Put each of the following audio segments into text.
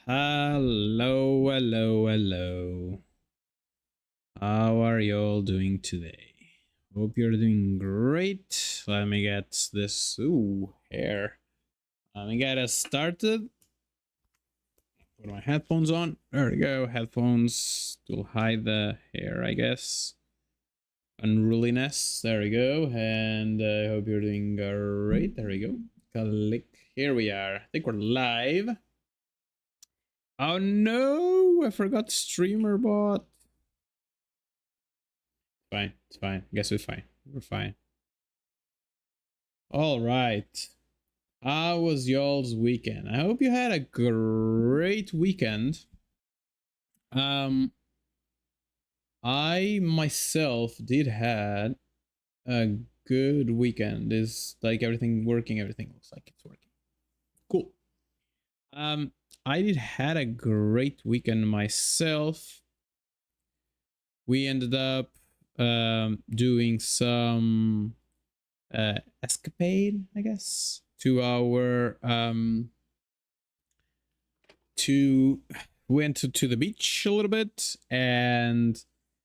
Hello, hello, hello. How are y'all doing today? Hope you're doing great. Let me get this hair. Let me get us started. Put my headphones on. There we go. Headphones to hide the hair, I guess. Unruliness. There we go. And I hope you're doing great. There we go. Click. Here we are. I think we're live. Oh no! I forgot streamer bot. Fine, it's fine. I guess we're fine. We're fine. All right. How was y'all's weekend? I hope you had a great weekend. I myself did had a good weekend. Is like everything working? Everything looks like it's working. Cool. I did had a great weekend myself. We ended up doing some escapade, I guess, to our went to the beach a little bit, and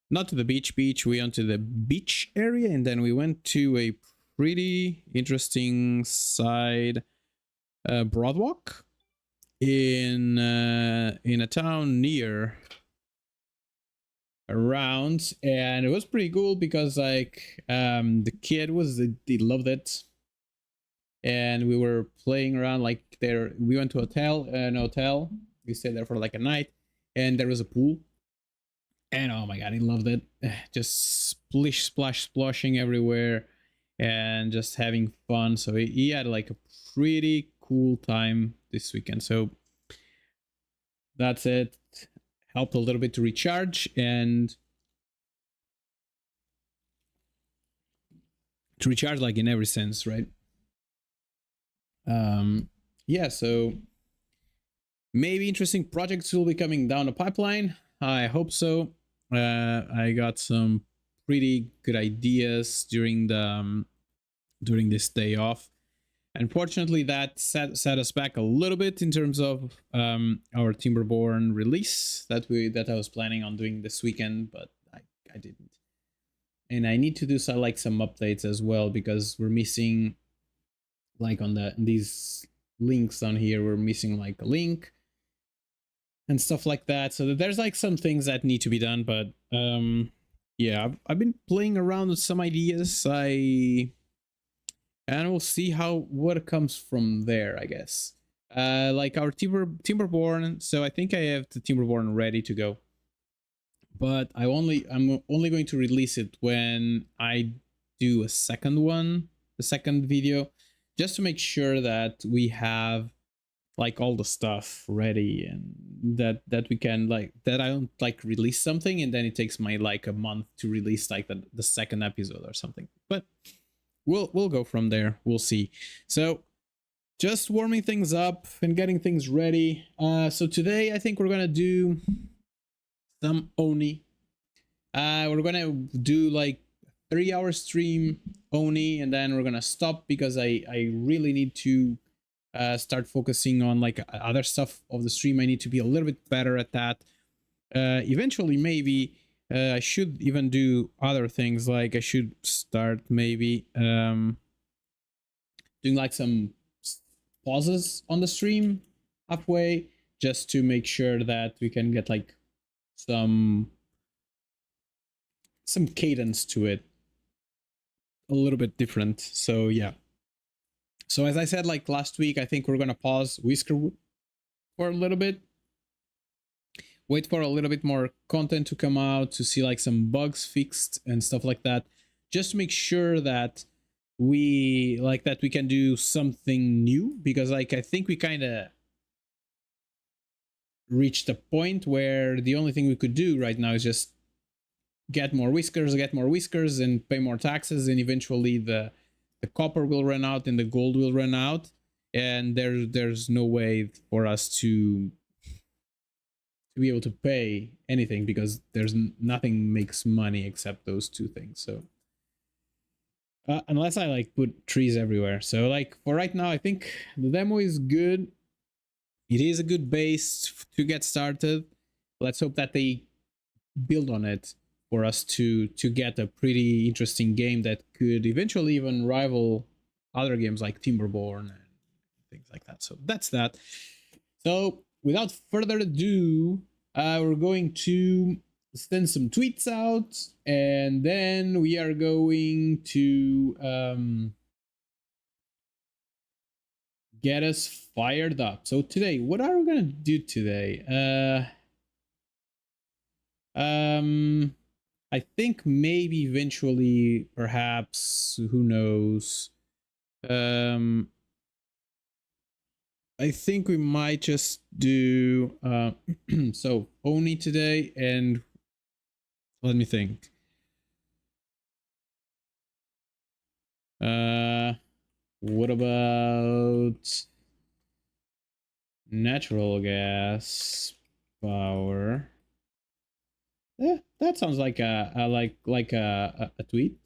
not to the beach, we went to the beach area, and then we went to a pretty interesting side broadwalk in a town near around, and it was pretty cool because like the kid he loved it, and we were playing around like there. We went to an hotel. We stayed there for like a night, and there was a pool, and oh my god, he loved it. Just splish splash splashing everywhere and just having fun. So he had like a pretty cool time this weekend. So that's it. Helped a little bit to recharge and to recharge like in every sense, right? Yeah, so maybe interesting projects will be coming down the pipeline. I hope so. I got some pretty good ideas during the during this day off. Unfortunately, that set us back a little bit in terms of our Timberborn release that I was planning on doing this weekend, but I didn't. And I need to do some updates as well because we're missing like on these links on here, we're missing like a link and stuff like that. So there's like some things that need to be done, but yeah, I've been playing around with some ideas. And we'll see what comes from there, I guess. Like our Timberborn. So I think I have the Timberborn ready to go, but I'm only going to release it when I do a second one, the second video, just to make sure that we have like all the stuff ready and that we can like that I don't like release something and then it takes my like a month to release like the second episode or something. But we'll go from there. We'll see. So just warming things up and getting things ready. So today I think we're gonna do some Oni. We're gonna do like 3-hour stream Oni, and then we're gonna stop because I really need to start focusing on like other stuff of the stream. I need to be a little bit better at that. Eventually, maybe I should even do other things. Like I should start maybe doing like some pauses on the stream halfway, just to make sure that we can get like some cadence to it, a little bit different. So yeah. So as I said, like last week, I think we're gonna pause Whiskerwood for a little bit, wait for a little bit more content to come out, to see like some bugs fixed and stuff like that, just to make sure that we can do something new, because like I think we kind of reached a point where the only thing we could do right now is just get more whiskers, and pay more taxes, and eventually the copper will run out and the gold will run out, and there's no way for us to be able to pay anything because there's nothing makes money except those two things. So unless I like put trees everywhere. So like for right now, I think the demo is good. it is a good base to get started. Let's hope that they build on it for us to get a pretty interesting game that could eventually even rival other games like Timberborn and things like that. So that's that. So without further ado, we're going to send some tweets out, and then we are going to get us fired up. So today, what are we gonna do today? I think maybe eventually, perhaps, who knows? Um, I think we might just do so ONI today, and let me think. What about natural gas power? Yeah, that sounds like a tweet.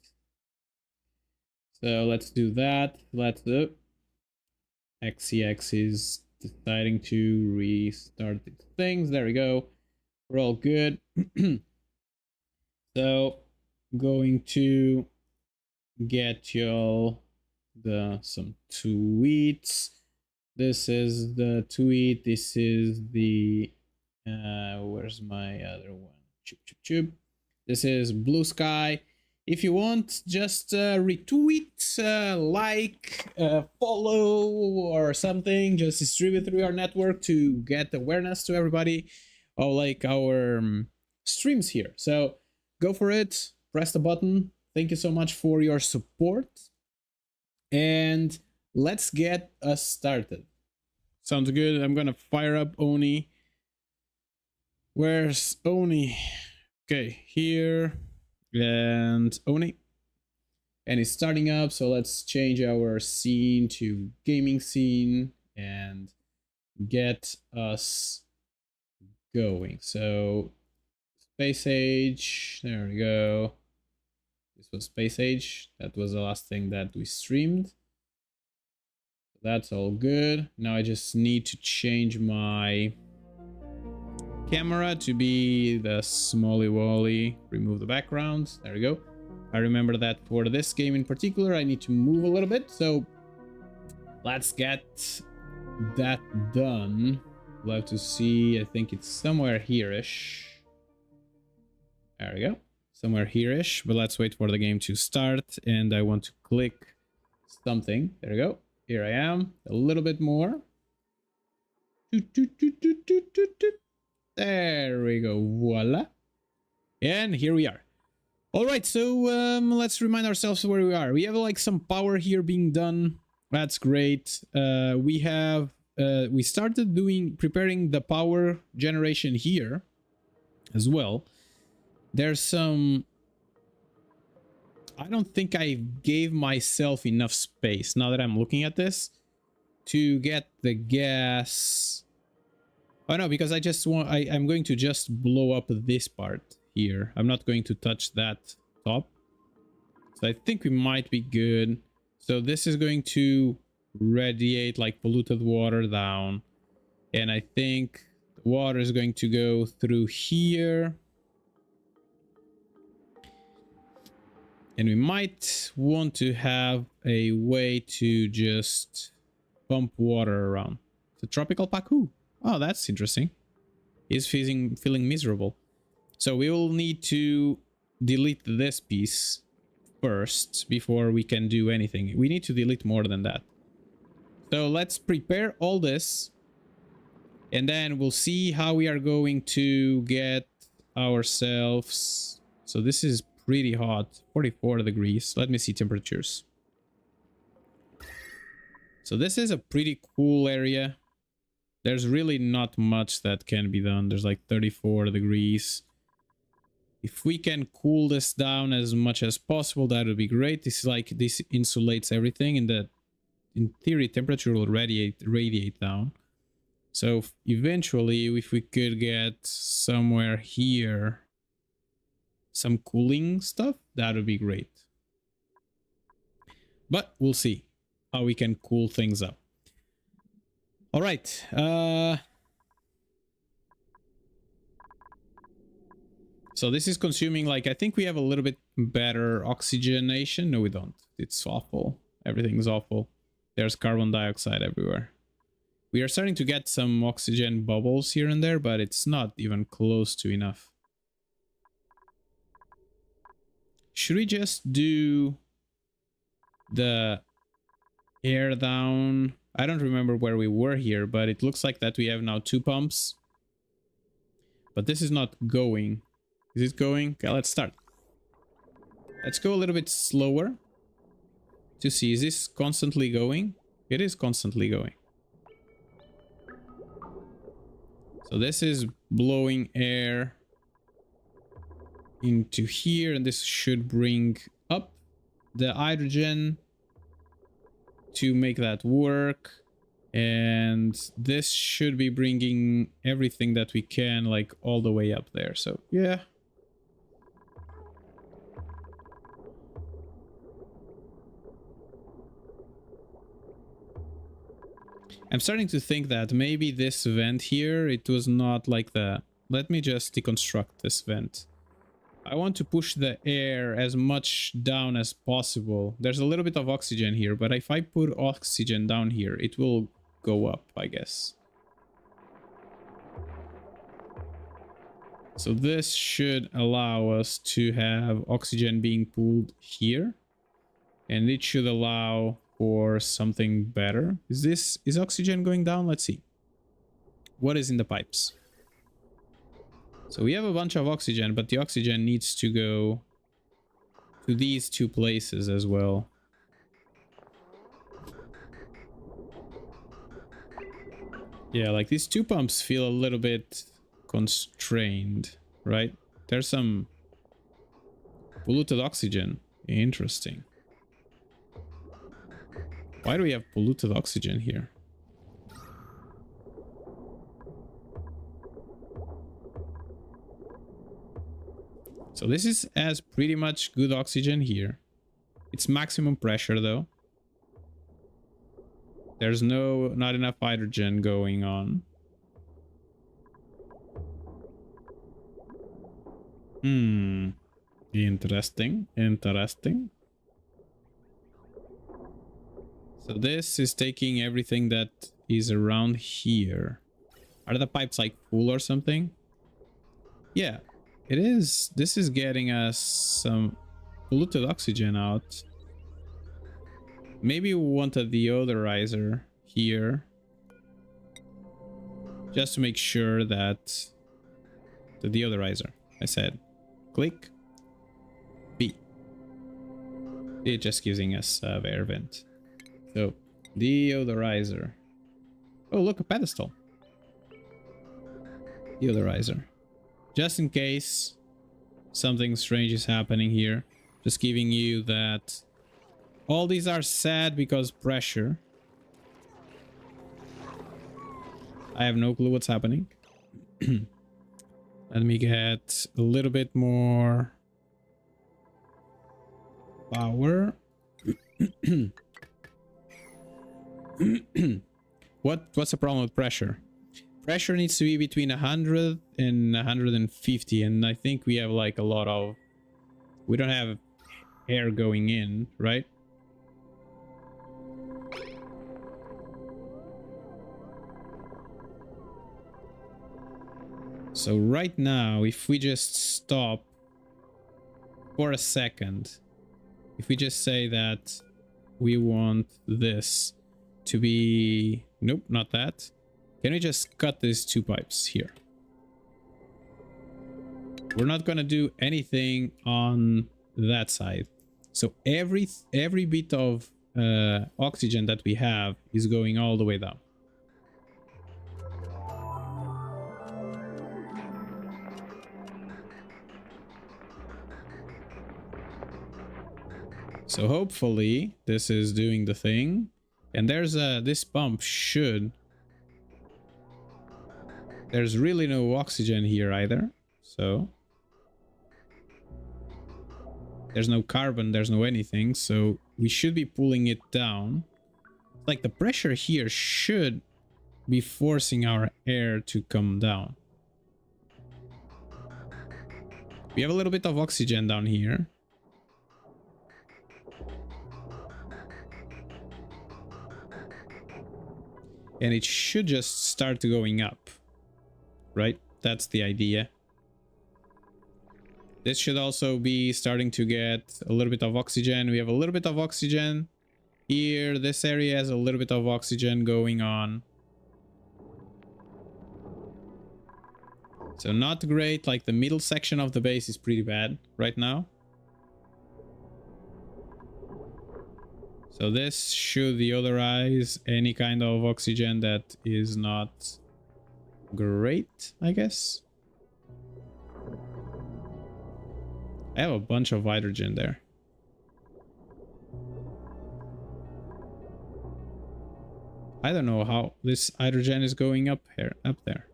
So let's do that. Let's do. XCX is deciding to restart things. There we go. We're all good. So going to get y'all some tweets. This is the tweet. This is the where's my other one? Choop, choop, choop. This is Blue Sky. If you want, just retweet, like, follow, or something. Just distribute through our network to get awareness to everybody of like our streams here. So go for it. Press the button. Thank you so much for your support. And let's get us started. Sounds good. I'm gonna fire up Oni. Where's Oni? Okay, here. And Oni. And it's starting up, so let's change our scene to gaming scene and get us going. So Space Age, there we go. This was Space Age. That was the last thing that we streamed. That's all good. Now I just need to change my camera to be the Smolly Wally. Remove the background. There we go. I remember that for this game in particular, I need to move a little bit. So let's get that done. We'll have to see. I think it's somewhere here-ish. There we go. Somewhere here-ish. But let's wait for the game to start. And I want to click something. There we go. Here I am. A little bit more. There we go. Voila. And here we are. All right, so let's remind ourselves where we are. We have like some power here being done. That's great. We started preparing the power generation here as well. There's some. I don't think I gave myself enough space now that I'm looking at this to get the gas. Oh no, because I'm going to just blow up this part here. I'm not going to touch that top. So I think we might be good. So this is going to radiate like polluted water down. And I think the water is going to go through here. And we might want to have a way to just pump water around. It's a tropical Pacu. Oh, that's interesting. He's feeling miserable. So we will need to delete this piece first before we can do anything. We need to delete more than that. So let's prepare all this. And then we'll see how we are going to get ourselves. So this is pretty hot, 44 degrees. Let me see temperatures. So this is a pretty cool area. There's really not much that can be done. There's like 34 degrees. If we can cool this down as much as possible, that would be great. This insulates everything, and that in theory temperature will radiate down. So eventually, if we could get somewhere here some cooling stuff, that would be great. But we'll see how we can cool things up. All right. So this is consuming, like, I think we have a little bit better oxygenation. No, we don't. It's awful. Everything's awful. There's carbon dioxide everywhere. We are starting to get some oxygen bubbles here and there, but it's not even close to enough. Should we just do the air down? I don't remember where we were here, but it looks like that we have now 2 pumps. But this is not going. Is it going? Okay, let's start. Let's go a little bit slower to see. Is this constantly going? It is constantly going. So this is blowing air into here, and this should bring up the hydrogen to make that work. And this should be bringing everything that we can, like, all the way up there. So yeah. I'm starting to think that maybe this vent here, it was not like the... Let me just deconstruct this vent. I want to push the air as much down as possible. There's a little bit of oxygen here, but if I put oxygen down here, it will go up, I guess. So this should allow us to have oxygen being pulled here. And it should allow for something better. Is oxygen going down? Let's see. What is in the pipes? So we have a bunch of oxygen, but the oxygen needs to go to these 2 places as well. Yeah, like these 2 pumps feel a little bit constrained, right? There's some polluted oxygen. Interesting. Why do we have polluted oxygen here? So this has pretty much good oxygen here. It's maximum pressure though. There's not enough hydrogen going on. Interesting. Interesting. So this is taking everything that is around here. Are the pipes like full or something? Yeah, it is. This is getting us some polluted oxygen out. Maybe we want a deodorizer here. Just to make sure that... The deodorizer, I said. Click. B. It's just giving us a air vent. So, deodorizer. Oh, look, a pedestal. Deodorizer. Just in case something strange is happening here. Just giving you that all these are sad because pressure. I have no clue what's happening. Let me get a little bit more power. What's the problem with pressure? Pressure needs to be between 100 and 150, and I think we have like a lot of... We don't have air going in, right? So right now, if we just stop for a second, if we just say that we want this to be... Nope, not that. Can we just cut these 2 pipes here? We're not gonna do anything on that side. So every bit of oxygen that we have is going all the way down. So hopefully this is doing the thing. And there's this pump should... There's really no oxygen here either, so... There's no carbon, there's no anything, so we should be pulling it down. Like the pressure here should be forcing our air to come down. We have a little bit of oxygen down here. And it should just start going up, right? That's the idea. This should also be starting to get a little bit of oxygen. We have a little bit of oxygen here. This area has a little bit of oxygen going on. So not great. Like the middle section of the base is pretty bad right now. So this should deodorize any kind of oxygen that is not great, I guess. I have a bunch of hydrogen there. I don't know how this hydrogen is going up here, up there.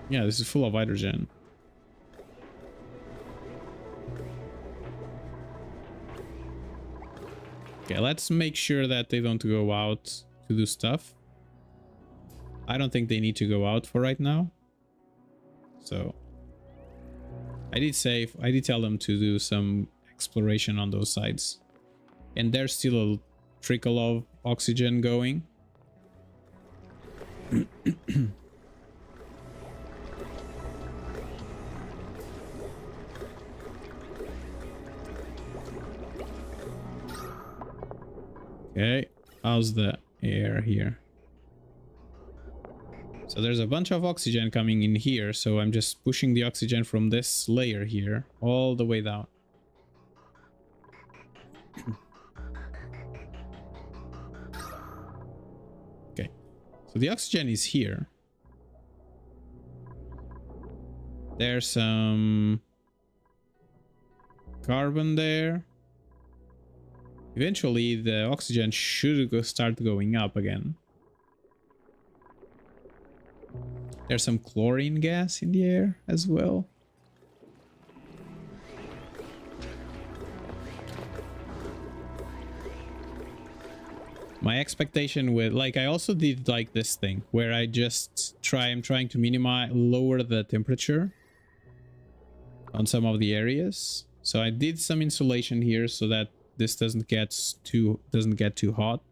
Yeah, this is full of hydrogen. Okay, let's make sure that they don't go out to do stuff. I don't think they need to go out for right now. So I did tell them to do some exploration on those sides. And there's still a trickle of oxygen going. Okay, how's the air here? So there's a bunch of oxygen coming in here, so I'm just pushing the oxygen from this layer here all the way down. Okay, so the oxygen is here. There's some carbon there. Eventually, the oxygen should start going up again. There's some chlorine gas in the air as well. My expectation with, like, I also did like this thing where I just I'm trying to lower the temperature on some of the areas. So I did some insulation here so that this doesn't get too hot.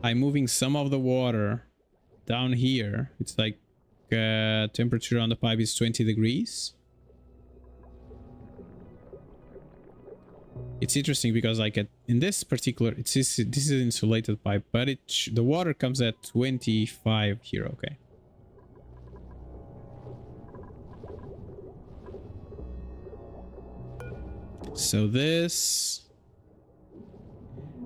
I'm moving some of the water down here. It's like temperature on the pipe is 20 degrees. It's interesting because like in this particular, this is an insulated pipe, but the water comes at 25 here. Okay. So this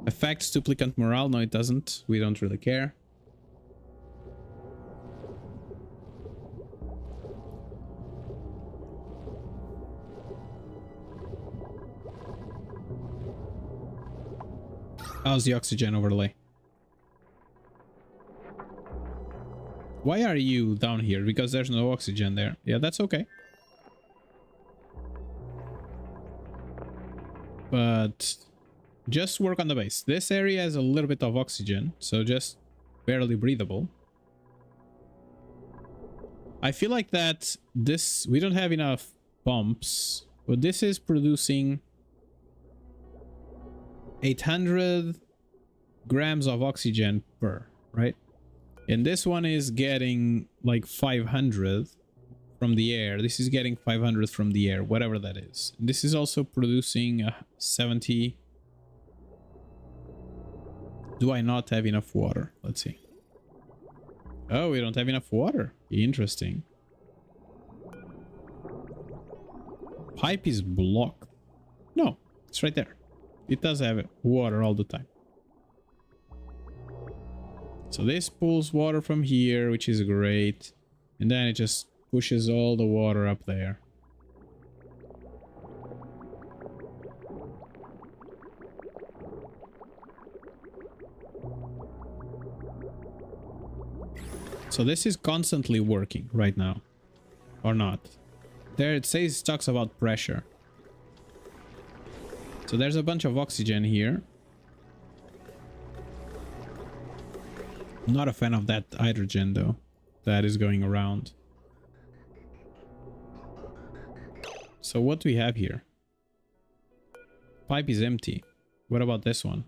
affects duplicant morale. No, it doesn't. We don't really care. How's the oxygen overlay? Why are you down here? Because there's no oxygen there. Yeah, that's okay. But just work on the base. This area has a little bit of oxygen, so just barely breathable. I feel like that we don't have enough pumps, but this is producing 800 grams of oxygen per, right? And this one is getting like 500 from the air. This is getting 500 from the air, whatever that is. This is also producing 70. Do I not have enough water? Let's see. Oh, we don't have enough water. Interesting. Pipe is blocked. No, it's right there. It does have water all the time. So this pulls water from here, which is great. And then it just pushes all the water up there. So this is constantly working right now. Or not. There it talks about pressure. So there's a bunch of oxygen here. Not a fan of that hydrogen though, that is going around. So what do we have here? Pipe is empty. What about this one?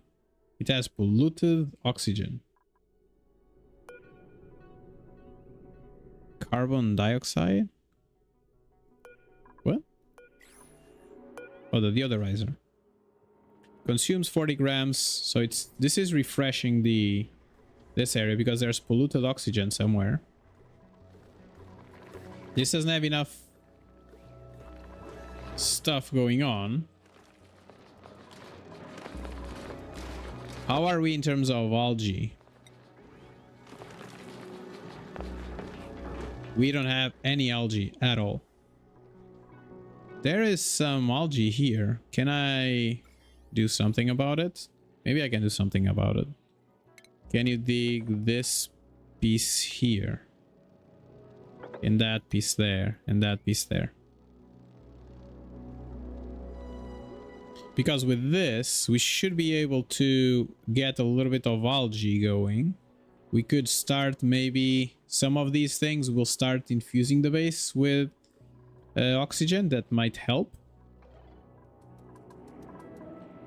It has polluted oxygen. Carbon dioxide? What? Oh, the deodorizer. Consumes 40 grams, so this is refreshing this area because there's polluted oxygen somewhere. This doesn't have enough stuff going on. How are we in terms of algae? We don't have any algae at all. There is some algae here. Can I do something about it? Maybe I can do something about it. Can you dig this piece here? And that piece there. And that piece there. Because with this, we should be able to get a little bit of algae going. We could start maybe some of these things will start infusing the base with oxygen. That might help.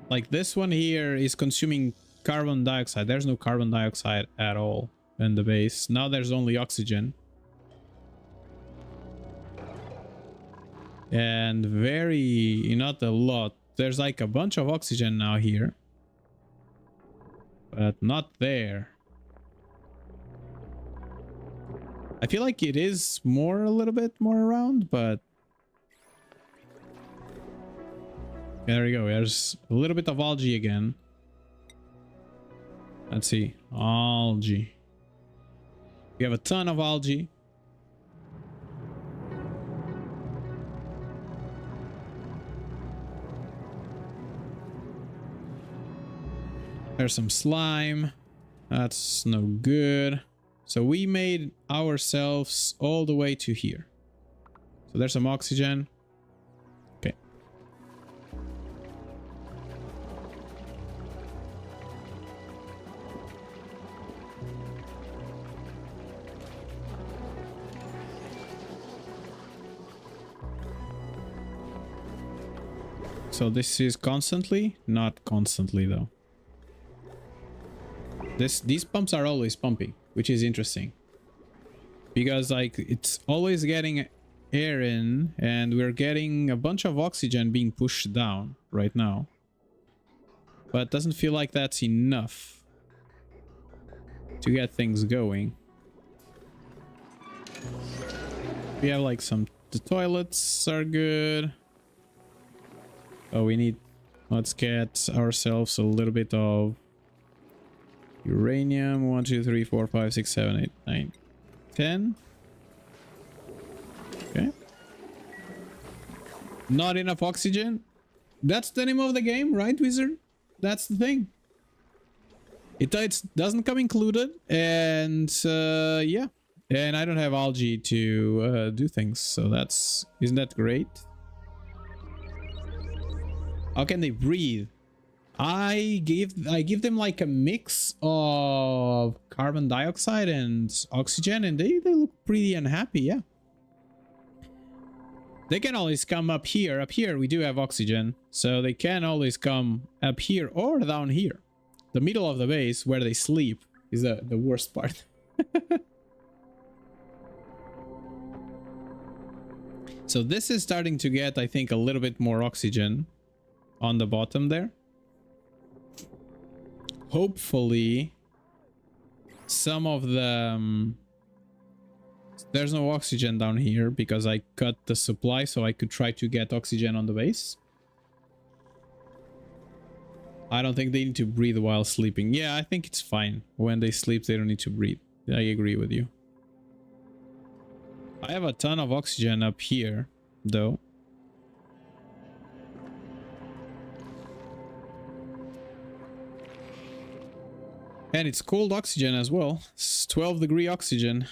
Like this one here is consuming carbon dioxide. There's no carbon dioxide at all in the base. Now there's only oxygen. And not a lot. There's like a bunch of oxygen now here. But not there. I feel like it is a little bit more around, but there we go. There's a little bit of algae again. Let's see. Algae. We have a ton of algae. There's some slime. That's no good. So we made ourselves all the way to here. So there's some oxygen. Okay. So this is constantly? Not constantly though. These pumps are always pumping, which is interesting. Because like it's always getting air in and we're getting a bunch of oxygen being pushed down right now. But it doesn't feel like that's enough to get things going. We have like the toilets are good. Oh, let's get ourselves a little bit of uranium. 1, 2, 3, 4, 5, 6, 7, 8, 9, 10. Okay. Not enough oxygen. That's the name of the game, right, Wizard? That's the thing. It doesn't come included, and yeah. And I don't have algae to do things, so isn't that great? How can they breathe? I give them like a mix of carbon dioxide and oxygen, and they look pretty unhappy. Yeah, they can always come up here. Up here we do have oxygen, so they can always come up here or down here. The middle of the base where they sleep is the worst part. So this is starting to get, I think, a little bit more oxygen on the bottom there. Hopefully some of the there's no oxygen down here because I cut the supply so I could try to get oxygen on the base. I don't think they need to breathe while sleeping. Yeah, I think it's fine. When they sleep, they don't need to breathe. I agree with you. I have a ton of oxygen up here, though. And it's cold oxygen as well. It's 12-degree oxygen.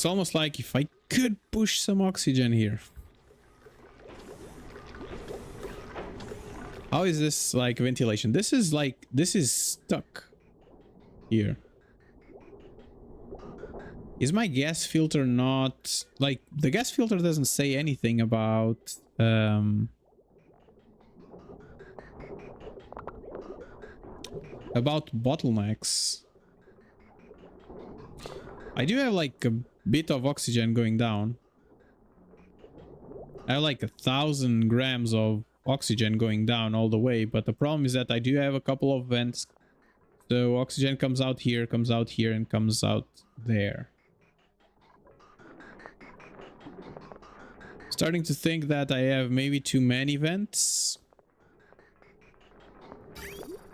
It's almost like if I could push some oxygen here. How is this like ventilation? This is stuck here. Is my gas filter not like the gas filter doesn't say anything about bottlenecks. I do have like a bit of oxygen going down. I have like 1,000 grams of oxygen going down all the way, but the problem is that I do have a couple of vents. So oxygen comes out here, and comes out there. Starting to think that I have maybe too many vents.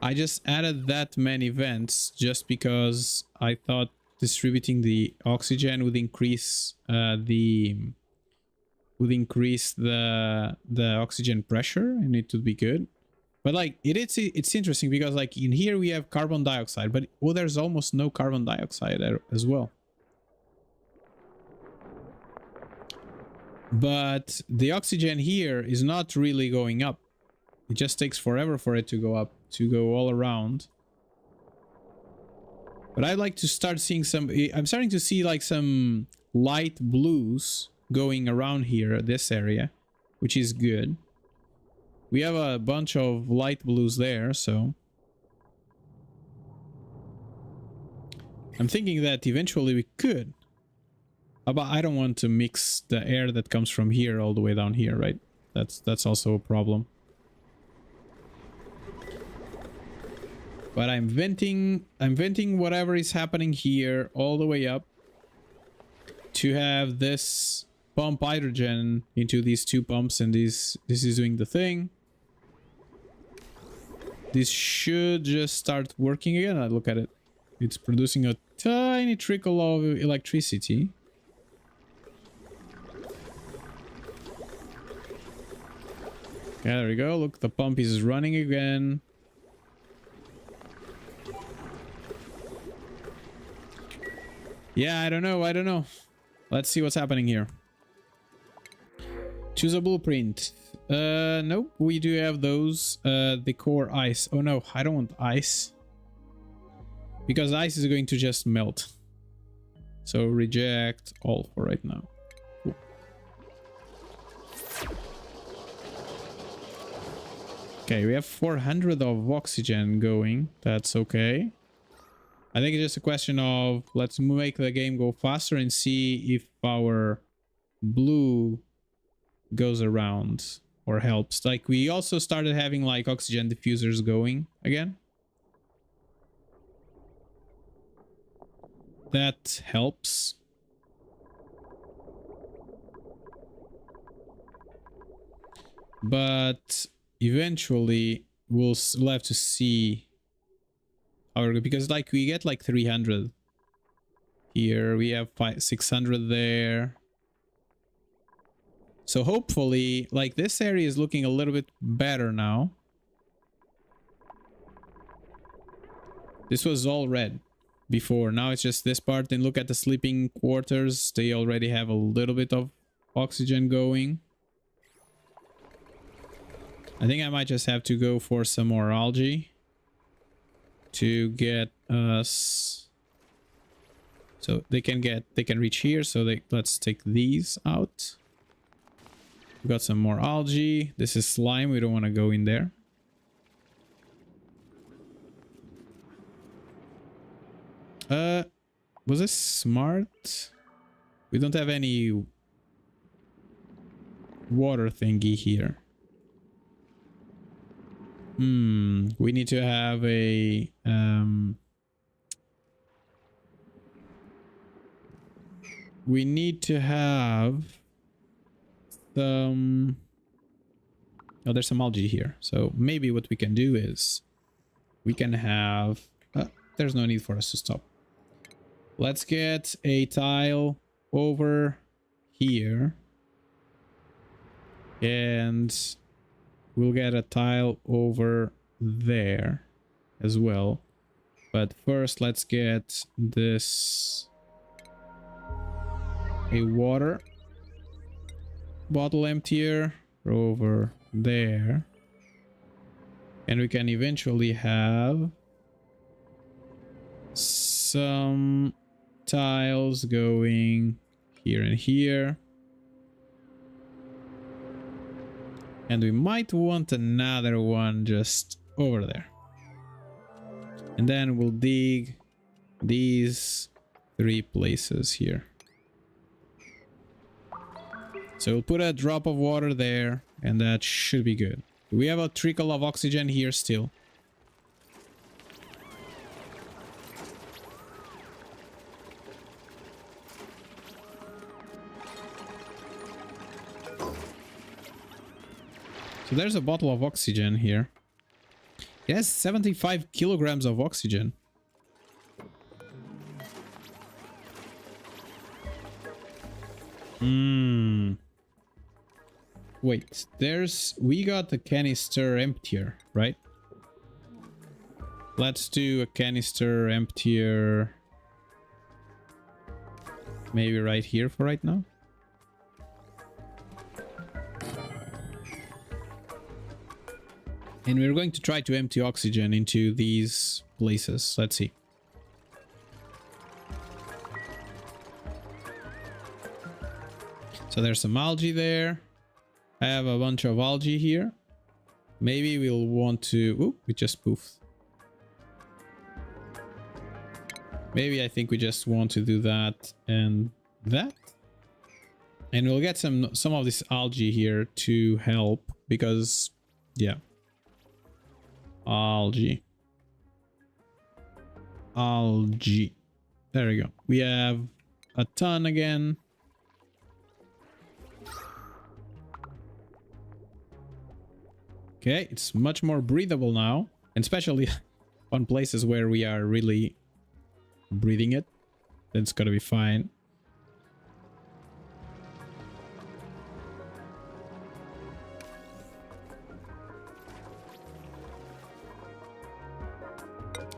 I just added that many vents just because I thought distributing the oxygen would increase the oxygen pressure, and it would be good. But like it's interesting because like in here we have carbon dioxide, but well, there's almost no carbon dioxide as well. But the oxygen here is not really going up. It just takes forever for it to go up, to go all around. But I'd like to start seeing some... I'm starting to see like some light blues going around here, this area, which is good. We have a bunch of light blues there, so... I'm thinking that eventually we could. But I don't want to mix the air that comes from here all the way down here, right? That's also a problem. But I'm venting whatever is happening here all the way up to have this pump hydrogen into these two pumps, and this is doing the thing. This should just start working again. I look at it. It's producing a tiny trickle of electricity. Yeah, there we go. Look, the pump is running again. Yeah, I don't know. Let's see what's happening here. Choose a blueprint. Nope, we do have those. The core ice. Oh no, I don't want ice. Because ice is going to just melt. So reject all for right now. Cool. Okay, we have 400 of oxygen going. That's okay. I think it's just a question of let's make the game go faster and see if our blue goes around or helps. Like we also started having like oxygen diffusers going again. That helps. But eventually we'll have to see because like we get like 300 here, we have 600 there, so hopefully like this area is looking a little bit better now. This was all red before, now it's just this part. And look at the sleeping quarters, they already have a little bit of oxygen going. I think I might just have to go for some more algae to get us, so they can reach here. So let's take these out. We got some more algae. This is slime, we don't want to go in there. Was this smart? We don't have any water thingy here. We need to have a we need to have some... Oh, there's some algae here. So maybe what we can do is we can have... there's no need for us to stop. Let's get a tile over here. And we'll get a tile over there as well. But first, let's get this a water bottle emptier over there. And we can eventually have some tiles going here and here. And we might want another one just over there. And then we'll dig these 3 places here. So we'll put a drop of water there, and that should be good. We have a trickle of oxygen here still. So there's a bottle of oxygen here. It has 75 kilograms of oxygen. Wait, we got the canister emptier, right? Let's do a canister emptier. Maybe right here for right now. And we're going to try to empty oxygen into these places. Let's see. So there's some algae there. I have a bunch of algae here. Maybe we'll want to... Ooh, we just poofed. Maybe I think we just want to do that and that. And we'll get some of this algae here to help because... Yeah. Algae. There we go. We have a ton again. Okay, it's much more breathable now. And especially on places where we are really breathing it. It's gonna be fine.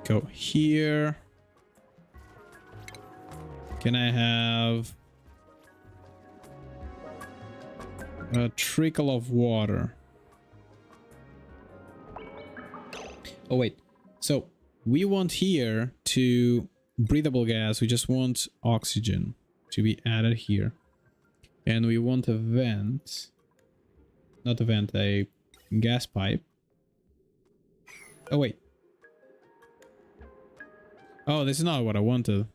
Go here. Can I have a trickle of water? Oh wait, so we want here to breathable gas, we just want oxygen to be added here. And we want a vent, not a vent, a gas pipe. Oh wait. Oh, this is not what I wanted.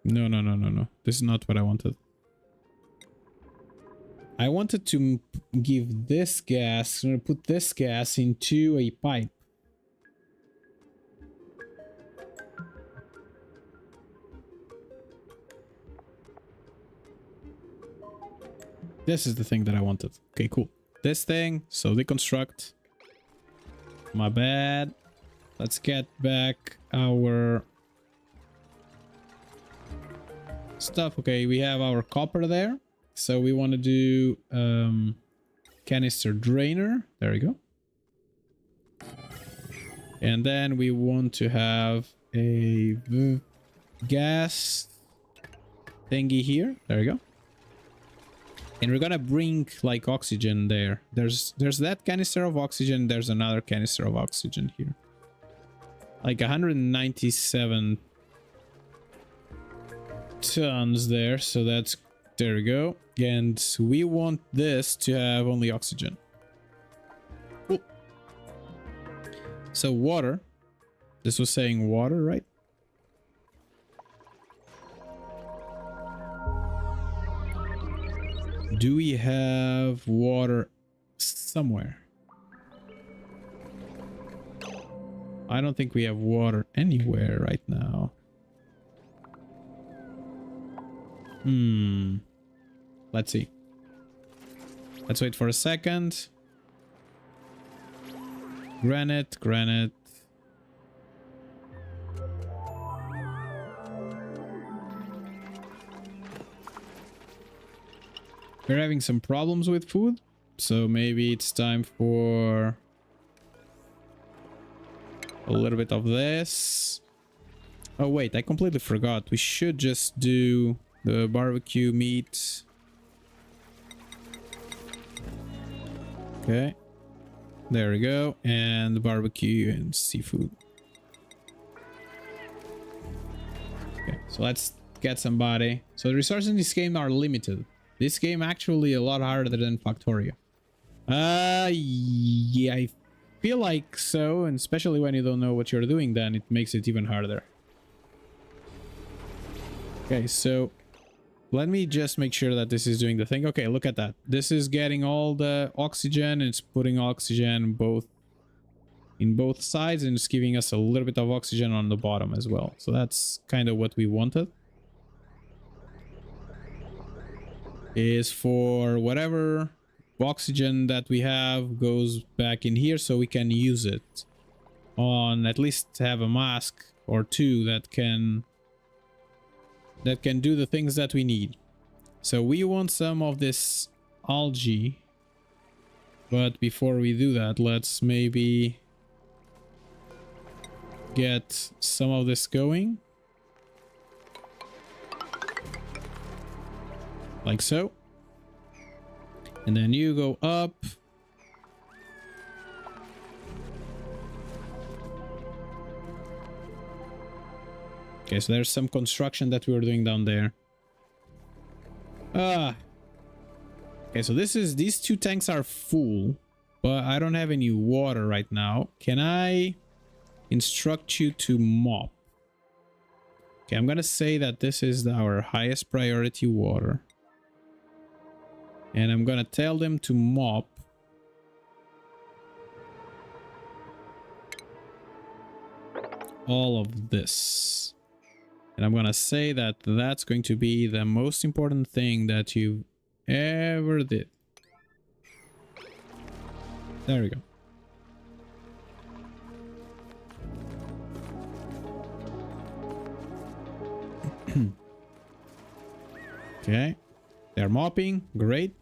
No. This is not what I wanted. I wanted to give this gas, I'm gonna put this gas into a pipe. This is the thing that I wanted. Okay, cool. This thing, so deconstruct. My bad. Let's get back our stuff. Okay, we have our copper there. So we want to do canister drainer. There we go. And then we want to have a gas thingy here. There we go. And we're gonna bring like oxygen there. There's that canister of oxygen. There's another canister of oxygen here. Like 197 tons there. So that's, there we go. And we want this to have only oxygen. Cool. So water. This was saying water, right? Do we have water somewhere? I don't think we have water anywhere right now. Let's see. Let's wait for a second. Granite. We're having some problems with food, so maybe it's time for a little bit of this. Oh wait, I completely forgot. We should just do the barbecue meat Okay. There we go. And barbecue and seafood. Okay, so let's get somebody. So the resources in this game are limited. This game actually a lot harder than Factorio. Yeah, I feel like so, and especially when you don't know what you're doing, then it makes it even harder. Okay, so let me just make sure that this is doing the thing. Okay, look at that. This is getting all the oxygen. It's putting oxygen in both sides, and it's giving us a little bit of oxygen on the bottom as well. So that's kind of what we wanted. Is for whatever oxygen that we have goes back in here, so we can use it on at least have a mask or two that can do the things that we need. So we want some of this algae, but before we do that, let's maybe get some of this going, like so. And then you go up. Okay, so there's some construction that we were doing down there. Okay, so these two tanks are full, but I don't have any water right now. Can I instruct you to mop? Okay, I'm gonna say that this is our highest priority water. And I'm gonna tell them to mop all of this. And I'm gonna say that that's going to be the most important thing that you ever did. There we go. Okay. They're mopping. Great.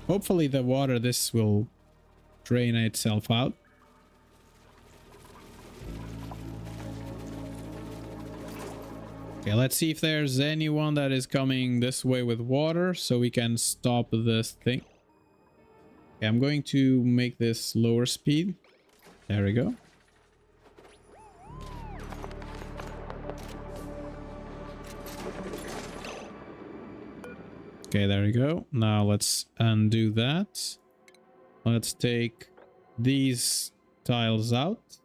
Hopefully the water, this will drain itself out. Okay, let's see if there's anyone that is coming this way with water so we can stop this thing. Okay, I'm going to make this lower speed. There we go. Okay, there we go. Now let's undo that. Let's take these tiles out.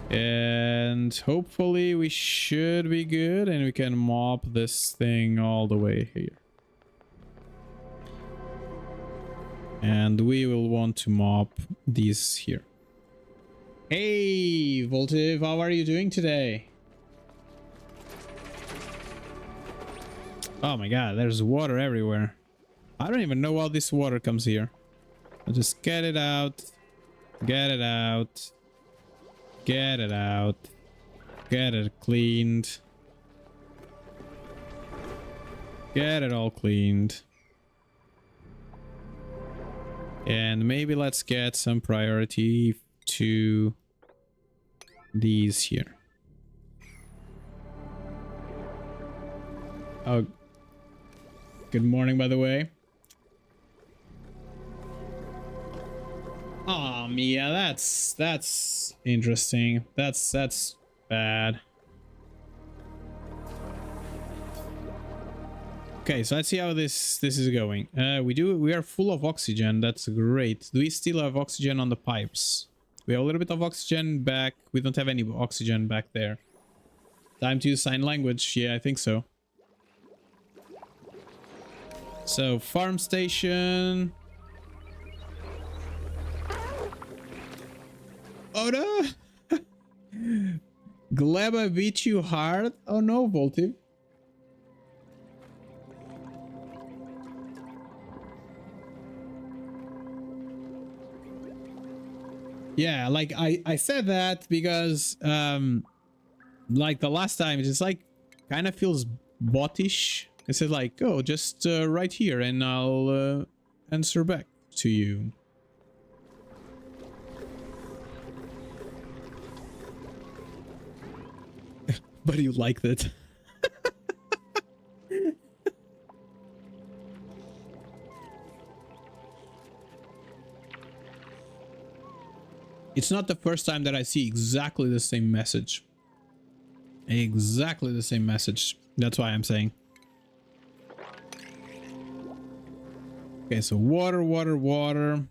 And hopefully we should be good and we can mop this thing all the way here. And we will want to mop these here. Hey, Voltiv, how are you doing today? Oh my god, there's water everywhere. I don't even know how this water comes here. I'll just get it out. Get it out. Get it out. Get it cleaned. Get it all cleaned. And maybe let's get some priority to these here. Oh, good morning, by the way. Oh, Mia, that's interesting. That's bad. Okay, so let's see how this is going. We are full of oxygen. That's great. Do we still have oxygen on the pipes? We have a little bit of oxygen back. We don't have any oxygen back there. Time to use sign language. Yeah, I think so. So, farm station. Oh no! Gleba beat you hard? Oh no, Voltiv. Yeah, like I said that because like the last time it's like kind of feels bottish. It said like, oh, just right here and I'll answer back to you. But you liked it. It's not the first time that I see exactly the same message. Exactly the same message. That's why I'm saying. Okay, so water, water, water.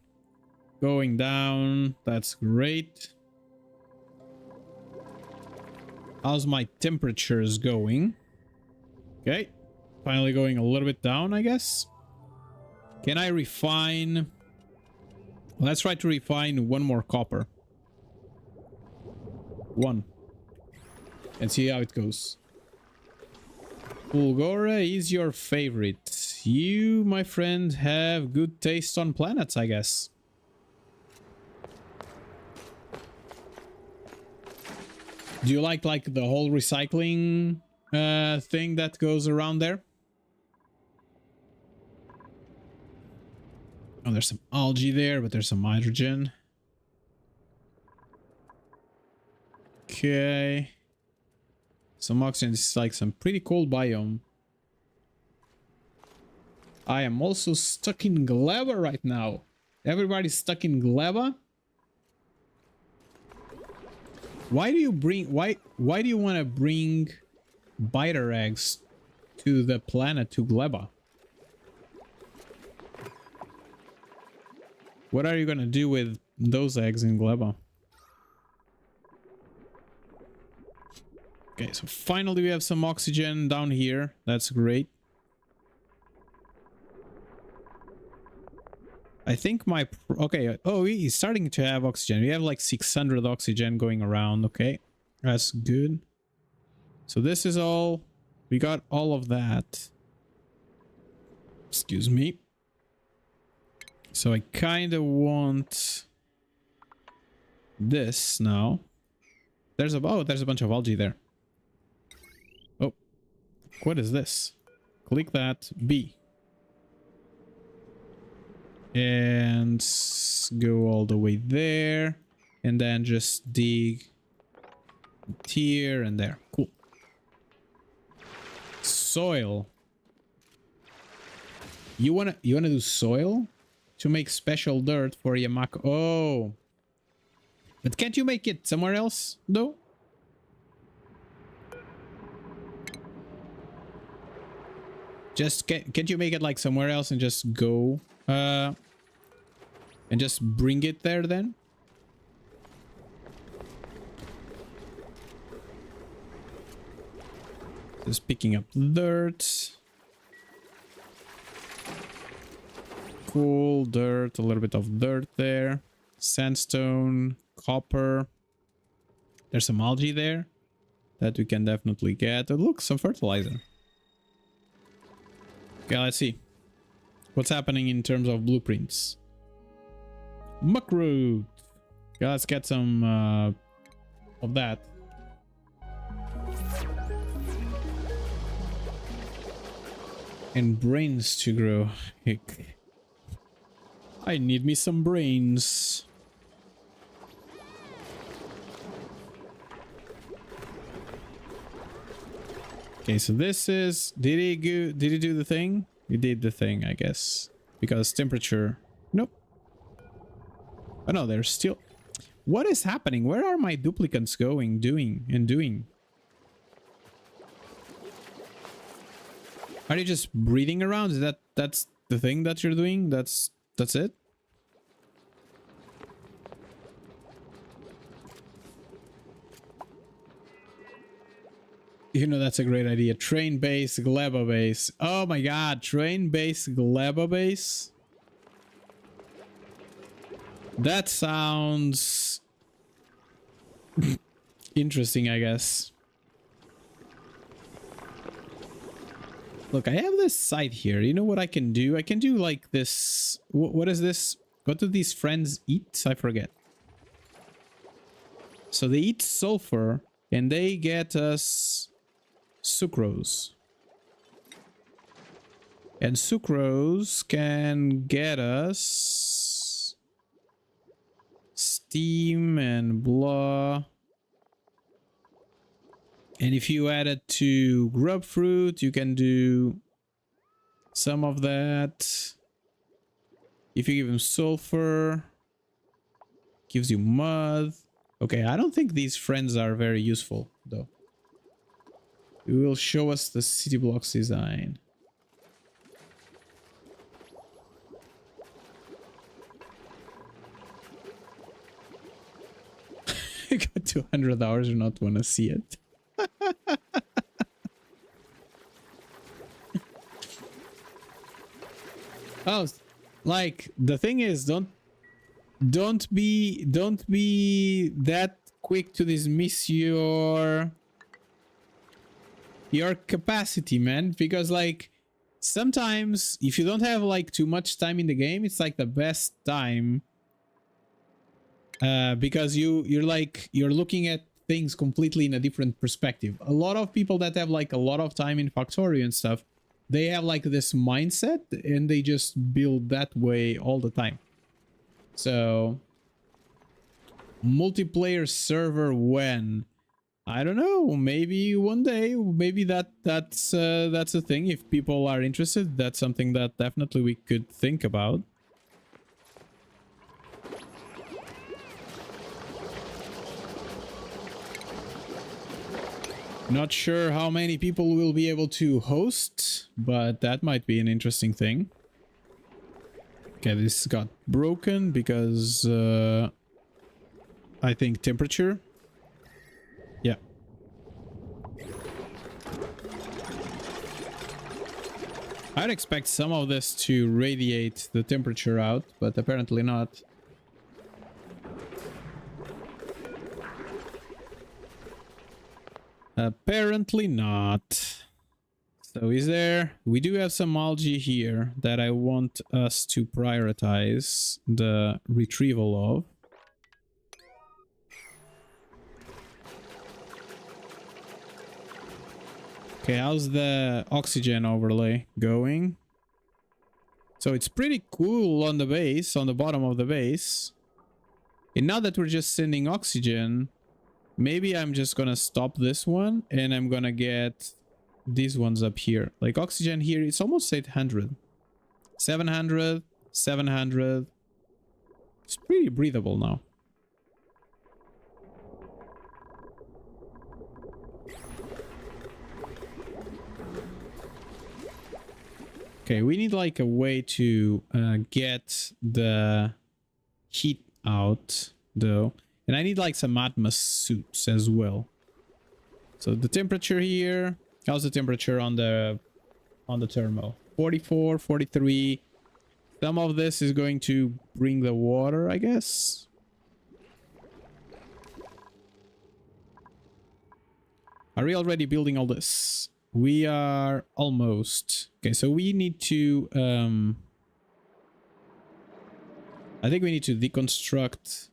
Going down. That's great. How's my temperatures going? Okay. Finally going a little bit down, I guess. Can I refine? Let's try to refine one more copper. One. And see how it goes. Fulgora is your favorite. You, my friend, have good taste on planets, I guess. Do you like the whole recycling thing that goes around there? Oh, there's some algae there, but there's some hydrogen. Okay. Some oxygen. This is like some pretty cool biome. I am also stuck in Gleba right now. Everybody's stuck in Gleba. Why do you bring... Why do you want to bring biter eggs to the planet, to Gleba? What are you gonna do with those eggs in Gleba? Okay, so finally we have some oxygen down here. That's great. I think my... Okay, oh, he's starting to have oxygen. We have like 600 oxygen going around. Okay, that's good. So this is all... We got all of that. Excuse me. So I kind of want this now. There's a... Oh, there's a bunch of algae there. Oh, what is this? Click that. B. And go all the way there. And then just dig here and there. Cool. Soil. You wanna do soil? To make special dirt for Yamako. Oh. But can't you make it somewhere else, though? Just can't you make it like somewhere else and just go and just bring it there then? Just picking up dirt. Cool, dirt, a little bit of dirt there. Sandstone, copper. There's some algae there that we can definitely get. Oh, look, some fertilizer. Okay, let's see. What's happening in terms of blueprints? Muckroot. Okay, let's get some of that. And brains to grow. I need me some brains. Okay, so this is... Did he do the thing? He did the thing, I guess. Because temperature... Nope. Oh no, there's still... What is happening? Where are my duplicates going, doing? Are you just breathing around? Is that's the thing that you're doing? That's it? You know, that's a great idea. Train-based Gleba base. Oh my god, train-based Gleba base? That sounds interesting, I guess. Look, I have this site here. You know what I can do? I can do like this. What is this? What do these friends eat? I forget. So they eat sulfur and they get us sucrose. And sucrose can get us steam and blah. And if you add it to grub fruit, you can do some of that. If you give him sulfur, gives you mud. Okay, I don't think these friends are very useful, though. It will show us the city blocks design. I got 200 hours, do not want to see it. Oh, like the thing is, don't be that quick to dismiss your capacity, man, because like sometimes if you don't have like too much time in the game, it's like the best time, because you're looking at things completely in a different perspective. A lot of people that have like a lot of time in Factorio and stuff, they have like this mindset and they just build that way all the time. So multiplayer server, when? I don't know, maybe one day, maybe that's a thing. If people are interested, that's something that definitely we could think about. Not sure how many people will be able to host, but that might be an interesting thing. Okay, this got broken because I think temperature. Yeah. I'd expect some of this to radiate the temperature out, but apparently not. Apparently not. So is there... We do have some algae here that I want us to prioritize the retrieval of. Okay, how's the oxygen overlay going? So it's pretty cool on the base, on the bottom of the base. And now that we're just sending oxygen, maybe I'm just gonna stop this one and I'm gonna get these ones up here. Like oxygen here, it's almost 800. 700, 700. It's pretty breathable now. Okay, we need like a way to get the heat out though. And I need like some Atmos suits as well. So the temperature here, how's the temperature on the thermal? 44, 43. Some of this is going to bring the water, I guess. Are we already building all this? We are almost. Okay, so we need to I think we need to deconstruct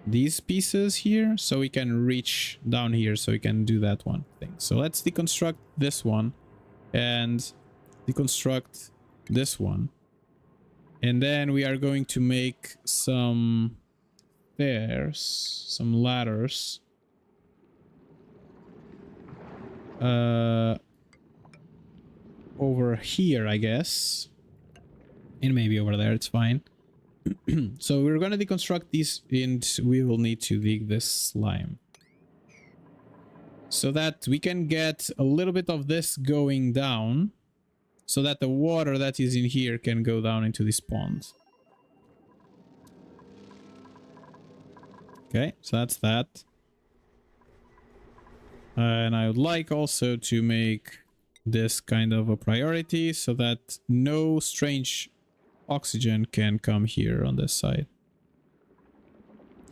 these pieces here so we can reach down here so we can do that one thing. So let's deconstruct this one and deconstruct this one. And then we are going to make some stairs, some ladders. Over here, I guess. And maybe over there, it's fine. So we're gonna deconstruct these and we will need to dig this slime. So that we can get a little bit of this going down. So that the water that is in here can go down into this pond. Okay, so that's that. And I would like also to make this kind of a priority so that no strange oxygen can come here on this side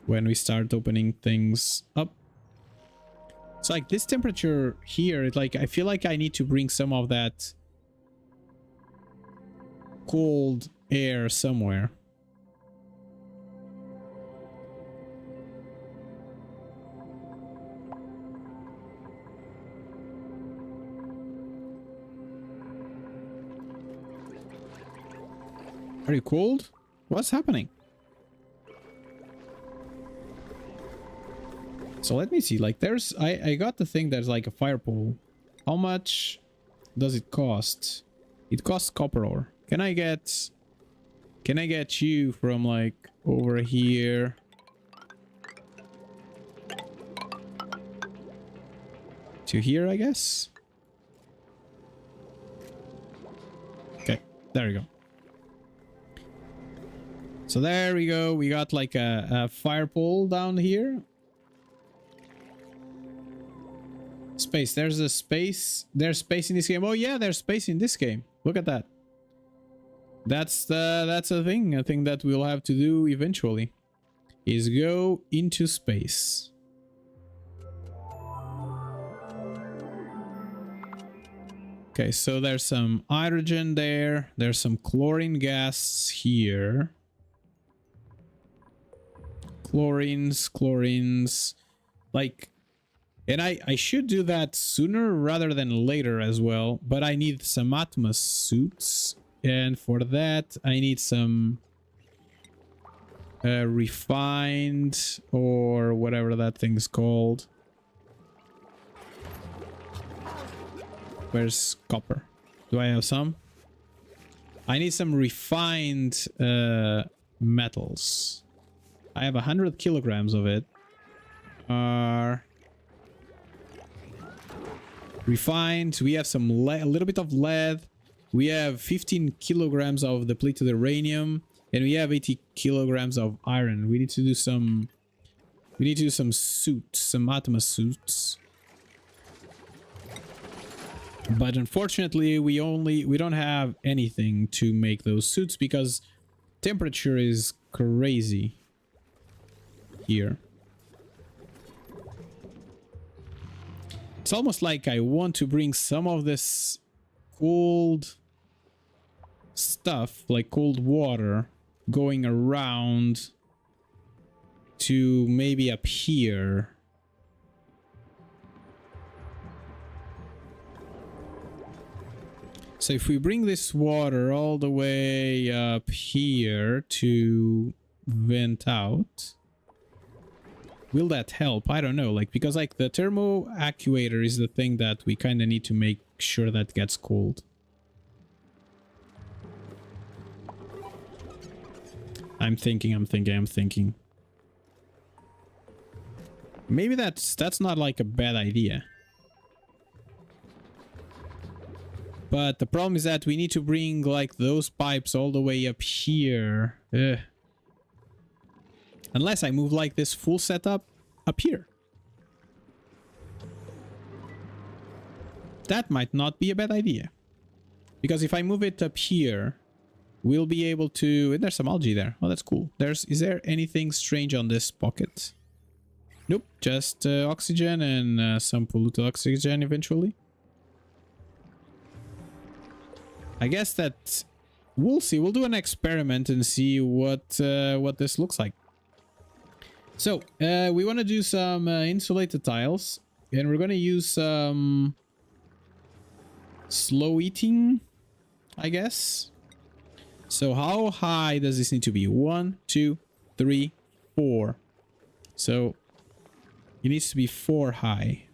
when we start opening things up. It's like this temperature here, it's like I feel like I need to bring some of that cold air somewhere. Are you cold? What's happening? So let me see, like there's, I got the thing that's like a fire pole. How much does it cost? It costs copper ore. Can I get you from like over here. To here, I guess. Okay, there we go. So there we go. We got like a fire pole down here. Space. There's a space. There's space in this game. Oh yeah, there's space in this game. Look at that. That's a thing. A thing that we'll have to do eventually. Is go into space. Okay, so there's some hydrogen there. There's some chlorine gas here. Chlorines. Like, and I should do that sooner rather than later as well. But I need some Atmos suits. And for that, I need some refined or whatever that thing's called. Where's copper? Do I have some? I need some refined metals. I have 100 kilograms of it. Refined. We have some a little bit of lead. We have 15 kilograms of depleted uranium, and we have 80 kilograms of iron. We need to do some. We need to do some suits, some Atmos suits. But unfortunately, we don't have anything to make those suits because temperature is crazy here. It's almost like I want to bring some of this cold stuff, like cold water, going around to maybe up here. So if we bring this water all the way up here to vent out, will that help? I don't know, like, because like the thermo actuator is the thing that we kind of need to make sure that gets cold. I'm thinking. Maybe that's not like a bad idea. But the problem is that we need to bring like those pipes all the way up here. Ugh. Unless I move like this full setup up here. That might not be a bad idea. Because if I move it up here, we'll be able to... And there's some algae there. Oh, that's cool. Is there anything strange on this pocket? Nope. Just oxygen and some polluted oxygen eventually. I guess that we'll see. We'll do an experiment and see what this looks like. So we want to do some insulated tiles, and we're going to use some slow eating, I guess. So how high does this need to be? 1, 2, 3, 4. So it needs to be 4 high.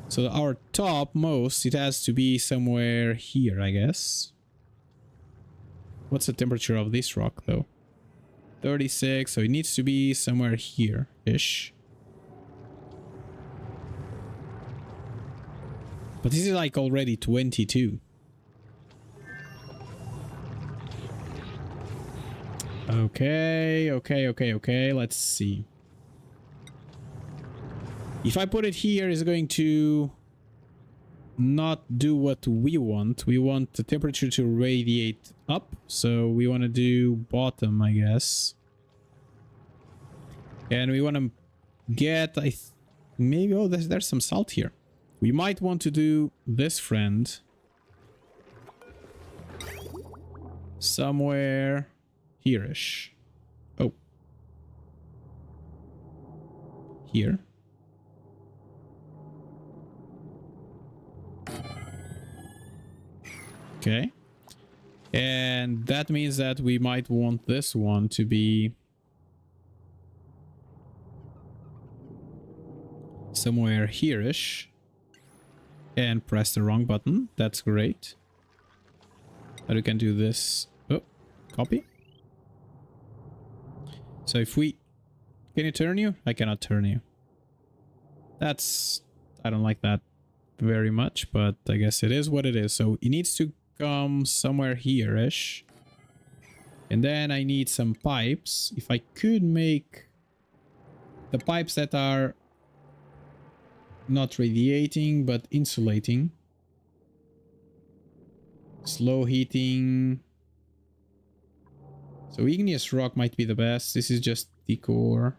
So our topmost, it has to be somewhere here, I guess. What's the temperature of this rock, though? 36, so it needs to be somewhere here-ish. But this is like already 22. Okay, let's see. If I put it here, it's going to not do what we want. We want the temperature to radiate up, so we want to do bottom, I guess. And we want to get, maybe, oh, there's some salt here. We might want to do this friend somewhere here-ish. Oh. Here. Okay. And that means that we might want this one to be somewhere here-ish. And press the wrong button. That's great. But we can do this. Oh, copy. So if we... Can you turn you? I cannot turn you. That's... I don't like that very much, but I guess it is what it is. So it needs to come somewhere here-ish. And then I need some pipes. If I could make the pipes that are not radiating, but insulating. Slow heating. So igneous rock might be the best. This is just decor.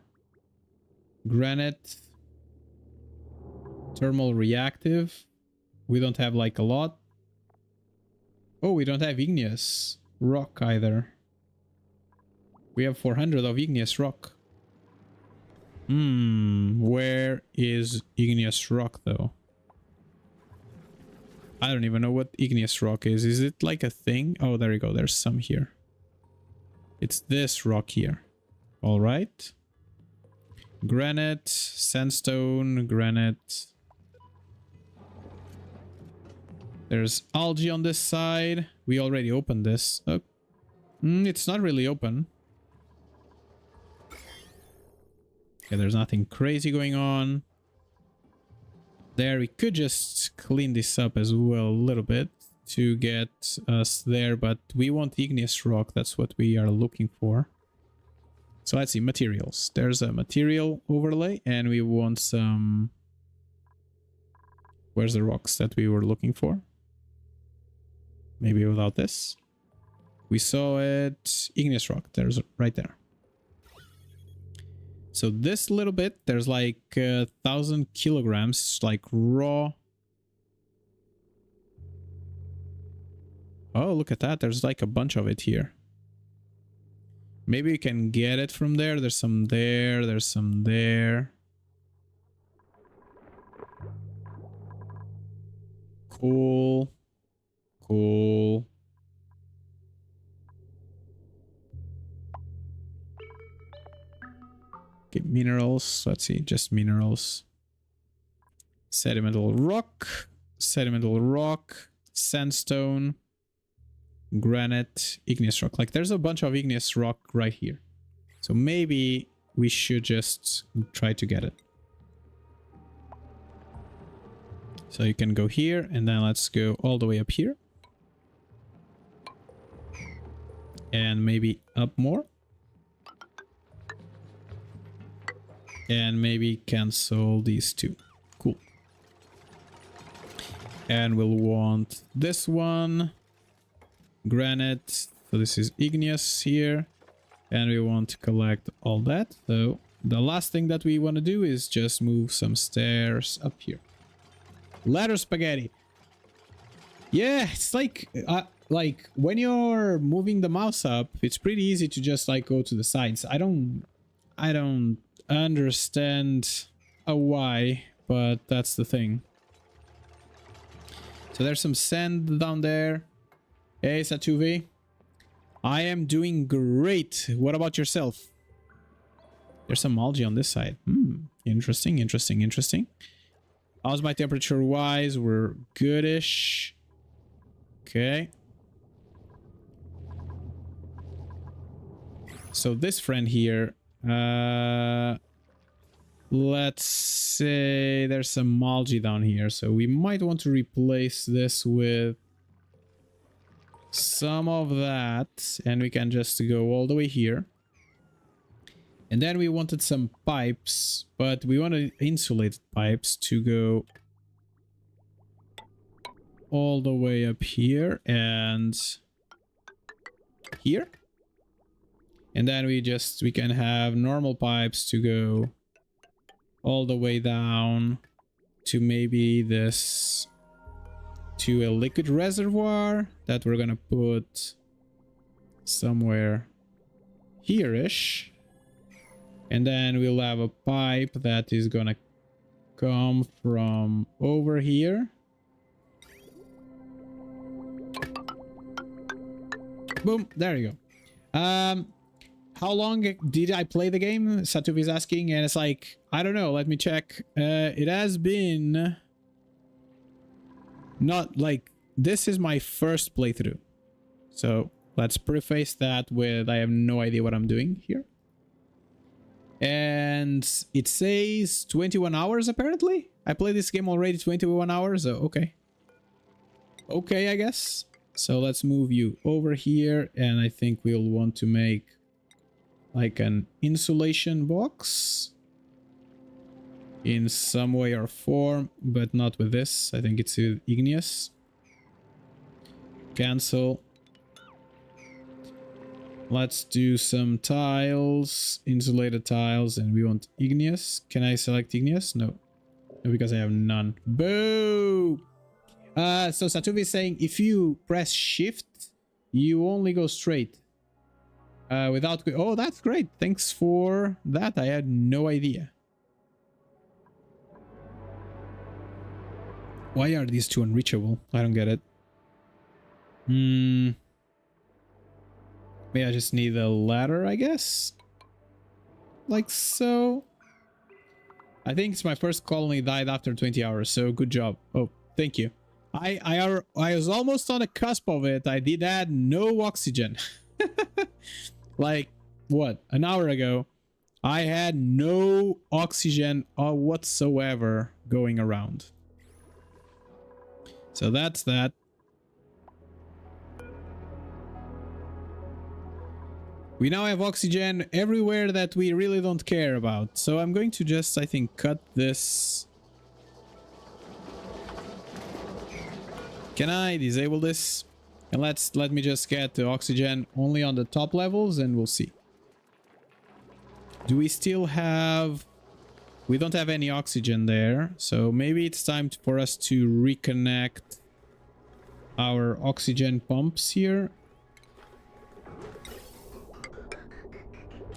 Granite. Thermal reactive. We don't have like a lot. Oh, we don't have igneous rock either. We have 400 of igneous rock. Where is igneous rock though? I don't even know what igneous rock is. Is it like a thing? Oh, there you go. There's some here. It's this rock here. All right. Granite, sandstone, granite. There's algae on this side. We already opened this. Oh. It's not really open. Okay, there's nothing crazy going on. There, we could just clean this up as well a little bit to get us there, but we want igneous rock. That's what we are looking for. So let's see, materials. There's a material overlay, and we want some... Where's the rocks that we were looking for? Maybe without this. We saw it. Igneous rock. There's right there. So this little bit, there's like 1,000 kilograms, like raw. Oh, look at that. There's like a bunch of it here. Maybe we can get it from there. There's some there. There's some there. Cool. Cool. Okay, minerals. Let's see, just minerals. Sedimental rock, sandstone, granite, igneous rock. Like there's a bunch of igneous rock right here. So maybe we should just try to get it. So you can go here and then let's go all the way up here. And maybe up more. And maybe cancel these two. Cool. And we'll want this one. Granite. So this is igneous here. And we want to collect all that. So the last thing that we want to do is just move some stairs up here. Ladder spaghetti. Yeah, it's like when you're moving the mouse up, it's pretty easy to just like go to the sides. I don't understand why, but that's the thing. So there's some sand down there. Hey, Satuvi. I am doing great. What about yourself? There's some algae on this side. Interesting, interesting, interesting. How's my temperature wise? We're goodish. Okay. So this friend here, let's say there's some algae down here, so we might want to replace this with some of that, and we can just go all the way here. And then we wanted some pipes, but we wanted insulated pipes to go all the way up here and here. And then we can have normal pipes to go all the way down to maybe this, to a liquid reservoir that we're gonna put somewhere here-ish. And then we'll have a pipe that is gonna come from over here. Boom, there you go. How long did I play the game? Satuvi's asking, and it's like, I don't know, let me check. It has been not like, this is my first playthrough. So let's preface that with I have no idea what I'm doing here. And it says 21 hours apparently. I played this game already 21 hours, so okay. Okay, I guess. So let's move you over here, and I think we'll want to make like an insulation box in some way or form, but not with this. I think it's igneous. Cancel. Let's do some tiles, insulated tiles, and we want igneous. Can I select igneous? No. No, because I have none. Boo! So Satuvi is saying if you press shift, you only go straight. Without... Oh, that's great. Thanks for that. I had no idea. Why are these two unreachable? I don't get it. Maybe I just need a ladder, I guess? Like so. I think it's my first colony died after 20 hours, so good job. Oh, thank you. I was almost on the cusp of it. I did add no oxygen. Like, what? An hour ago, I had no oxygen whatsoever going around. So that's that. We now have oxygen everywhere that we really don't care about. So I'm going to just, I think, cut this. Can I disable this? And let me just get the oxygen only on the top levels and we'll see. Do we still have... We don't have any oxygen there. So maybe it's time for us to reconnect our oxygen pumps here.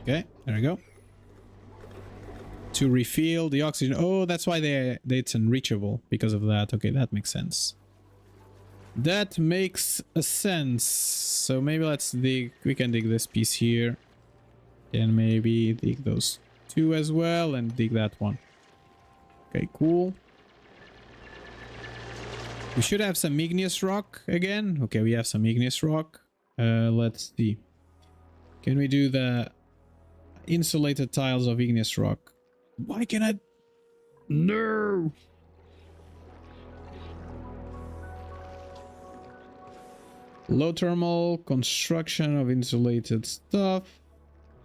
Okay, there we go. To refill the oxygen. Oh, that's why it's unreachable because of that. Okay, that makes sense. That makes a sense. So maybe let's dig. We can dig this piece here. And maybe dig those two as well and dig that one. Okay, cool. We should have some igneous rock again. Okay, we have some igneous rock. Let's see. Can we do the insulated tiles of igneous rock? Why can I... No! Low thermal construction of insulated stuff.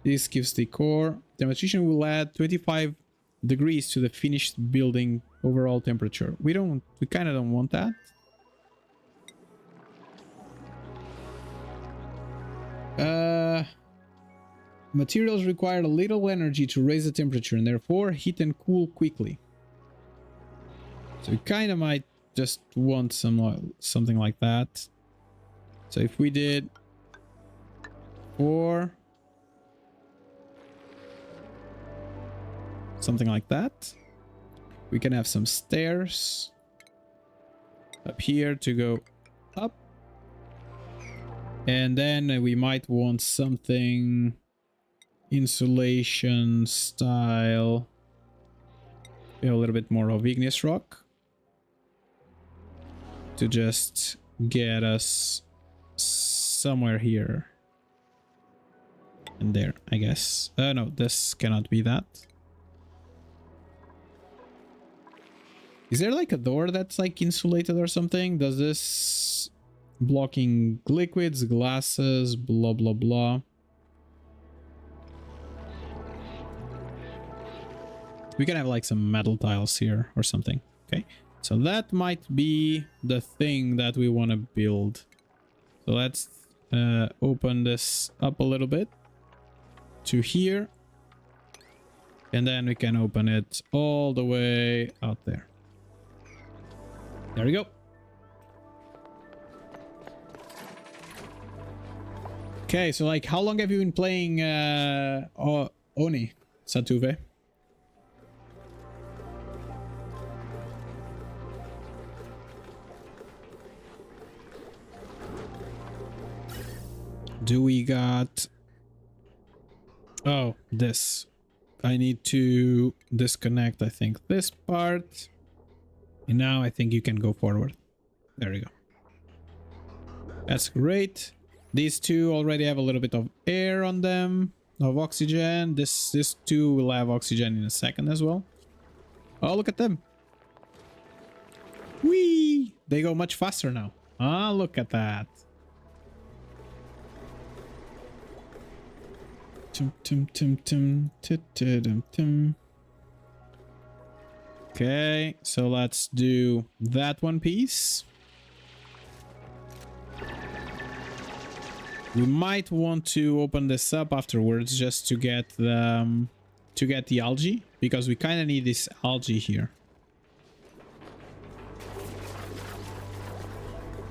This gives decor. Demonstration will add 25 degrees to the finished building overall temperature. We kind of don't want that. Materials require a little energy to raise the temperature and therefore heat and cool quickly. So we kind of might just want something like that. So if we did 4, something like that, we can have some stairs up here to go up. And then we might want something insulation style, a little bit more of igneous rock to just get us somewhere here and there, I guess. No, this cannot be that. Is there like a door that's like insulated or something? Does this blocking liquids, glasses, blah blah blah? We can have like some metal tiles here or something. Okay, so that might be the thing that we want to build. So let's open this up a little bit to here. And then we can open it all the way out there. There we go. Okay, so like how long have you been playing ONI, Satuve? Do we got... Oh, this. I need to disconnect, I think, this part. And now I think you can go forward. There we go. That's great. These two already have a little bit of air on them. of oxygen. This two will have oxygen in a second as well. Oh, look at them. Whee! They go much faster now. Ah, look at that. Tum, tum, tum, tum, tum, tum. Okay, so let's do that one piece. We might want to open this up afterwards just to get the algae, because we kind of need this algae here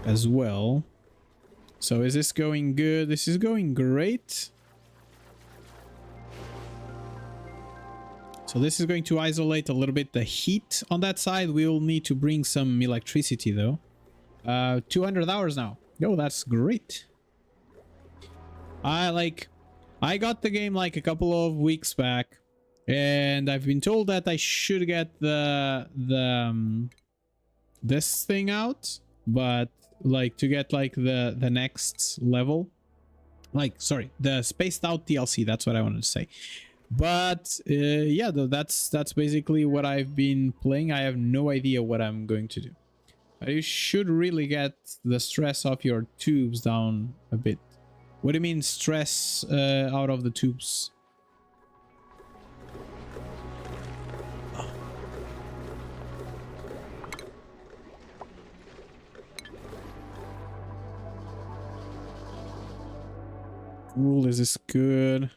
as well. So is this going good? This is going great. So this is going to isolate a little bit the heat on that side. We will need to bring some electricity though. 200 hours now. Oh, that's great. I got the game like a couple of weeks back, and I've been told that I should get this thing out, but like to get like the next level, like sorry, the spaced out DLC, that's what I wanted to say. But yeah, that's basically what I've been playing. I have no idea what I'm going to do. You should really get the stress off your tubes down a bit. What do you mean stress out of the tubes? Cool, is this good?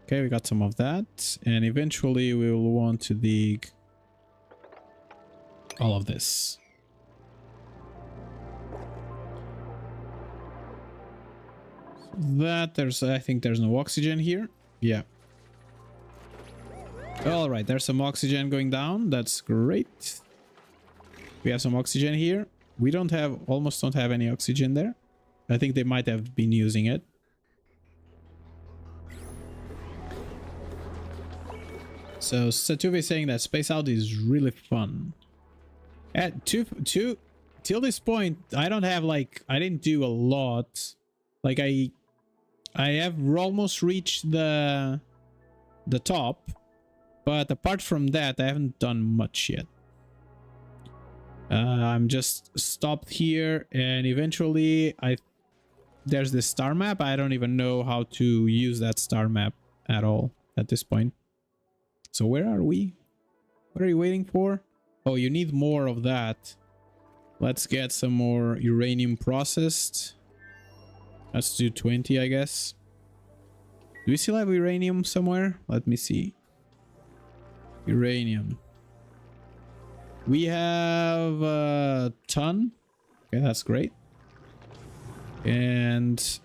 Okay, we got some of that. And eventually we will want to dig all of this. That I think there's no oxygen here. Yeah. All right, there's some oxygen going down. That's great. We have some oxygen here. We almost don't have any oxygen there. I think they might have been using it. So Satuve is saying that Space Out is really fun. Till this point, I didn't do a lot. Like I have almost reached the top, but apart from that, I haven't done much yet. I'm just stopped here, and eventually there's this star map. I don't even know how to use that star map at all at this point. So where are we? What are you waiting for? Oh, you need more of that. Let's get some more uranium processed. Let's do 20, I guess. Do we still have uranium somewhere? Let me see. Uranium. We have a ton. Okay, that's great. And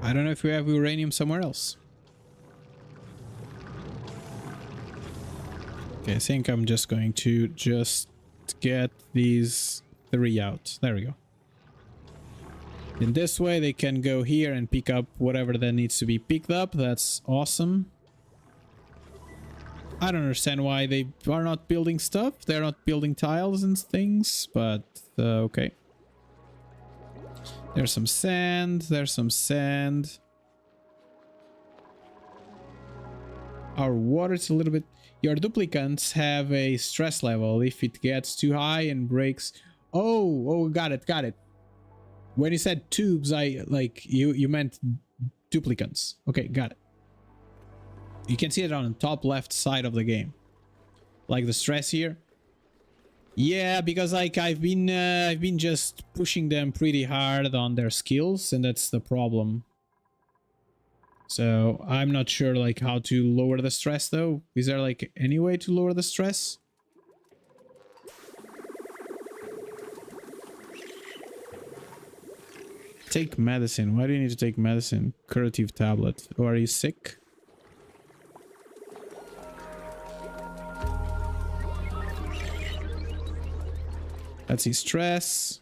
I don't know if we have uranium somewhere else. Okay, I think I'm just going to get these 3 out. There we go. In this way, they can go here and pick up whatever that needs to be picked up. That's awesome. I don't understand why they are not building stuff. They're not building tiles and things, but okay. There's some sand. There's some sand. Our water's a little bit... Your duplicants have a stress level. If it gets too high and breaks... Oh, got it. When you said tubes, you meant duplicants. Okay, got it. You can see it on the top left side of the game. Like the stress here. Yeah, because like I've been just pushing them pretty hard on their skills, and that's the problem. So I'm not sure like how to lower the stress though. Is there like any way to lower the stress? Take medicine. Why do you need to take medicine? Curative tablet. Or are you sick? Let's see. Stress.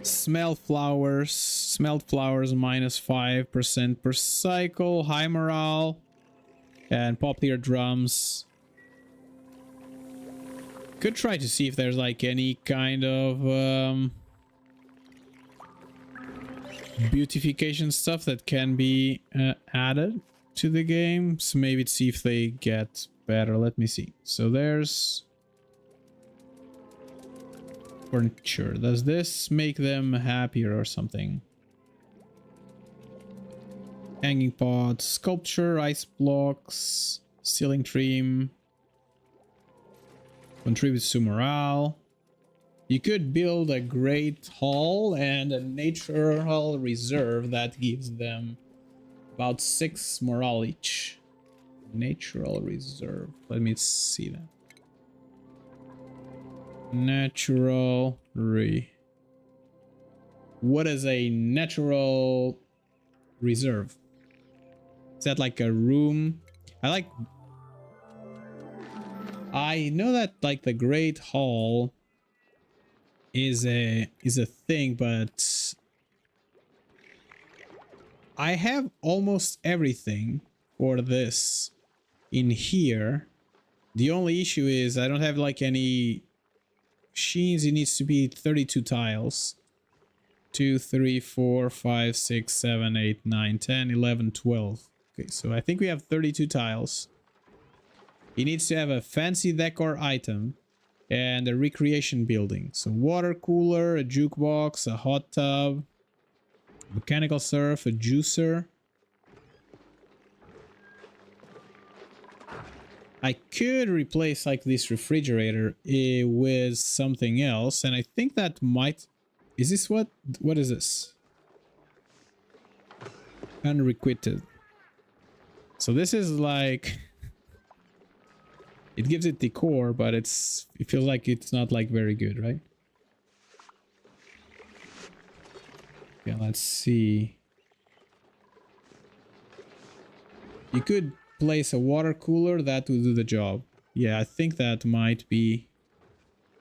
Smelled flowers minus 5% per cycle. High morale. And pop eardrums. could try to see if there's like any kind of beautification stuff that can be added to the game. So maybe to see if they get better. Let me see. So there's furniture. Does this make them happier or something? Hanging pots, sculpture, ice blocks, ceiling trim. Contributes to morale. You could build a great hall and a natural reserve that gives them about 6 morale each. Natural reserve. Let me see that. Natural What is a natural reserve? Is that like a room? I know that like the Great Hall is a thing, but I have almost everything for this in here. The only issue is I don't have like any machines. It needs to be 32 tiles. 2, 3, 4, 5, 6, 7, 8, 9, 10, 11, 12. Okay, so I think we have 32 tiles. He needs to have a fancy decor item and a recreation building. So water cooler, a jukebox, a hot tub, mechanical surf, a juicer. I could replace like this refrigerator with something else, and I think that might... Is this what is this? Unrequited. So this is like... It gives it decor, but it feels like it's not like very good, right? Yeah, let's see. You could place a water cooler, that will do the job. Yeah, I think that might be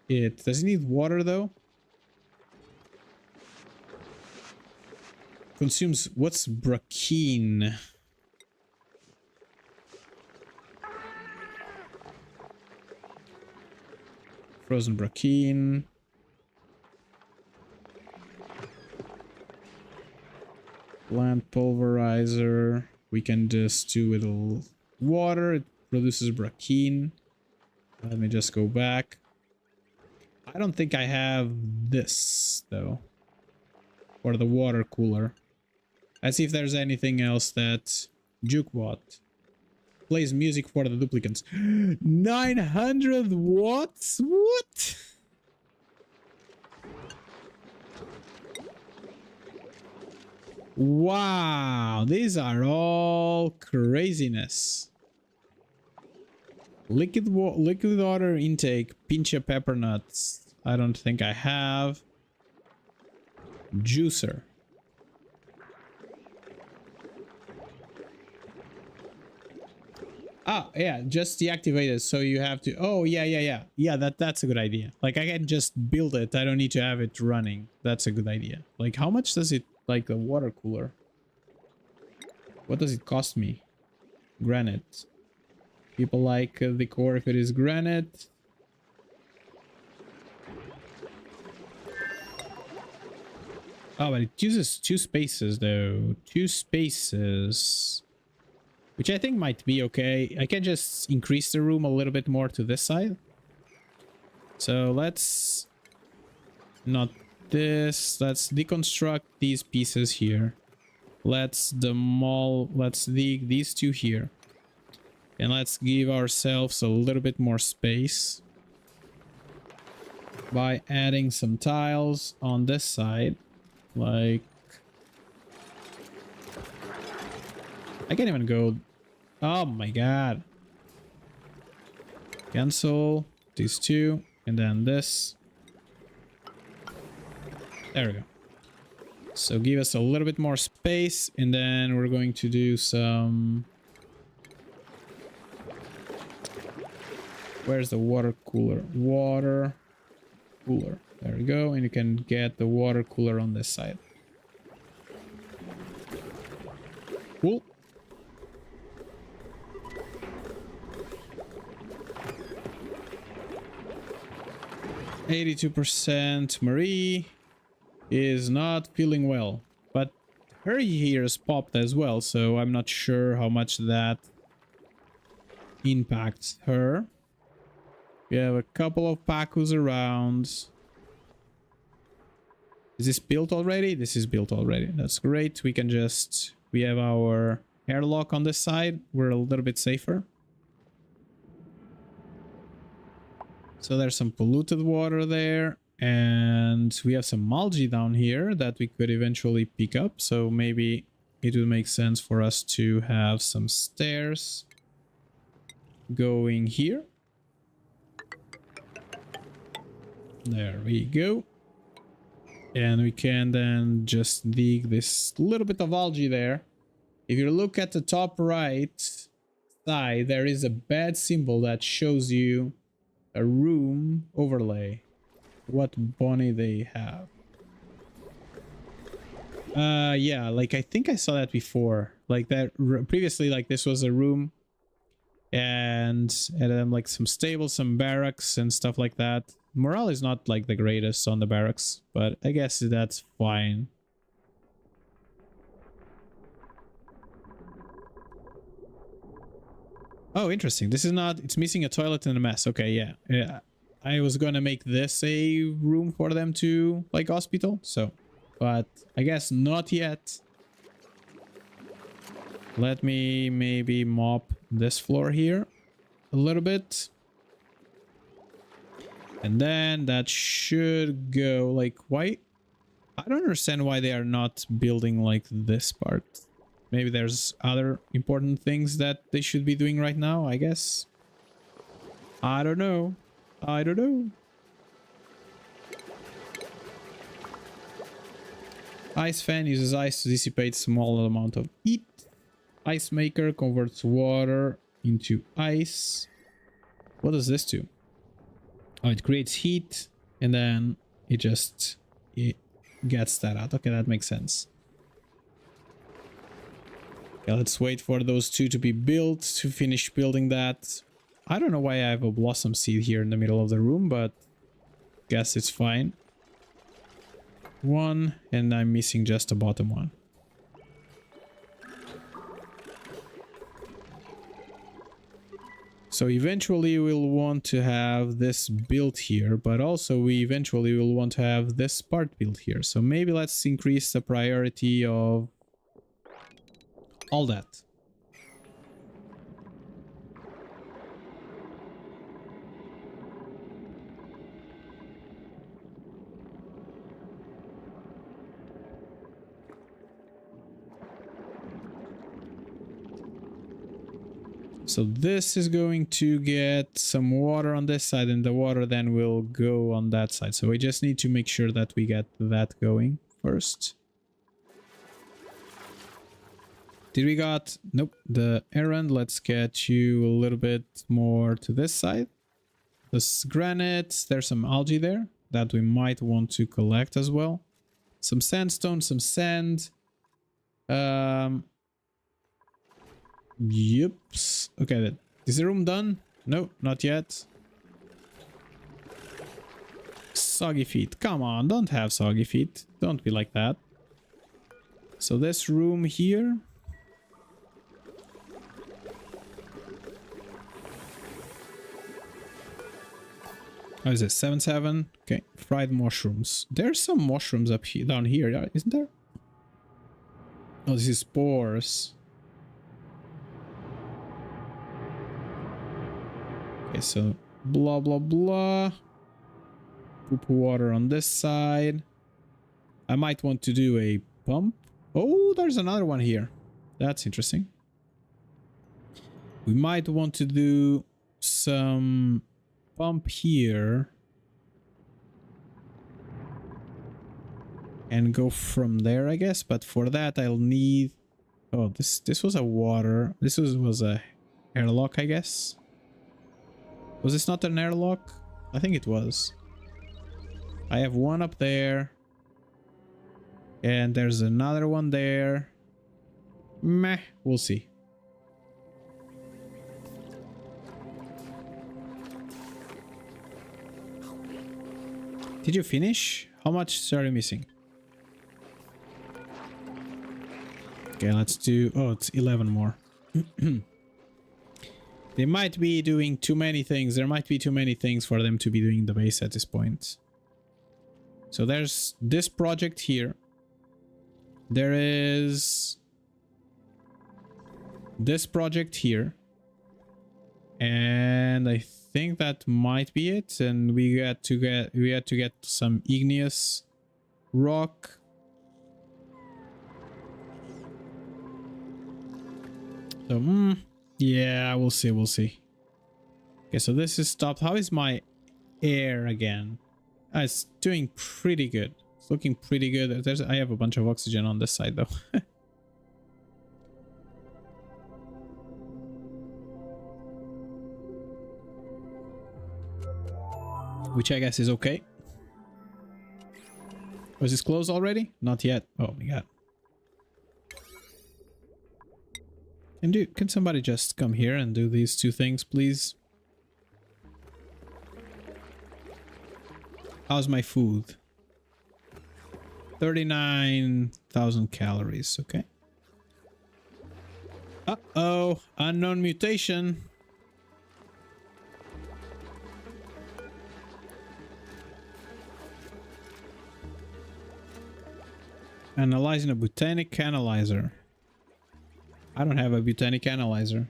it. Does it need water though? Consumes... What's brackine? Frozen brackine. Plant pulverizer. We can just do with a little water. It produces brackine. Let me just go back. I don't think I have this though. Or the water cooler. Let's see if there's anything else that... Jukebot. Plays music for the duplicants. 900 watts? What? Wow, these are all craziness. Liquid water intake, pinch of pepper nuts. I don't think I have. Juicer. Oh, yeah, just deactivate it, so you have to... Oh, yeah. Yeah, that's a good idea. Like, I can just build it. I don't need to have it running. That's a good idea. Like, how much does it... Like, the water cooler? What does it cost me? Granite. People like the core if it is granite. Oh, but it uses 2 spaces, though. 2 spaces... Which I think might be okay. I can just increase the room a little bit more to this side. So let's... Not this. Let's deconstruct these pieces here. Let's dig these 2 here. And let's give ourselves a little bit more space. By adding some tiles on this side. Like... I can't even go... Oh my god. Cancel these 2 and then this. There we go. So give us a little bit more space and then we're going to do some... Where's the water cooler? Water cooler. There we go. And you can get the water cooler on this side. Cool. 82%. Marie is not feeling well, but her ears popped as well, so I'm not sure how much that impacts her. We have a couple of Pacus around. Is this built already? This is built already. That's great. We can just... We have our airlock on this side. We're a little bit safer. So there's some polluted water there. And we have some algae down here that we could eventually pick up. So maybe it would make sense for us to have some stairs going here. There we go. And we can then just dig this little bit of algae there. If you look at the top right side, there is a bad symbol that shows you a room overlay. What bunny they have. Yeah, like I think I saw that before. Like that previously, like this was a room. And like some stables, some barracks and stuff like that. Morale is not like the greatest on the barracks, but I guess that's fine. Oh, interesting. This is not... It's missing a toilet and a mess. Okay, yeah. I was gonna make this a room for them to, like, hospital, so... But I guess not yet. Let me maybe mop this floor here a little bit. And then that should go, like, why? I don't understand why they are not building, like, this part. Maybe there's other important things that they should be doing right now, I guess. I don't know. I don't know. Ice fan uses ice to dissipate small amount of heat. Ice maker converts water into ice. What does this do? Oh, it creates heat and then it gets that out. Okay, that makes sense. Yeah, let's wait for those two to be built to finish building that. I don't know why I have a blossom seed here in the middle of the room, but guess it's fine. One, and I'm missing just the bottom one. So eventually we'll want to have this built here, but also we eventually will want to have this part built here. So maybe let's increase the priority of all that. So this is going to get some water on this side and the water then will go on that side. So we just need to make sure that we get that going first. Did we got... Nope, the errand. Let's get you a little bit more to this side. This granite, there's some algae there that we might want to collect as well. Some sandstone, some sand. Yep. Okay, is the room done? No, not yet. Soggy feet. Come on, don't have soggy feet. Don't be like that. So this room here. How is it? 7-7. Okay, fried mushrooms. There's some mushrooms up here, down here, isn't there? Oh, this is spores. Okay, so blah blah blah. Poop water on this side. I might want to do a pump. Oh, there's another one here. That's interesting. We might want to do some pump here and go from there, I guess. But for that, I'll need... Oh, this was a water. This was a airlock, I guess. Was this not an airlock? I think it was. I have one up there. And there's another one there. Meh, we'll see. Did you finish? How much are you missing? Okay, let's do... Oh, it's 11 more. They might be doing too many things. There might be too many things for them to be doing the base at this point. So there's this project here. There is this project here. And I think that might be it. And we had to get some igneous rock. So, yeah, we'll see, we'll see. Okay, so this is stopped. How is my air again? It's doing pretty good. It's looking pretty good. I have a bunch of oxygen on this side, though. Which I guess is okay. Was this closed already? Not yet. Oh my god. Can somebody just come here and do these two things, please? How's my food? 39,000 calories, okay. Uh-oh, unknown mutation. Analyzing a botanic analyzer. I don't have a botanic analyzer.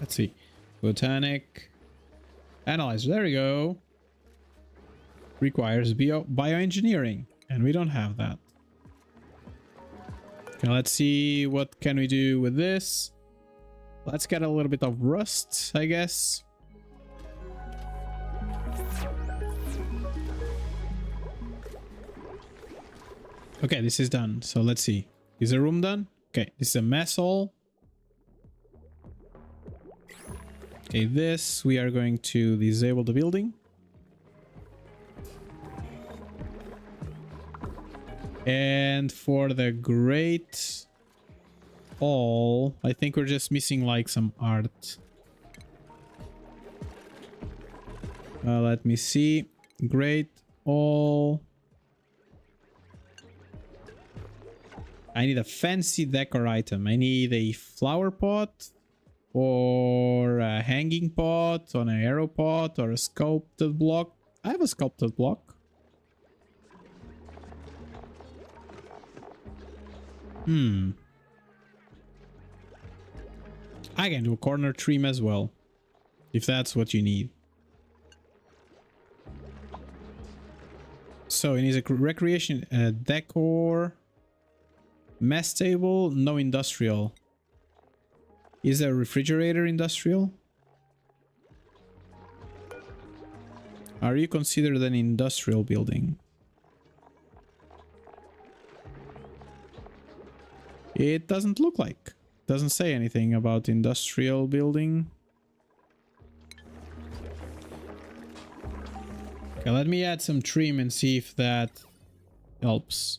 Let's see. Botanic analyzer. There we go. Requires bioengineering. And we don't have that. Okay, let's see what can we do with this. Let's get a little bit of rust, I guess. Okay, this is done. So let's see. Is the room done? Okay, this is a mess hall. Okay, this we are going to disable the building. And for the Great Hall, I think we're just missing like some art. Let me see. Great Hall. I need a fancy decor item. I need a flower pot or a hanging pot or an arrow pot or a sculpted block. I have a sculpted block. I can do a corner trim as well, if that's what you need. So it needs a recreation decor. Mess table, no industrial. Is a refrigerator industrial? Are you considered an industrial building? It doesn't look like. Doesn't say anything about industrial building. Okay, let me add some trim and see if that helps.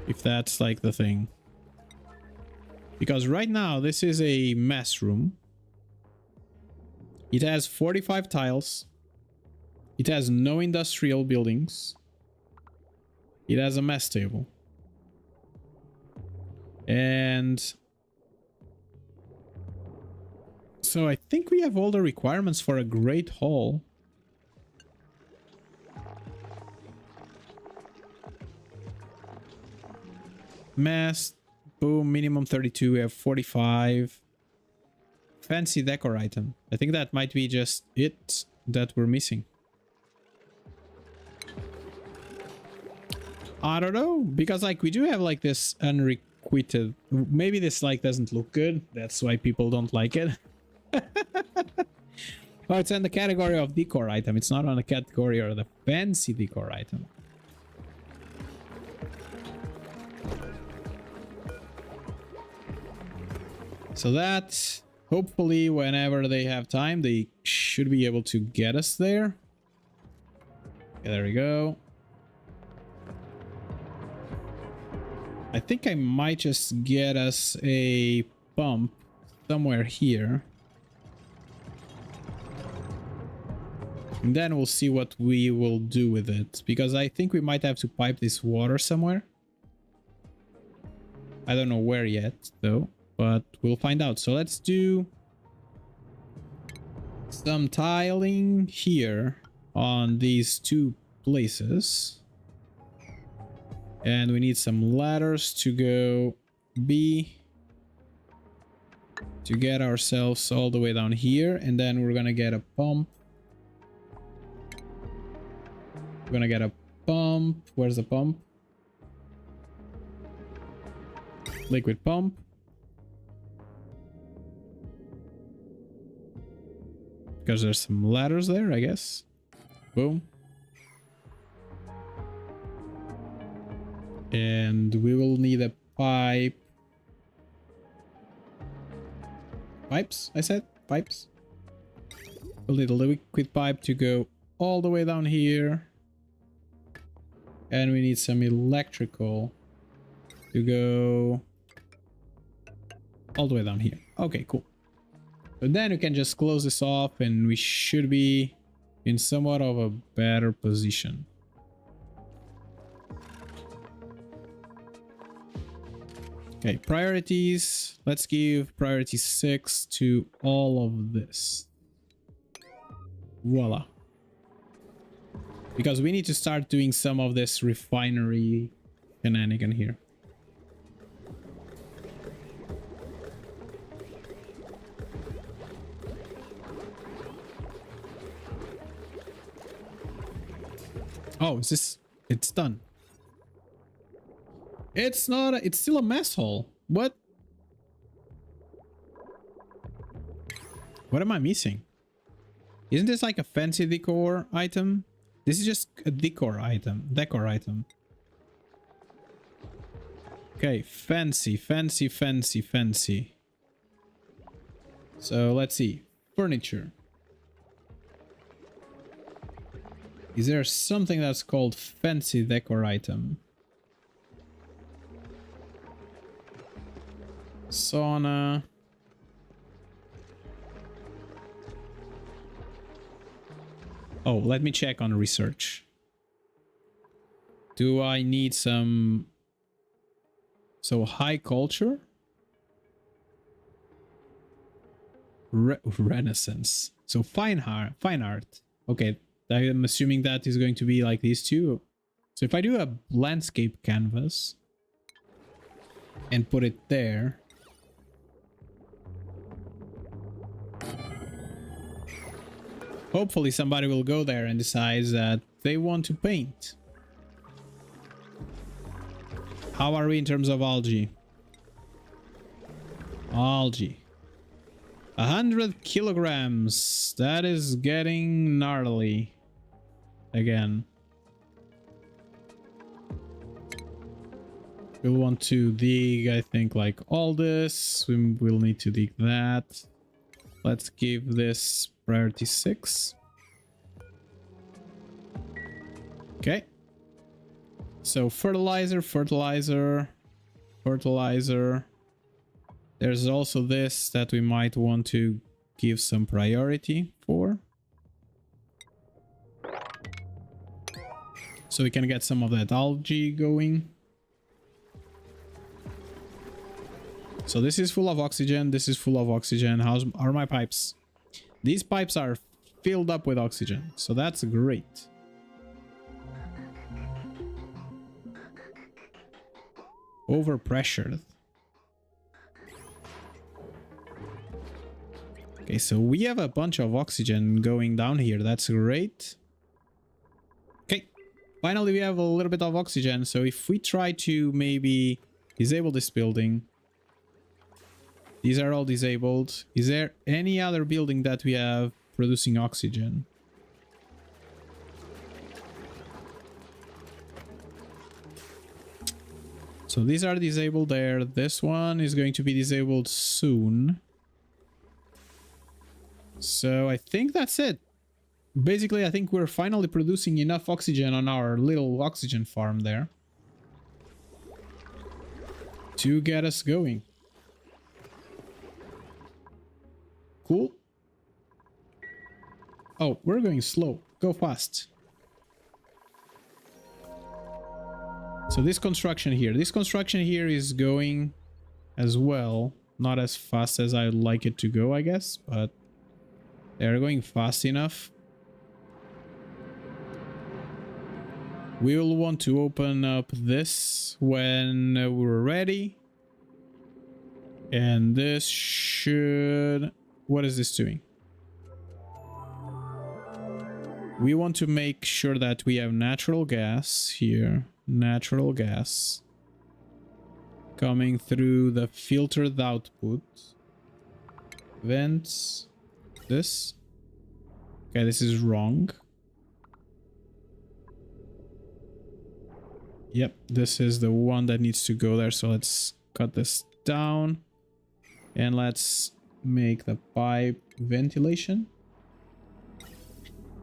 If that's like the thing. Because right now this is a mess room. It has 45 tiles. It has no industrial buildings. It has a mess table. And so I think we have all the requirements for a great hall. Mass, boom, minimum 32, we have 45. Fancy decor item. I think that might be just it that we're missing. I don't know, because like we do have like this unrequited. Maybe this like doesn't look good. That's why people don't like it. Oh, it's in the category of decor item. It's not on the category or the fancy decor item. So that, hopefully, whenever they have time, they should be able to get us there. Okay, there we go. I think I might just get us a pump somewhere here. And then we'll see what we will do with it. Because I think we might have to pipe this water somewhere. I don't know where yet, though. But we'll find out. So let's do some tiling here on these two places. And we need some ladders to go B. To get ourselves all the way down here. And then we're gonna get a pump. We're gonna get a pump. Where's the pump? Liquid pump. Because there's some ladders there, I guess. Boom. And we will need a pipe. Pipes, I said? Pipes. We'll need a liquid pipe to go all the way down here. And we need some electrical to go all the way down here. Okay, cool. So then we can just close this off and we should be in somewhat of a better position. Okay, priorities. Let's give priority 6 to all of this. Voila. Because we need to start doing some of this refinery shenanigan here. Oh, is this... It's done. It's not... It's still a mess hall. What? What am I missing? Isn't this like a fancy decor item? This is just a decor item. Decor item. Okay, fancy, fancy, fancy, fancy. So let's see. Furniture. Is there something that's called fancy decor item? Sauna. Oh, let me check on research. Do I need some... So high culture? Renaissance. So fine art. Okay, I'm assuming that is going to be like these two. So if I do a landscape canvas and put it there, hopefully somebody will go there and decides that they want to paint. How are we in terms of algae? Algae. 100 kilograms. That is getting gnarly. Again. We'll want to dig, I think, like all this. We'll need to dig that. Let's give this priority 6. Okay. So fertilizer. There's also this that we might want to give some priority for. So we can get some of that algae going. So this is full of oxygen. This is full of oxygen. How are my pipes? These pipes are filled up with oxygen. So that's great. Overpressured. Okay, so we have a bunch of oxygen going down here. That's great. Okay, finally we have a little bit of oxygen. So if we try to maybe disable this building. These are all disabled. Is there any other building that we have producing oxygen? So these are disabled there. This one is going to be disabled soon. So I think that's it. Basically, I think we're finally producing enough oxygen on our little oxygen farm there to get us going. Cool. Oh, we're going slow. go fast. So this construction here is going as well. Not as fast as I'd like it to go, I guess, but they're going fast enough. We will want to open up this when we're ready. And this should... What is this doing? We want to make sure that we have natural gas here. Natural gas. Coming through the filtered output. Vents. This. Okay, this is wrong. Yep, this is the one that needs to go there. So let's cut this down. And let's make the pipe ventilation.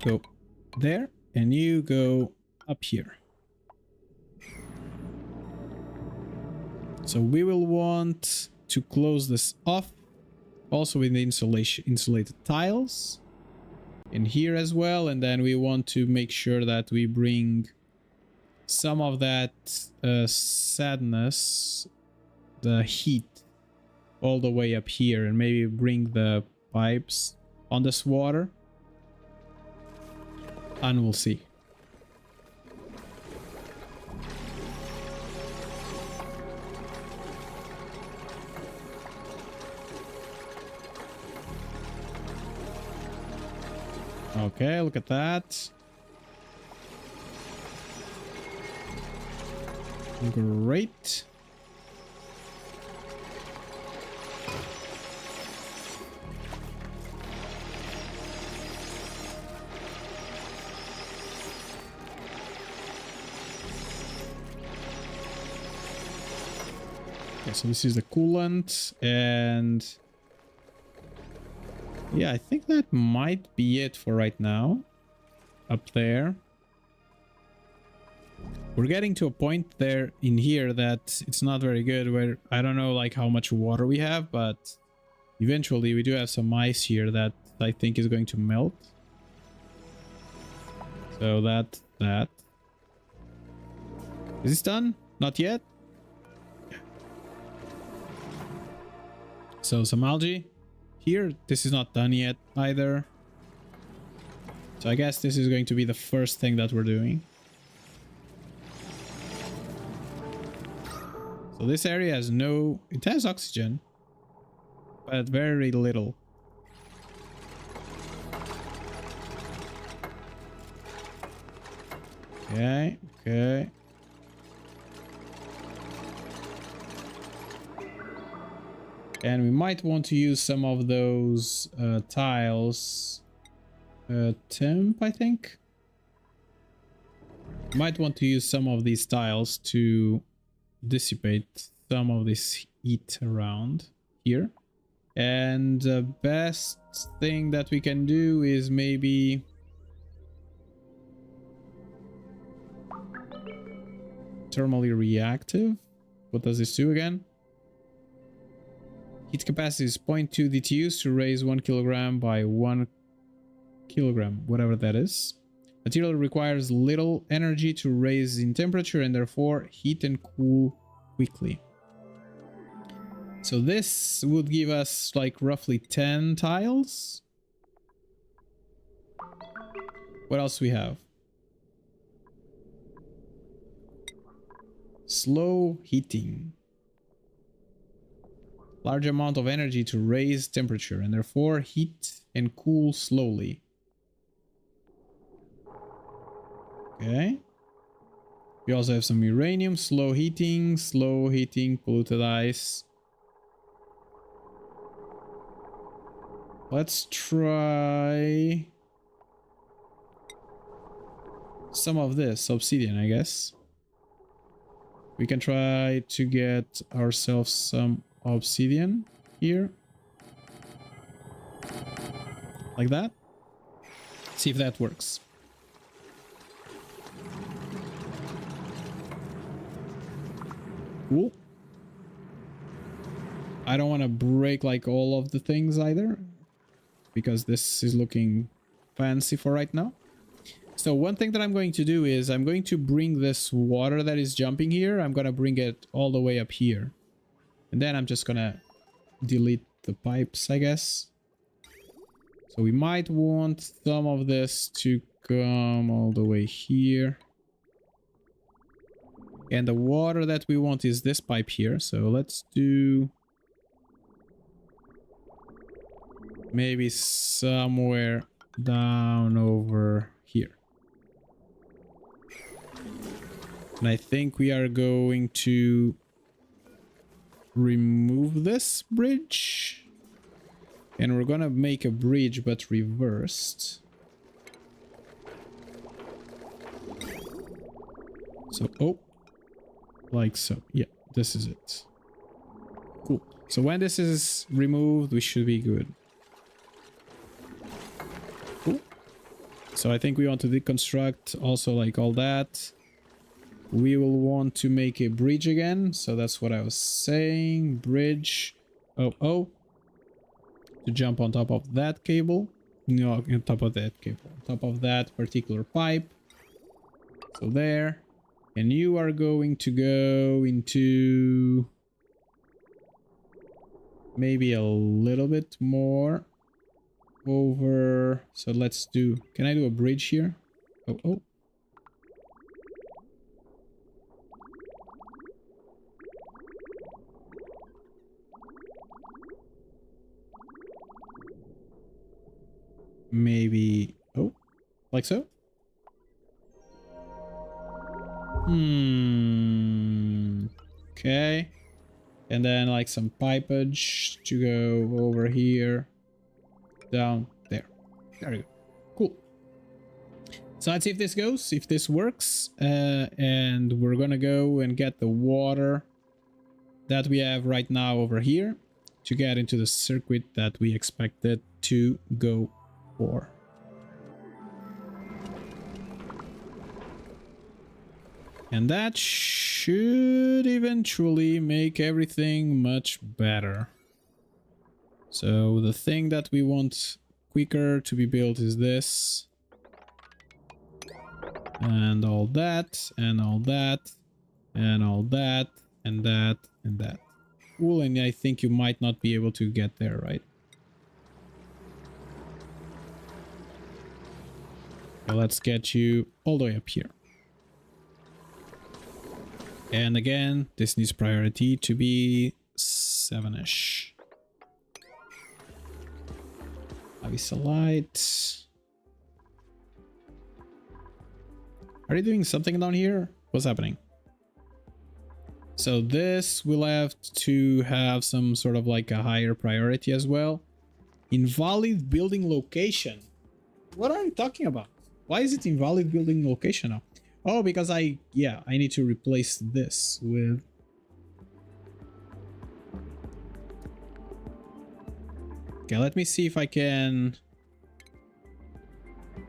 Go there. And you go up here. So we will want to close this off. Also with the insulated tiles. In here as well. And then we want to make sure that we bring some of that sadness, the heat, all the way up here, and maybe bring the pipes on this water, and we'll see. Okay, look at that. Great. Okay, so this is the coolant, and yeah, I think that might be it for right now. Up there. We're getting to a point there in here that it's not very good, where I don't know like how much water we have, but eventually we do have some ice here that I think is going to melt. So that. Is this done? Not yet? So some algae here. This is not done yet either. So I guess this is going to be the first thing that we're doing. So this area has no... It has oxygen, but very little. Okay, okay. And we might want to use some of those tiles. Temp, I think. Might want to use some of these tiles to dissipate some of this heat around here. And the best thing that we can do is maybe thermally reactive. What does this do again? Heat capacity is 0.2 DTUs to raise 1 kilogram by 1 kilogram, whatever that is. Material requires little energy to raise in temperature and therefore heat and cool quickly. So this would give us like roughly 10 tiles. What else do we have? Slow heating. Large amount of energy to raise temperature and therefore heat and cool slowly. Okay. We also have some uranium, slow heating, polluted ice. Let's try some of this obsidian, I guess. We can try to get ourselves some obsidian here. Like that. See if that works. Cool. I don't want to break like all of the things either, because this is looking fancy for right now. So one thing that I'm going to do is I'm going to bring this water that is jumping here. I'm going to bring it all the way up here. And then I'm just going to delete the pipes, I guess. So we might want some of this to come all the way here. And the water that we want is this pipe here. So let's do maybe somewhere down over here. And I think we are going to remove this bridge. And we're gonna make a bridge, but reversed. So, oh, like so. Yeah, this is it. Cool. So when this is removed, we should be good. Cool. So I think we want to deconstruct also like all that. We will want to make a bridge again. So that's what I was saying. Bridge. Oh. To jump on top of that cable. No, on top of that cable. On top of that particular pipe. So there. And you are going to go into maybe a little bit more over. So let's do, can I do a bridge here? Oh. Maybe, oh, like so. Okay. And then like some pipage to go over here. Down there. There we go. Cool. So let's see if this goes, if this works. And we're gonna go and get the water that we have right now over here to get into the circuit that we expected to go for. And that should eventually make everything much better. So the thing that we want quicker to be built is this. And all that, and all that, and all that, and that, and that. Cool, and I think you might not be able to get there, right? So let's get you all the way up here. And again, this needs priority to be 7-ish. Abyssalite. Are you doing something down here? What's happening? So this will have to have some sort of like a higher priority as well. Invalid building location. What are you talking about? Why is it invalid building location now? Oh, because I need to replace this with... Okay, let me see if I can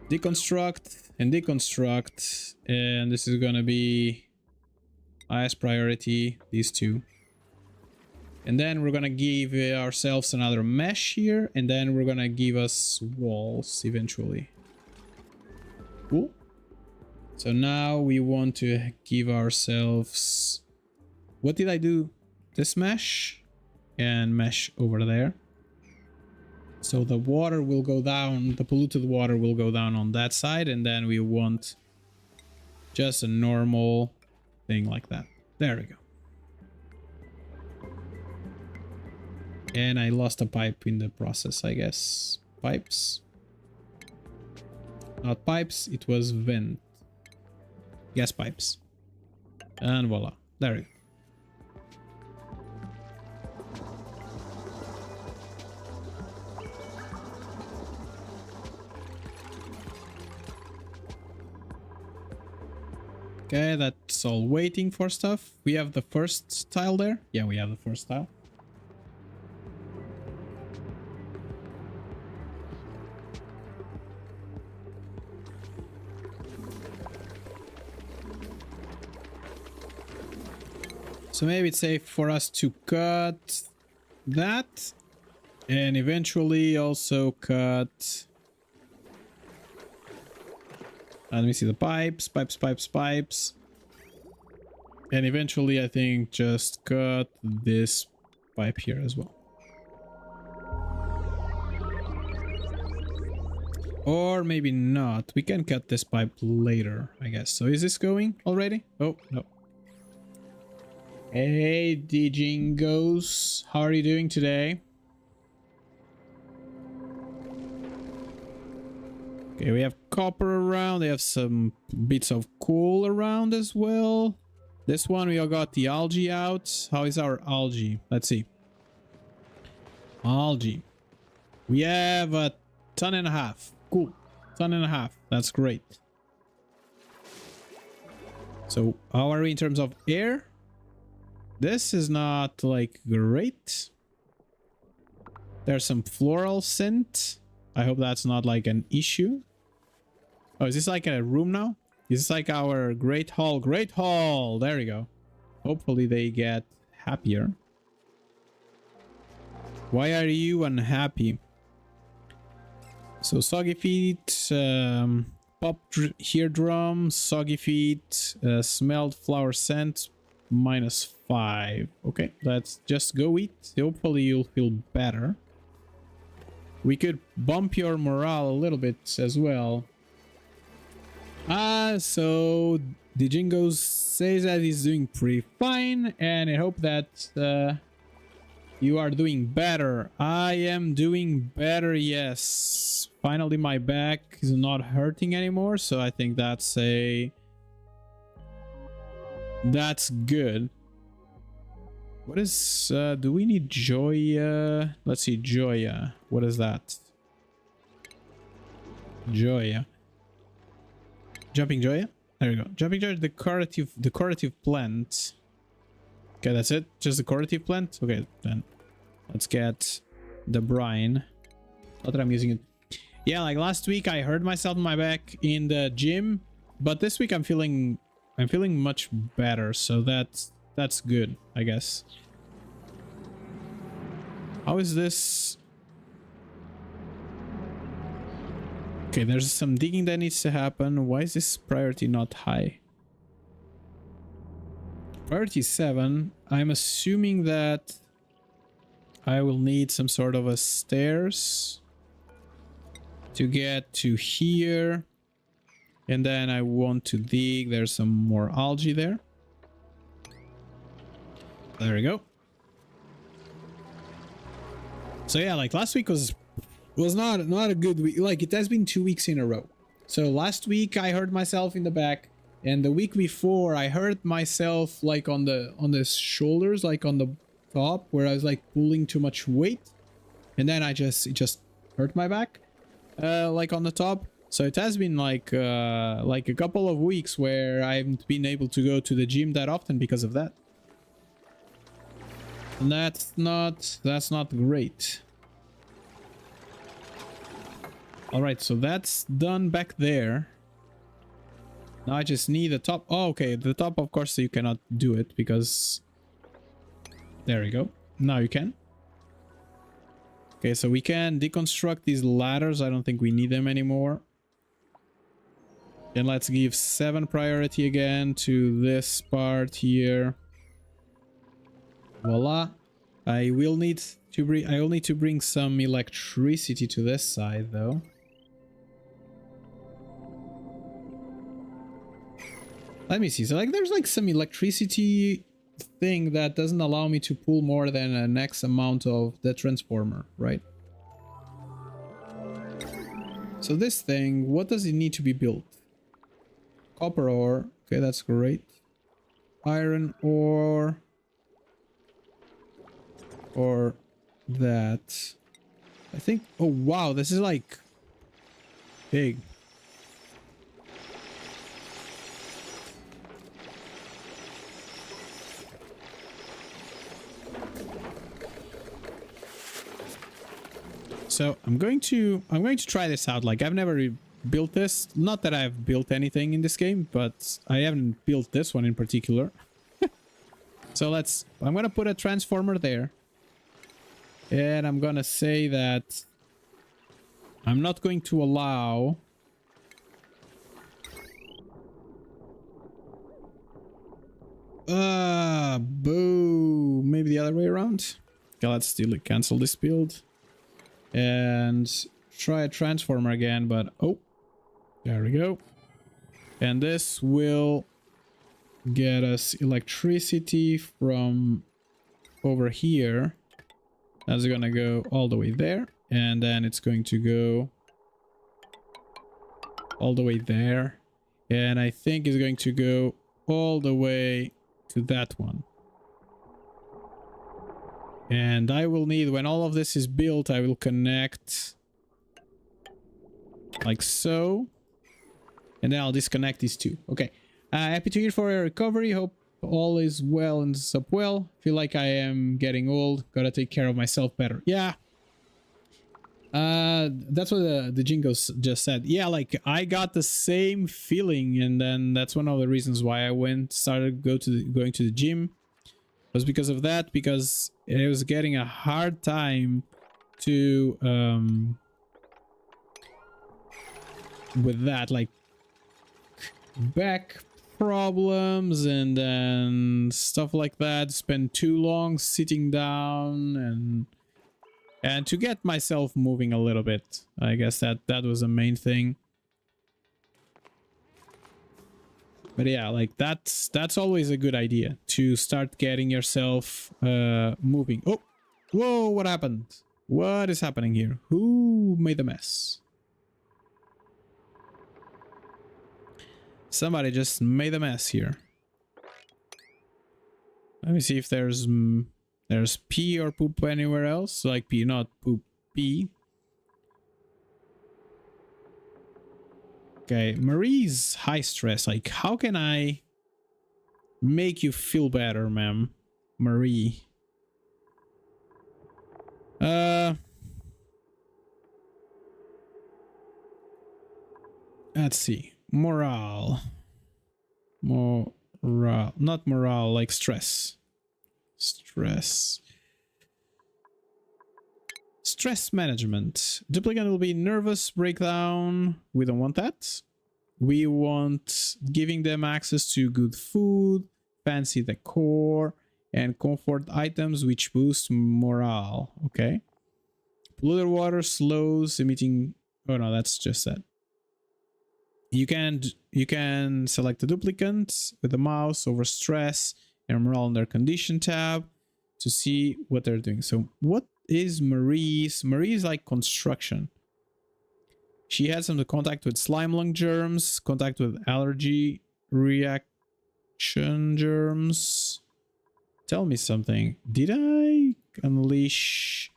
deconstruct and deconstruct. And this is gonna be highest priority, these two. And then we're gonna give ourselves another mesh here. And then we're gonna give us walls eventually. Cool. So now we want to give ourselves... What did I do? This mesh and mesh over there. So the water will go down, the polluted water will go down on that side, and then we want just a normal thing like that. There we go. And I lost a pipe in the process, I guess. Pipes. Not pipes, it was vent. Gas pipes. And voila. There we go. Okay, that's all waiting for stuff. We have the first tile there. Yeah, we have the first tile. So maybe it's safe for us to cut that and eventually also cut Let me see the pipes. And eventually, I think just cut this pipe here as well. Or maybe not. We can cut this pipe later, I guess. So is this going already? Oh, no. Hey, Dijingos. How are you doing today? Okay, we have copper around. They have some bits of coal around as well. This one, we all got the algae out. How is our algae? Let's see. Algae. We have a 1.5 tons. Cool. 1.5 tons. That's great. So, how are we in terms of air? This is not, like, great. There's some floral scent. I hope that's not, like, an issue. Oh, is this like a room now? Is this like our Great Hall? Great Hall! There we go. Hopefully they get happier. Why are you unhappy? So, soggy feet, pop eardrum, soggy feet, smelled flower scent, -5. Okay, let's just go eat. Hopefully you'll feel better. We could bump your morale a little bit as well. So Dijingos says that he's doing pretty fine, and I hope that you are doing better. I am doing better, yes. Finally, my back is not hurting anymore, so I think that's good. What is, do we need Joya? Let's see, Joya. What is that? Joya. Jumping Joya? There we go. Jumping Joya, decorative plant. Okay, that's it? Just the decorative plant? Okay, then let's get the brine. Not that I'm using it. Yeah, like last week I hurt myself in my back in the gym, but this week I'm feeling much better, so that's good, I guess. How is this? Okay, there's some digging that needs to happen. Why is this priority not high? Priority 7. I'm assuming that I will need some sort of a stairs to get to here. And then I want to dig. There's some more algae there. There we go. So yeah, like last week was not a good week. Like it has been 2 weeks in a row. So last week I hurt myself in the back, and the week before I hurt myself like on the shoulders, like on the top, where I was like pulling too much weight, and then it just hurt my back, like on the top. So it has been like a couple of weeks where I haven't been able to go to the gym that often because of that. And that's not great. All right, so that's done back there. Now I just need the top. Oh, okay, the top, of course, you cannot do it because... There we go. Now you can. Okay, so we can deconstruct these ladders. I don't think we need them anymore. And let's give 7 priority again to this part here. Voila. I will need to bring some electricity to this side though. Let me see. So like there's like some electricity thing that doesn't allow me to pull more than an X amount of the transformer, right? So this thing, what does it need to be built? Copper ore. Okay, that's great. Iron ore. Or that. I think... Oh, wow. This is like... big. So I'm going to try this out. Like I've never built this. Not that I've built anything in this game, but I haven't built this one in particular. So I'm gonna put a transformer there. And I'm gonna say that I'm not going to allow Boo. Maybe the other way around. Okay, let's still cancel this build. And try a transformer again, but oh, there we go. And this will get us electricity from over here. That's gonna go all the way there. And then it's going to go all the way there. And I think it's going to go all the way to that one. And I will need, when all of this is built, I will connect like so. And then I'll disconnect these two. Okay. Happy to hear for your recovery. Hope all is well and up well. Feel like I am getting old. Gotta take care of myself better. Yeah. That's what the Jingos just said. Yeah, like I got the same feeling, and then that's one of the reasons why I started going to the gym. Was because of that, because it was getting a hard time to with that, like back problems and then stuff like that. Spend too long sitting down and to get myself moving a little bit. I guess that was the main thing. But yeah, like that's always a good idea to start getting yourself moving. Oh, whoa, what happened? What is happening here? Who made the mess? Somebody just made a mess here. Let me see if there's pee or poop anywhere else. Like pee, not poop, pee. Okay, Marie's high stress. Like, how can I make you feel better, ma'am? Marie. Let's see. Morale. Not morale, like stress. Stress management. Duplicant will be nervous breakdown. We don't want that. We want giving them access to good food, fancy decor, and comfort items which boost morale. Okay. Polluted water slows emitting. Oh no, that's just that. You can select the duplicant with the mouse over stress and morale on their condition tab to see what they're doing. So what is Marie's? Marie's like construction. She had some contact with slime lung germs, contact with allergy reaction germs. Tell me something. Did I unleash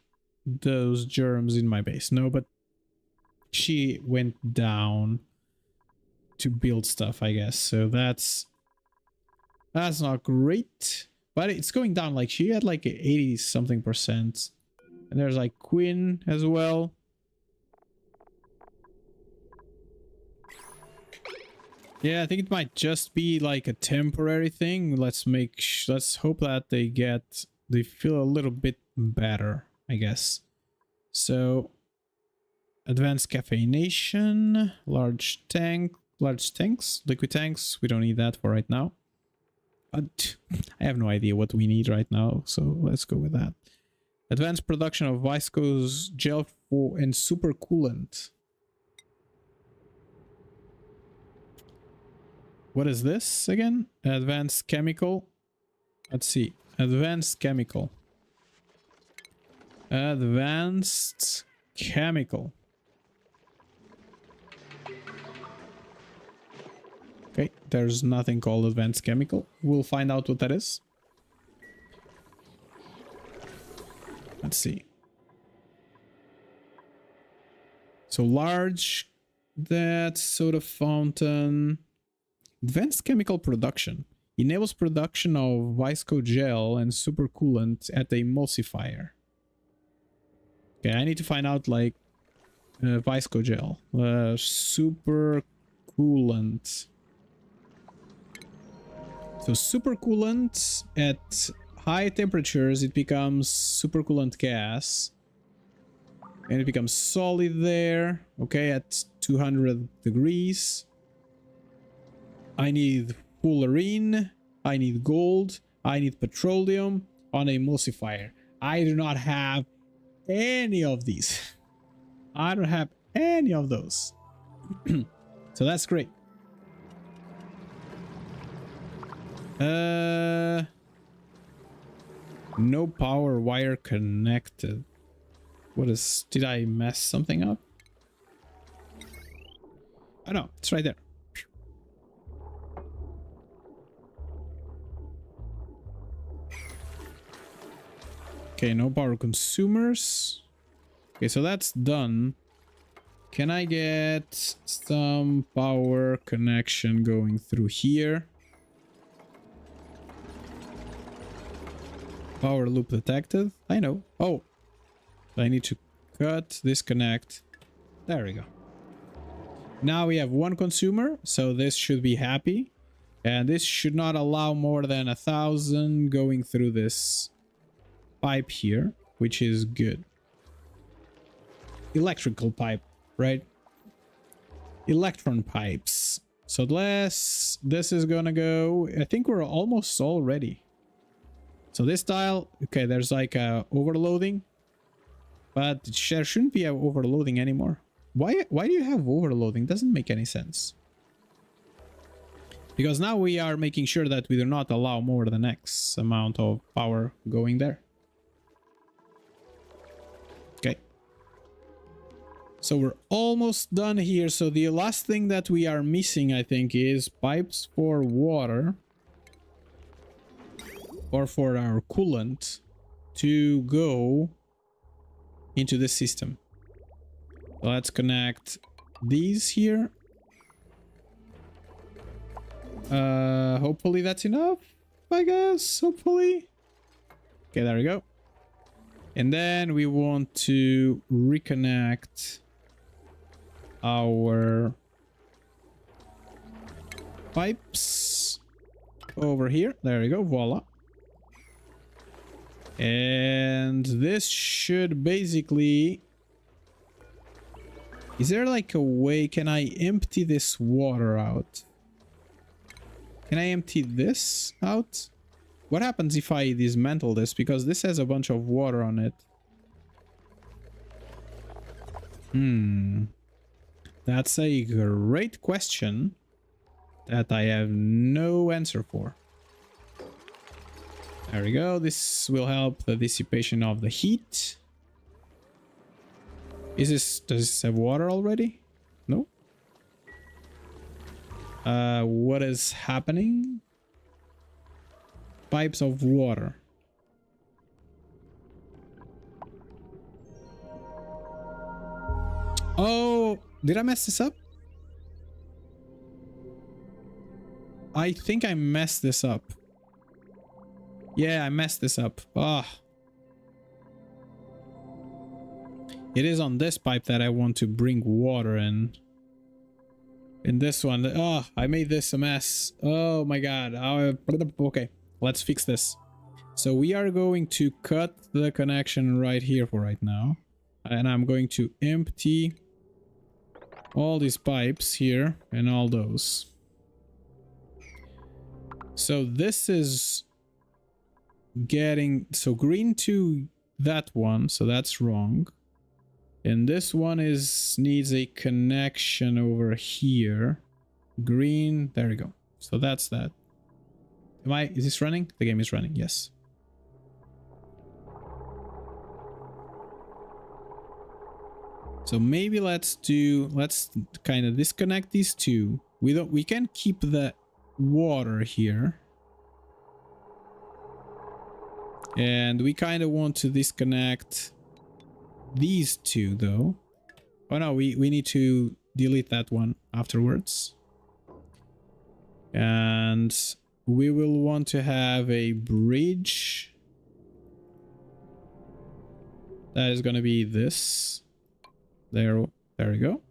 those germs in my base? No, but she went down to build stuff, I guess. So that's not great, but it's going down. Like she had like 80 something %, and there's like Quinn as well. Yeah, I think it might just be like a temporary thing. Let's hope that they feel a little bit better, I guess. So advanced caffeination, large tanks, liquid tanks. We don't need that for right now. I have no idea what we need right now, so let's go with that. Advanced production of viscose gel and super coolant. What is this again? Advanced chemical. Let's see. Advanced chemical. Advanced chemical. Okay, there's nothing called advanced chemical. We'll find out what that is. Let's see. So large, that soda fountain. Advanced chemical production. Enables production of visco gel and super coolant at the emulsifier. Okay, I need to find out like visco gel. Super coolant. So super coolant, at high temperatures it becomes super coolant gas. And it becomes solid there. Okay, at 200 degrees. I need fullerene. I need gold, I need petroleum on a emulsifier. I do not have any of these. I don't have any of those. So that's great. No power wire connected. What is... Did I mess something up? Oh no, it's right there. Okay, no power consumers. Okay, so that's done. Can I get some power connection going through here? Power loop detected. I know. Oh, I need to cut, disconnect. There we go. Now we have one consumer, so this should be happy. And this should not allow more than 1,000 going through this pipe here, which is good. Electrical pipe, right? Electron pipes. So this is gonna go... I think we're almost all ready. So this tile, okay, there's like a overloading, but there shouldn't be a overloading anymore. Why do you have overloading? Doesn't make any sense. Because now we are making sure that we do not allow more than X amount of power going there. Okay. So we're almost done here. So the last thing that we are missing, I think, is pipes for water. Or for our coolant to go into the system. Let's connect these here. Hopefully that's enough, I guess. Hopefully. Okay, there we go. And then we want to reconnect our pipes over here. There we go. Voila. And this should basically... Is there like a way? Can I empty this water out? Can I empty this out? What happens if I dismantle this? Because this has a bunch of water on it. That's a great question that I have no answer for. There we go. This will help the dissipation of the heat. Does this have water already? No. What is happening? Pipes of water. Oh, did I mess this up? I think I messed this up. Yeah, I messed this up. Ah. It is on this pipe that I want to bring water in. In this one. Oh, I made this a mess. Oh my god. Okay, let's fix this. So we are going to cut the connection right here for right now. And I'm going to empty all these pipes here and all those. So this is getting... So green to that one. So that's wrong. And this one needs a connection over here. Green, there we go. So that's that. Is this running? The game is running, yes. So maybe let's kind of disconnect these two. We can keep the water here. And we kind of want to disconnect these two though. Oh no, we need to delete that one afterwards. And we will want to have a bridge. That is going to be this. There we go.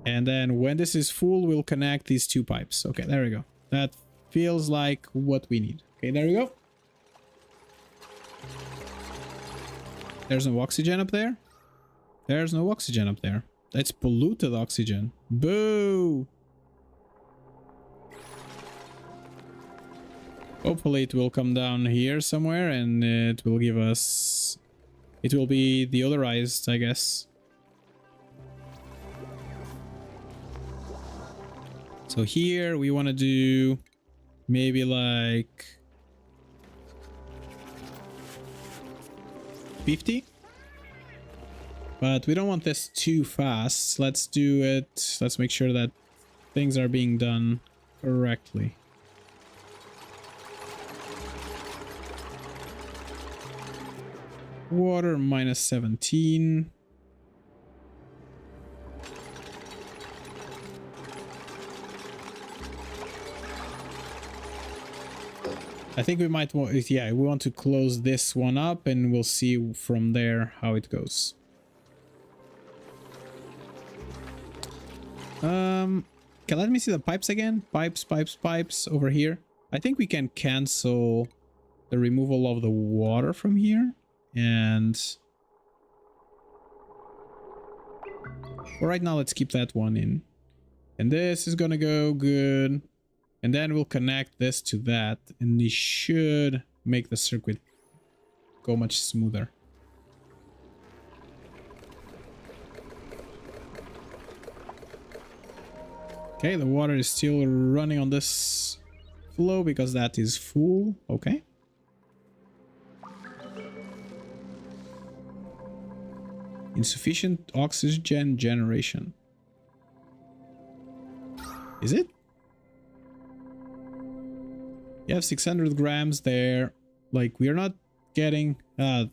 And then when this is full, we'll connect these two pipes. Okay, there we go. That feels like what we need. Okay, there we go. There's no oxygen up there. There's no oxygen up there. That's polluted oxygen. Boo! Hopefully it will come down here somewhere and it will give us... It will be deodorized, I guess. So here we want to do maybe like 50. But we don't want this too fast. Let's do it. Let's make sure that things are being done correctly. Water minus 17. I think we might want, yeah, we want to close this one up and we'll see from there how it goes. Okay, let me see the pipes again. Pipes over here. I think we can cancel the removal of the water from here. And for right now, let's keep that one in. And this is gonna go good. And then we'll connect this to that. And it should make the circuit go much smoother. Okay, the water is still running on this flow because that is full. Okay. Insufficient oxygen generation. Is it? You have 600 grams there. Like, we're not getting... we're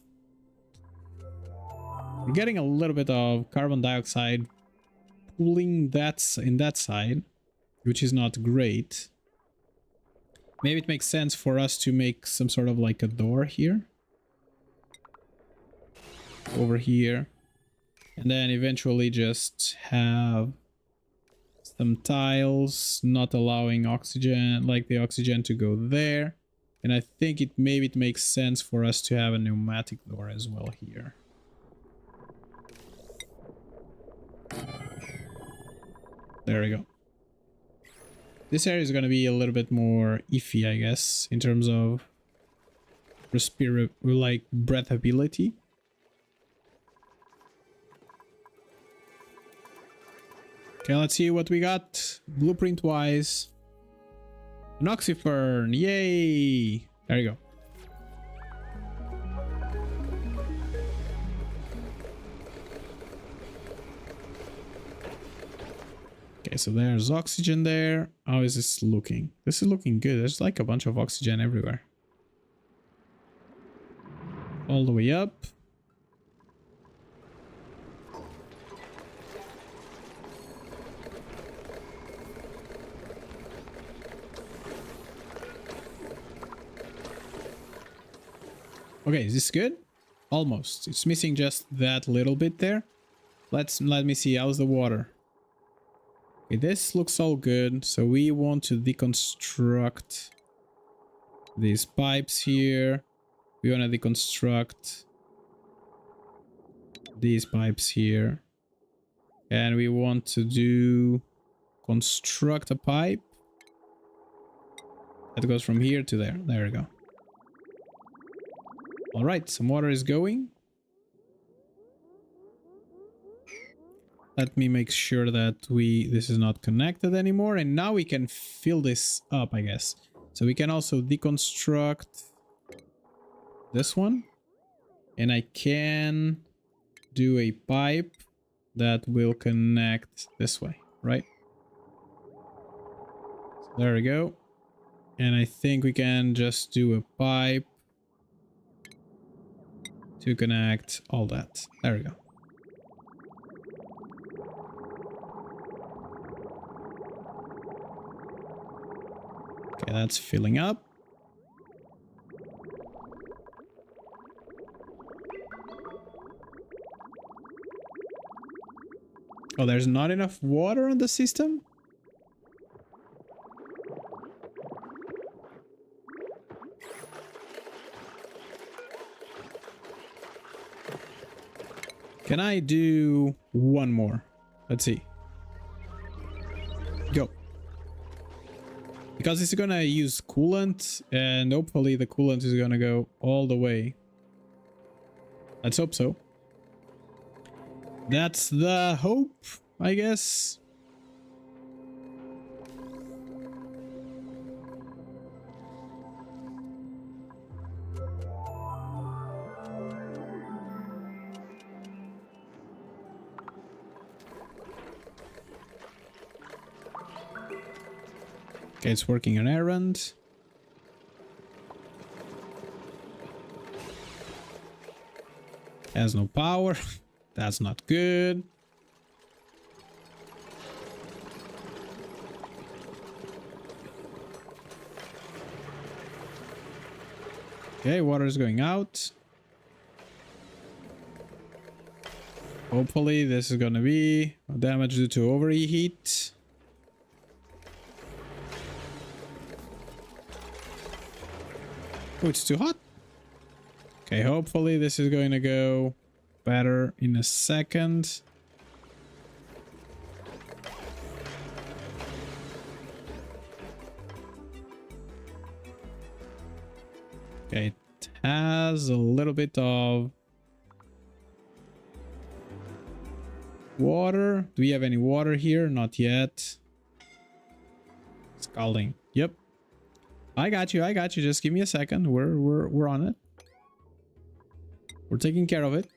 getting a little bit of carbon dioxide pulling that in that side, which is not great. Maybe it makes sense for us to make some sort of like a door here. Over here. And then eventually just have some tiles not allowing oxygen, like the oxygen to go there. And I think maybe it makes sense for us to have a pneumatic door as well here. There we go. This area is going to be a little bit more iffy, I guess, in terms of breathability. Okay, let's see what we got blueprint wise. An oxyfern, yay! There you go. Okay, so there's oxygen there. How is this looking? This is looking good. There's like a bunch of oxygen everywhere. All the way up. Okay, is this good? Almost. It's missing just that little bit there. Let me see. How's the water? Okay, this looks all good. So we want to deconstruct these pipes here. We want to deconstruct these pipes here. And we want to construct a pipe that goes from here to there. There we go. All right, some water is going. Let me make sure that this is not connected anymore. And now we can fill this up, I guess. So we can also deconstruct this one. And I can do a pipe that will connect this way, right? So there we go. And I think we can just do a pipe to connect all that. There we go. Okay, that's filling up. Oh, there's not enough water on the system? Can I do one more? Let's see. Go. Because it's gonna use coolant, and hopefully the coolant is gonna go all the way. Let's hope so. That's the hope, I guess. Okay, it's working an errand. Has no power. That's not good. Okay, water is going out. Hopefully this is gonna be damage due to overheat. Oh, it's too hot. Okay, hopefully this is going to go better in a second. Okay, it has a little bit of water. Do we have any water here? Not yet. Scalding. Yep. I got you. I got you. Just give me a second. We're on it. We're taking care of it.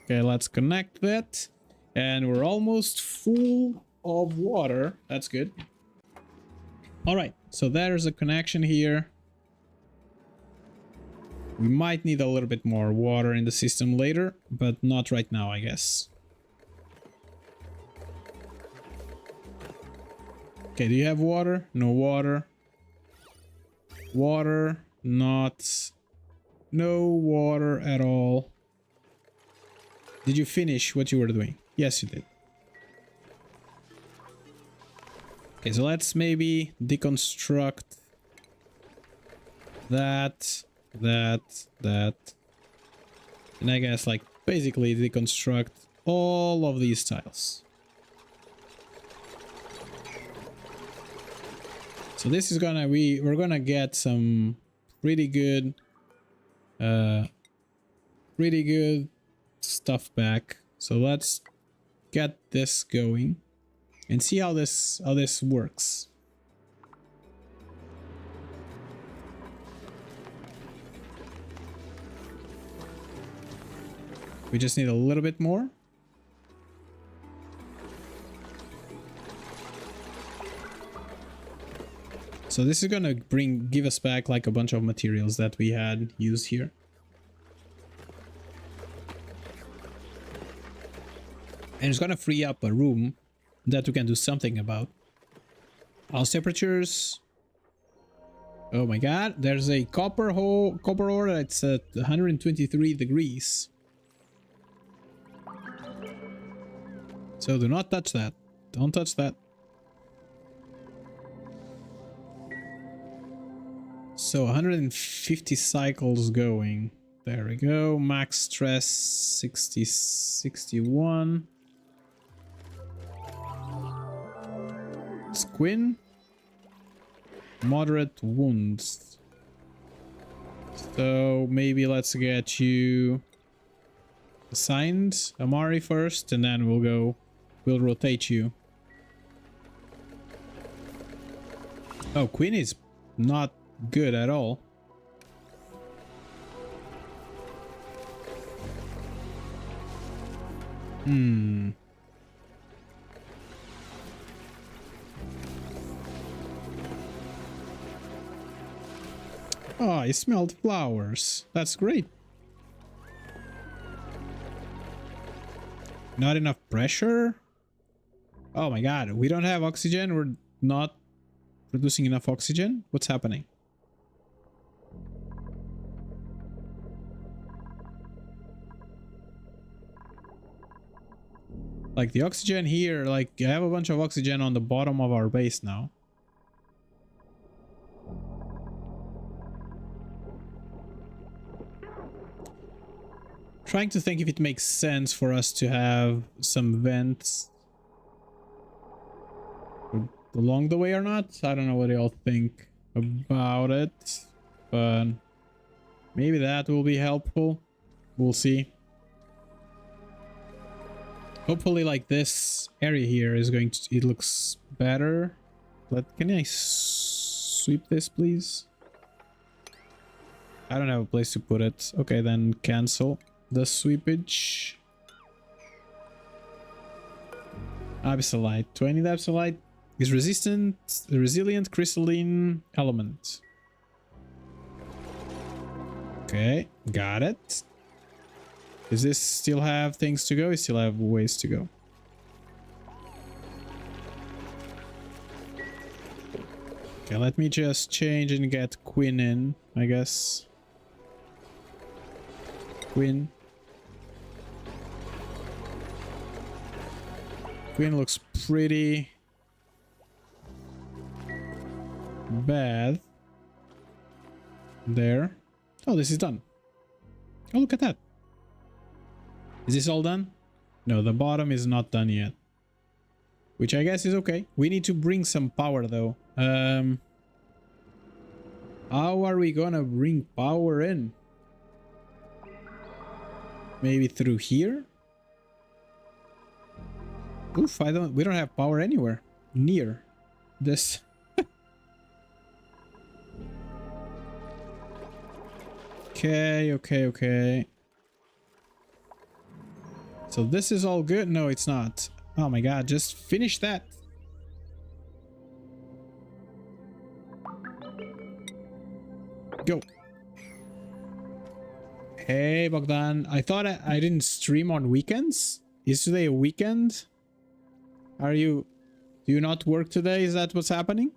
Okay, let's connect that. And we're almost full of water. That's good. All right. So there's a connection here. We might need a little bit more water in the system later, but not right now, I guess. Okay, do you have water? No water. Water, not... No water at all. Did you finish what you were doing? Yes, you did. Okay, so let's maybe deconstruct that. And I guess like basically deconstruct all of these tiles. So this is gonna we're gonna get some pretty good stuff back. So let's get this going and see how this works. We just need a little bit more. So this is gonna give us back like a bunch of materials that we had used here. And it's gonna free up a room that we can do something about. House temperatures. Oh my god, there's a copper ore that's at 123 degrees. So do not touch that. Don't touch that. So 150 cycles going. There we go. Max stress 61. Squin. Moderate wounds. So maybe let's get you assigned Amari first, and then we'll rotate you. Oh, Queen is not good at all. Oh, I smelled flowers. That's great. Not enough pressure? Oh my god, we don't have oxygen? We're not producing enough oxygen? What's happening? Like the oxygen here, like I have a bunch of oxygen on the bottom of our base now. Trying to think if it makes sense for us to have some vents. along the way or not. I don't know what y'all think about it, but maybe that will be helpful. We'll see. Hopefully, like, this area here is going to, it looks better. Can I sweep this, please? I don't have a place to put it. Okay, then cancel the sweepage. Abyssallite. 20 Abyssallite is resilient crystalline element. Okay, got it. Does this still have things to go? We still have ways to go. Okay, let me just change and get Quinn in, I guess. Quinn. Quinn looks pretty bad. There. Oh, this is done. Oh, look at that. Is this all done? No, the bottom is not done yet. Which I guess is okay. We need to bring some power though. How are we gonna bring power in? Maybe through here? Oof, we don't have power anywhere near this. Okay. So this is all good? No, it's not. Oh my god, just finish that. Go. Hey, Bogdan. I thought I didn't stream on weekends. Is today a weekend? Do you not work today? Is that what's happening?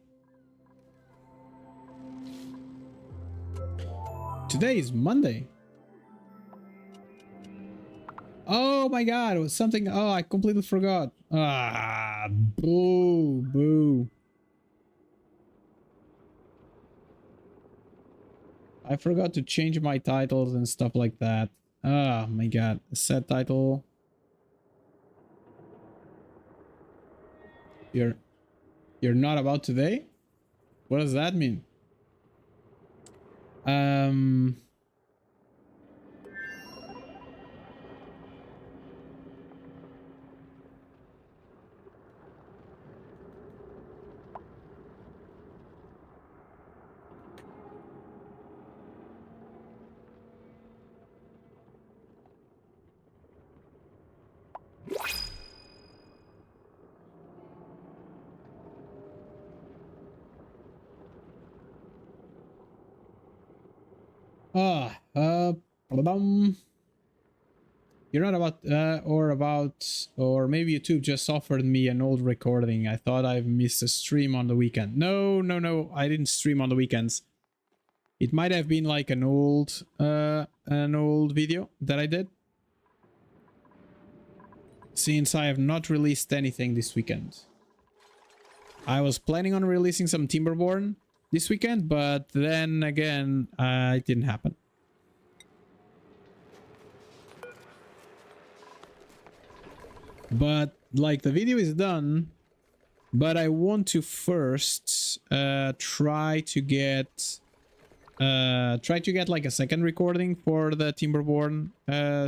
Today is Monday. Oh my god, it was something. Oh, I completely forgot. Ah, boo. I forgot to change my titles and stuff like that. Oh my god, set title. You're not about today? What does that mean? You're not about, or maybe YouTube just offered me an old recording. I thought I missed a stream on the weekend. No, I didn't stream on the weekends. It might have been like an old video that I did. Since I have not released anything this weekend. I was planning on releasing some Timberborn this weekend, but then again, it didn't happen. But like the video is done, but I want to first try to get like a second recording for the Timberborn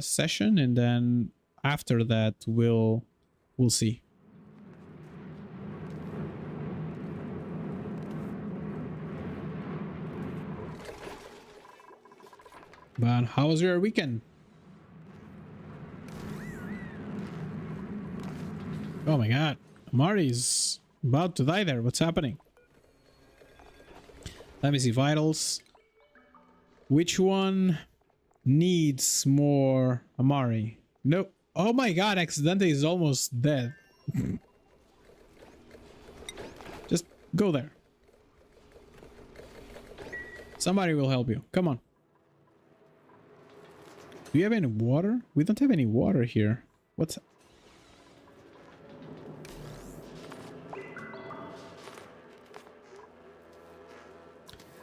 session, and then after that we'll see. But how was your weekend? Oh my god, Mari's about to die there. What's happening? Let me see vitals. Which one needs more Amari? Nope. Oh my god, Accidente is almost dead. Just go there. Somebody will help you. Come on. Do you have any water? We don't have any water here. What's...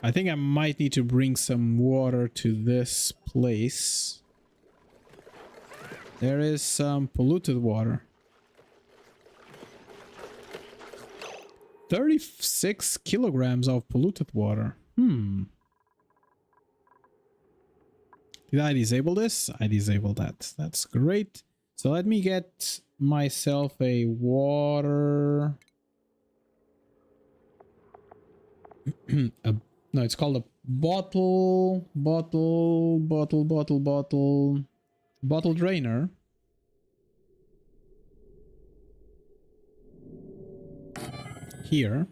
I think I might need to bring some water to this place. There is some polluted water. 36 kilograms of polluted water. Did I disable this? I disabled that. That's great. So let me get myself a water... no, it's called a bottle drainer. Here.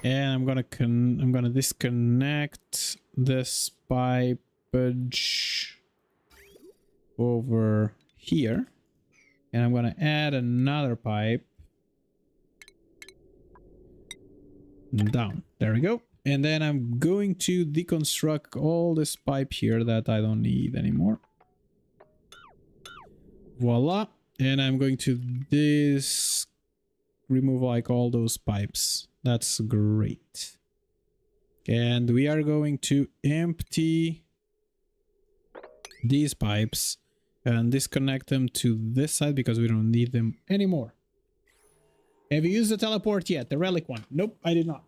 And I'm gonna disconnect this pipage over here, and I'm gonna add another pipe down. There we go. And then I'm going to deconstruct all this pipe here that I don't need anymore. Voila. And I'm going to remove like all those pipes. That's great. And we are going to empty these pipes and disconnect them to this side because we don't need them anymore. Have you used the teleport yet? The relic one? Nope, I did not.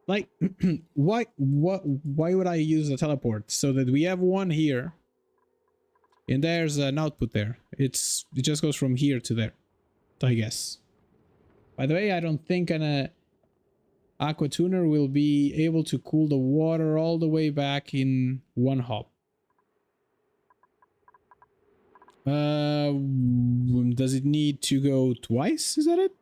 Like, why would I use the teleport? So that we have one here, and there's an output there. It just goes from here to there, I guess. By the way, I don't think an aqua tuner will be able to cool the water all the way back in one hop. Does it need to go twice? Is that it?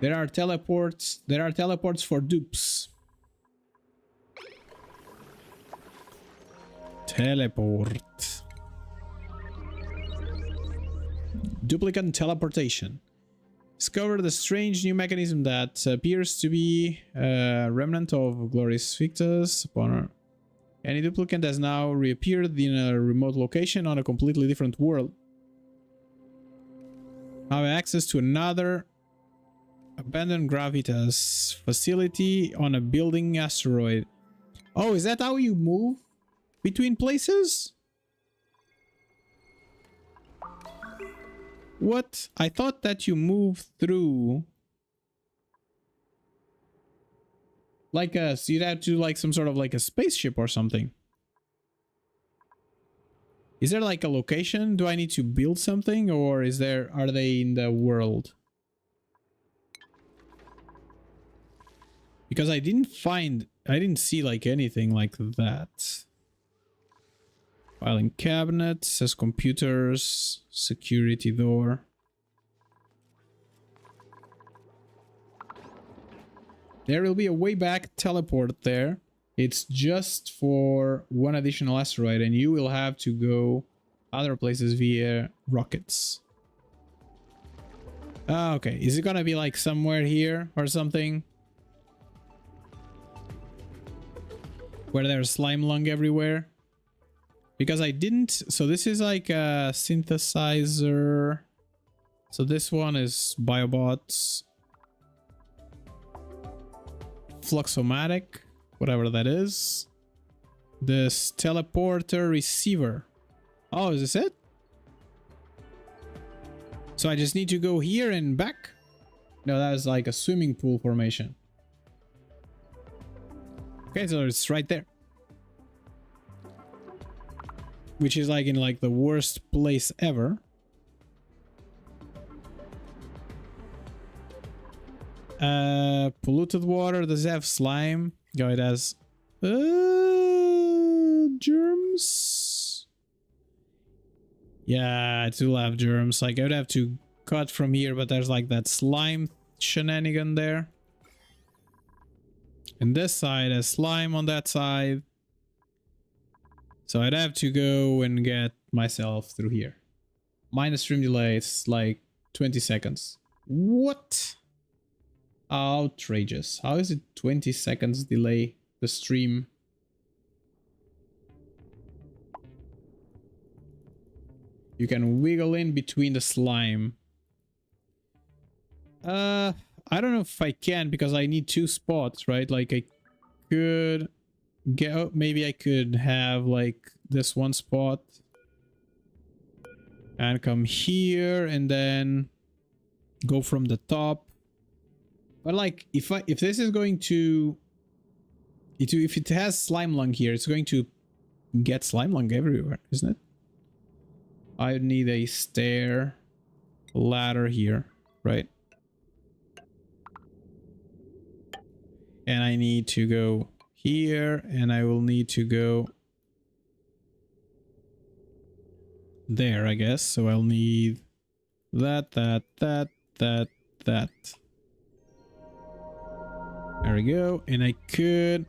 There are teleports. There are teleports for dupes. Teleport. Duplicate teleportation. Discover the strange new mechanism that appears to be a remnant of Glorious Victus. Any duplicate has now reappeared in a remote location on a completely different world. Now access to another abandoned gravitas facility on a building asteroid. Oh, is that how you move between places? What? I thought that you move through like so you'd have to like some sort of like a spaceship or something. Is there like a location? Do I need to build something, or are they in the world? Because I didn't see like anything like that. Filing cabinet, says computers, security door. There will be a way back teleport there. It's just for one additional asteroid, and you will have to go other places via rockets. Okay, is it gonna be like somewhere here or something? Where there's slime lung everywhere? Because I didn't... So this is like a synthesizer. So this one is Biobots. Fluxomatic. Whatever that is. This teleporter receiver. Oh, is this it? So I just need to go here and back? No, that is like a swimming pool formation. Okay, so it's right there. Which is like in like the worst place ever. Polluted water. Does it have slime? No, it has germs. Yeah, it will have germs. Like I would have to cut from here, but there's like that slime shenanigan there. And this side has slime on that side. So I'd have to go and get myself through here. Minus stream delay, it's like 20 seconds. What? Outrageous. How is it 20 seconds delay the stream? You can wiggle in between the slime. I don't know if I can, because I need two spots, right? Like I could get, maybe I could have like this one spot and come here and then go from the top. But like if this is going to if it has slime lung here, it's going to get slime lung everywhere, isn't it? I need a stair ladder here, right? And I need to go here, and I will need to go there, I guess. So I'll need that. There we go. And I could...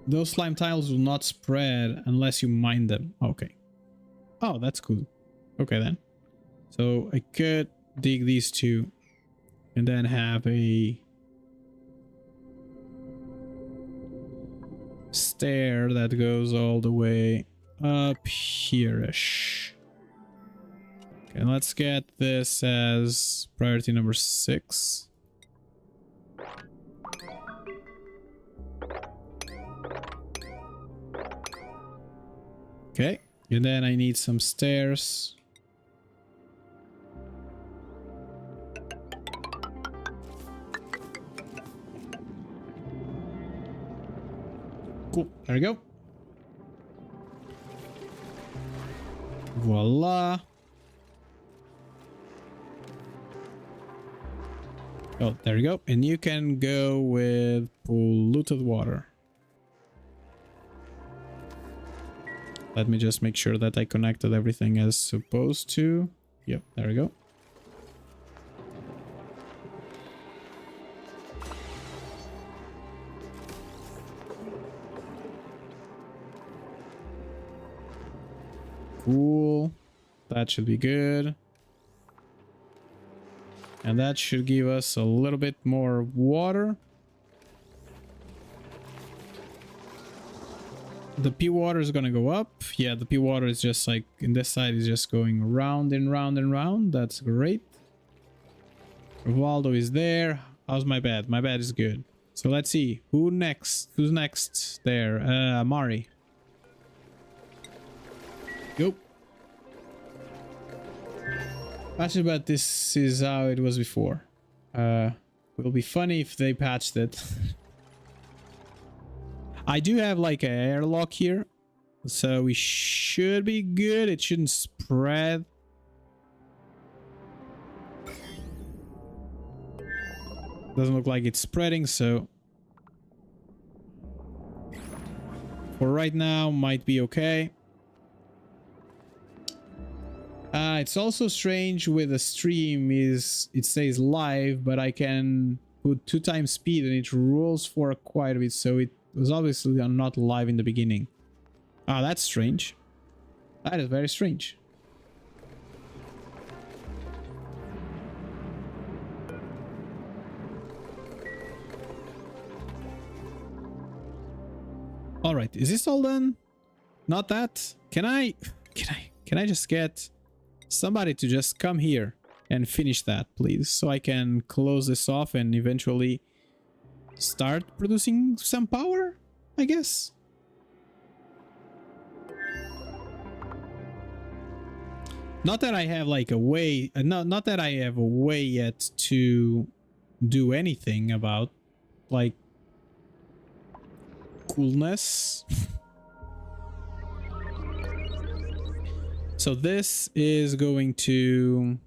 Those slime tiles will not spread unless you mine them. Okay. Oh, that's cool. Okay then. So I could dig these two and then have a stair that goes all the way up here-ish. Okay, let's get this as priority number 6. Okay, and then I need some stairs. Cool, there we go. Voila. Oh, there you go. And you can go with polluted water. Let me just make sure that I connected everything as supposed to. Yep, there we go. Cool. That should be good. And that should give us a little bit more water. The P water is gonna go up. Yeah, the P water is just like in this side is just going round and round and round. That's great. Rivaldo is there. How's my bed? My bed is good. So let's see. Who's next there? Mari. Go. Actually, but this is how it was before. Will be funny if they patched it. I do have like an airlock here, so we should be good. It shouldn't spread. Doesn't look like it's spreading, so for right now might be okay. It's also strange with the stream is it says live, but I can put 2 times speed and it rolls for quite a bit, so it was obviously not live in the beginning. Ah, that's strange. That is very strange. All right, is this all done? Not that. Can I just get somebody to just come here and finish that, please, so I can close this off and eventually start producing some power, I guess. Not that I have like a way, not that I have a way yet to do anything about like coolness. So this is going to...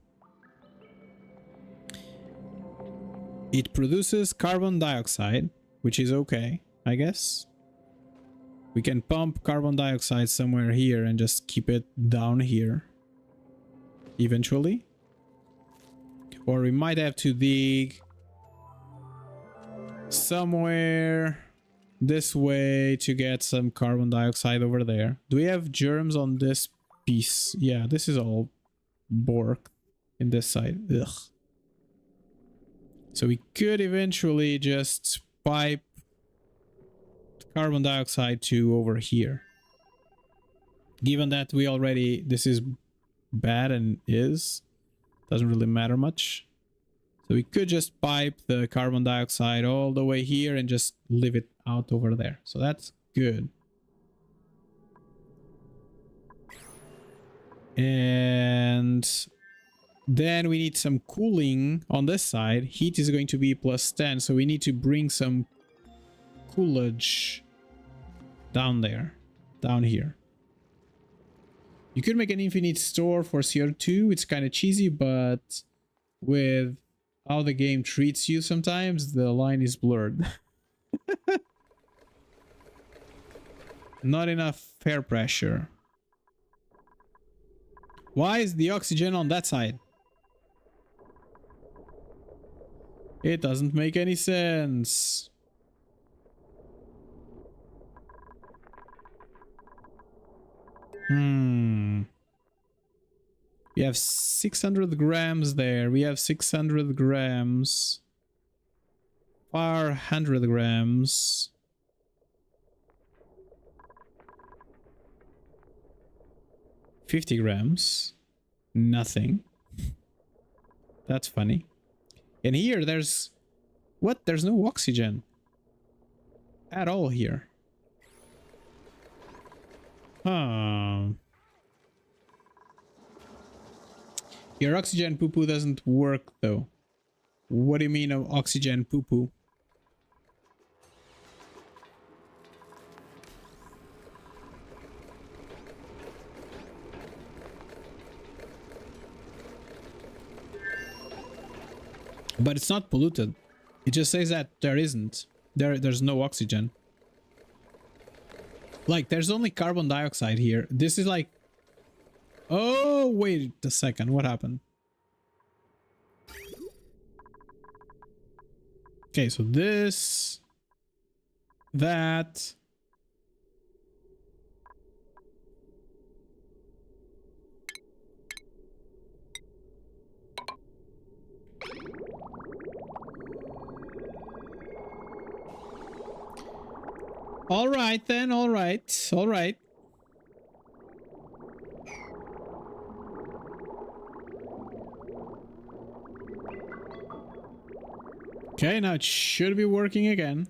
It produces carbon dioxide, which is okay, I guess. We can pump carbon dioxide somewhere here and just keep it down here eventually. Or we might have to dig somewhere this way to get some carbon dioxide over there. Do we have germs on this piece? Yeah, this is all bork in this side. Ugh. So we could eventually just pipe carbon dioxide to over here. Given that we already, this is bad and doesn't really matter much. So we could just pipe the carbon dioxide all the way here and just leave it out over there. So that's good. And then we need some cooling on this side. Heat is going to be +10, so we need to bring some coolage down there, down here. You could make an infinite store for CO2. It's kind of cheesy, but with how the game treats you sometimes, the line is blurred. Not enough air pressure. Why is the oxygen on that side? It doesn't make any sense. We have 600 grams there. We have 600 grams. 400 grams. $50 grams. Nothing. That's funny. And here there's... What? There's no oxygen. At all here. Huh. Your oxygen poo-poo doesn't work though. What do you mean of oxygen poo-poo? But it's not polluted. It just says that there isn't. There's no oxygen. Like, there's only carbon dioxide here. This is like... Oh, wait a second. What happened? Okay, so this... That... All right then, all right, all right. Okay, now it should be working again.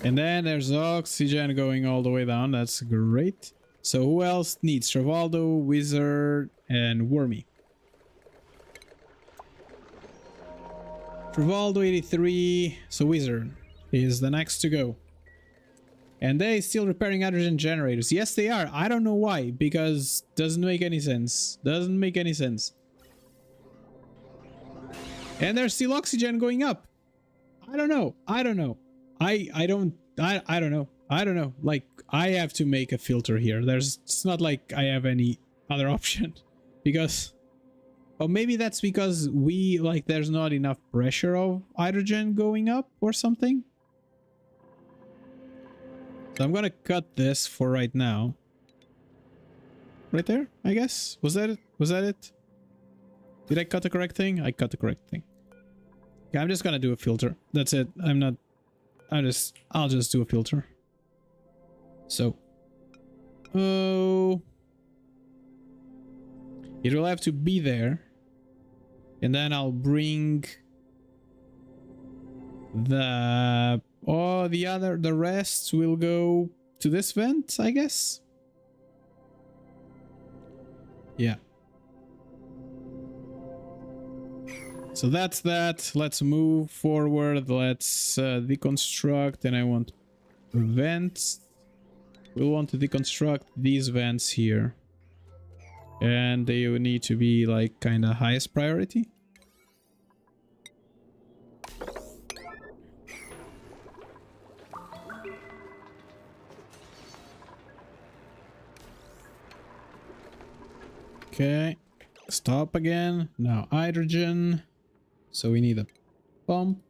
And then there's oxygen going all the way down. That's great. So who else needs? Travaldo, Wizard, and Wormy. Travaldo 83, so Wizard is the next to go. And they still repairing hydrogen generators. Yes, they are. I don't know why, because doesn't make any sense. Doesn't make any sense. And there's still oxygen going up. I don't know. I don't know. I don't know. I don't know. Like, I have to make a filter here. It's not like I have any other option. Because... Oh, maybe that's because there's not enough pressure of hydrogen going up or something. So I'm gonna cut this for right now. Right there, I guess. Was that it? Was that it? Did I cut the correct thing? I cut the correct thing. Yeah, I'm just gonna do a filter. That's it. I'll just do a filter. So. Oh. It will have to be there. And then I'll bring the rest will go to this vent, I guess. Yeah. So that's that. Let's move forward. Let's deconstruct, and I want vents. We'll want to deconstruct these vents here. And they will need to be like kind of highest priority. Okay, stop again. Now hydrogen. So we need a pump,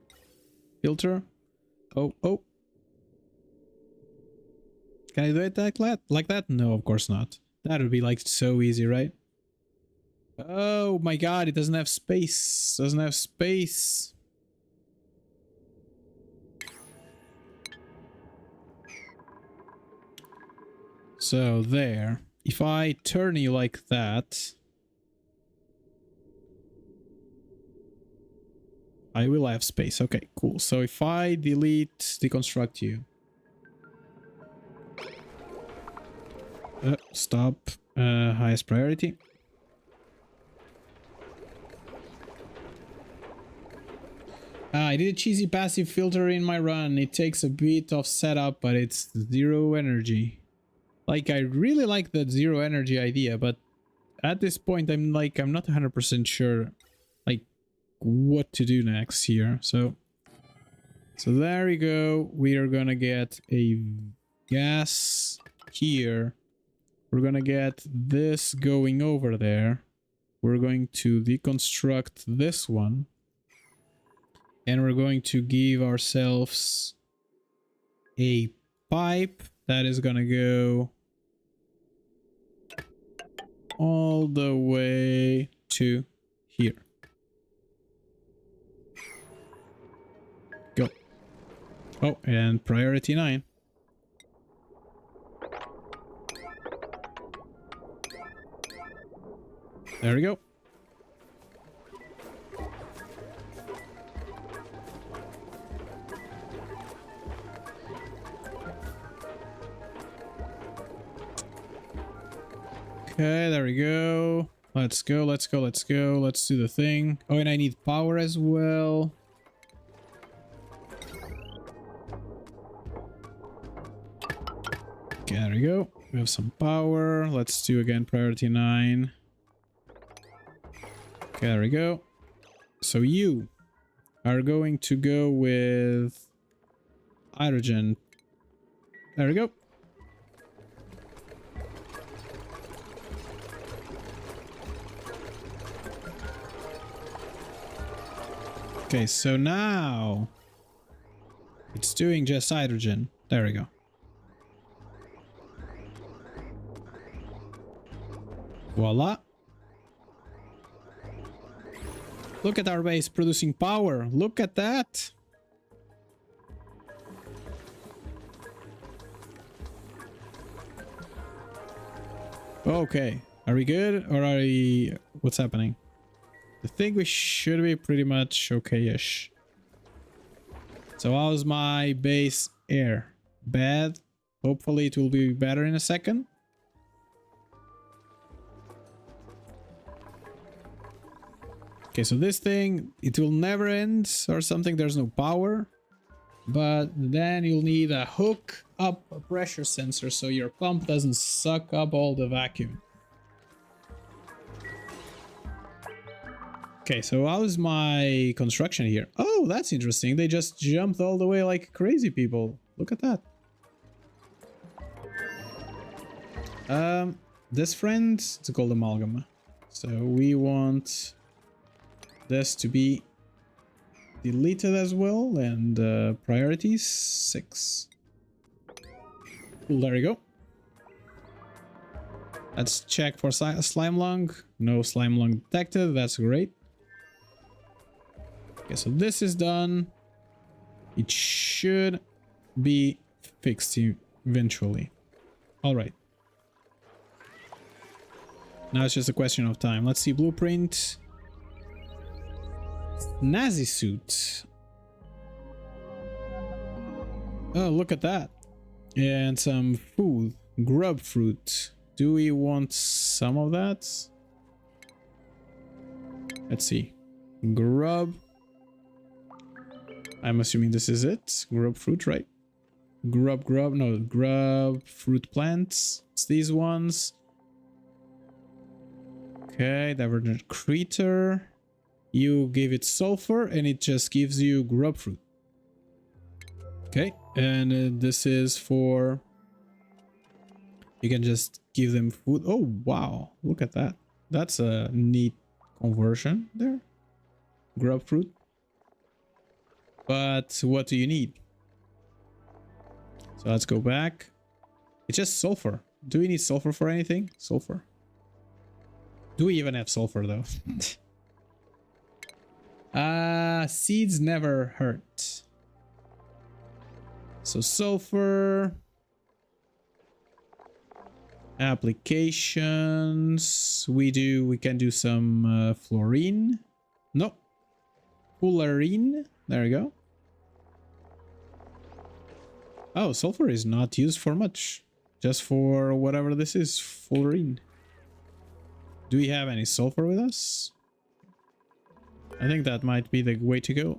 filter. Oh. Can I do it like that? No, of course not. That would be like so easy, right? Oh my god, it doesn't have space. Doesn't have space. So there. If I turn you like that, I will have space. Okay, cool. So if I delete deconstruct you. Stop. Highest priority. I did a cheesy passive filter in my run. It takes a bit of setup, but it's 0 energy. Like, I really like that 0 energy idea, but at this point, I'm not 100% sure, like, what to do next here. So there we go. We are gonna get a gas here. We're gonna get this going over there. We're going to deconstruct this one. And we're going to give ourselves a pipe that is gonna go all the way to here. Go. Oh, and priority 9. There we go. Okay, there we go. Let's go, let's go, let's go. Let's do the thing. Oh, and I need power as well. Okay, there we go. We have some power. Let's do again priority 9. Okay, there we go. So you are going to go with hydrogen. There we go. Okay, so now it's doing just hydrogen. There we go. Voila. Look at our base producing power. Look at that. Okay. Are we good or are we... What's happening? I think we should be pretty much okay-ish. So how's my base air? Bad. Hopefully it will be better in a second. Okay, so this thing, it will never end or something. There's no power. But then you'll need a hook up a pressure sensor so your pump doesn't suck up all the vacuum. Okay, so how's my construction here? Oh, that's interesting. They just jumped all the way like crazy people. Look at that. This friend, it's called amalgam. So we want this to be deleted as well, and priorities 6. Cool, there we go. Let's check for slime lung. No slime lung detected. That's great. Okay, so this is done. It should be fixed eventually. All right. Now it's just a question of time. Let's see blueprint. Nazi suit. Oh, look at that. And some food. Grub fruit. Do we want some of that? Let's see. Grub. I'm assuming this is it. Grub fruit, right? Grub. No, grub fruit plants. It's these ones. Okay, divergent creature. You give it sulfur and it just gives you grub fruit. Okay, and this is for... You can just give them food. Oh, wow. Look at that. That's a neat conversion there. Grub fruit. But what do you need? So let's go back. It's just sulfur. Do we need sulfur for anything? Sulfur. Do we even have sulfur though? Seeds never hurt. So sulfur. Applications. We can do some fluorine. No. Fullerene. There we go. Oh, sulfur is not used for much. Just for whatever this is, fullerene. Do we have any sulfur with us? I think that might be the way to go.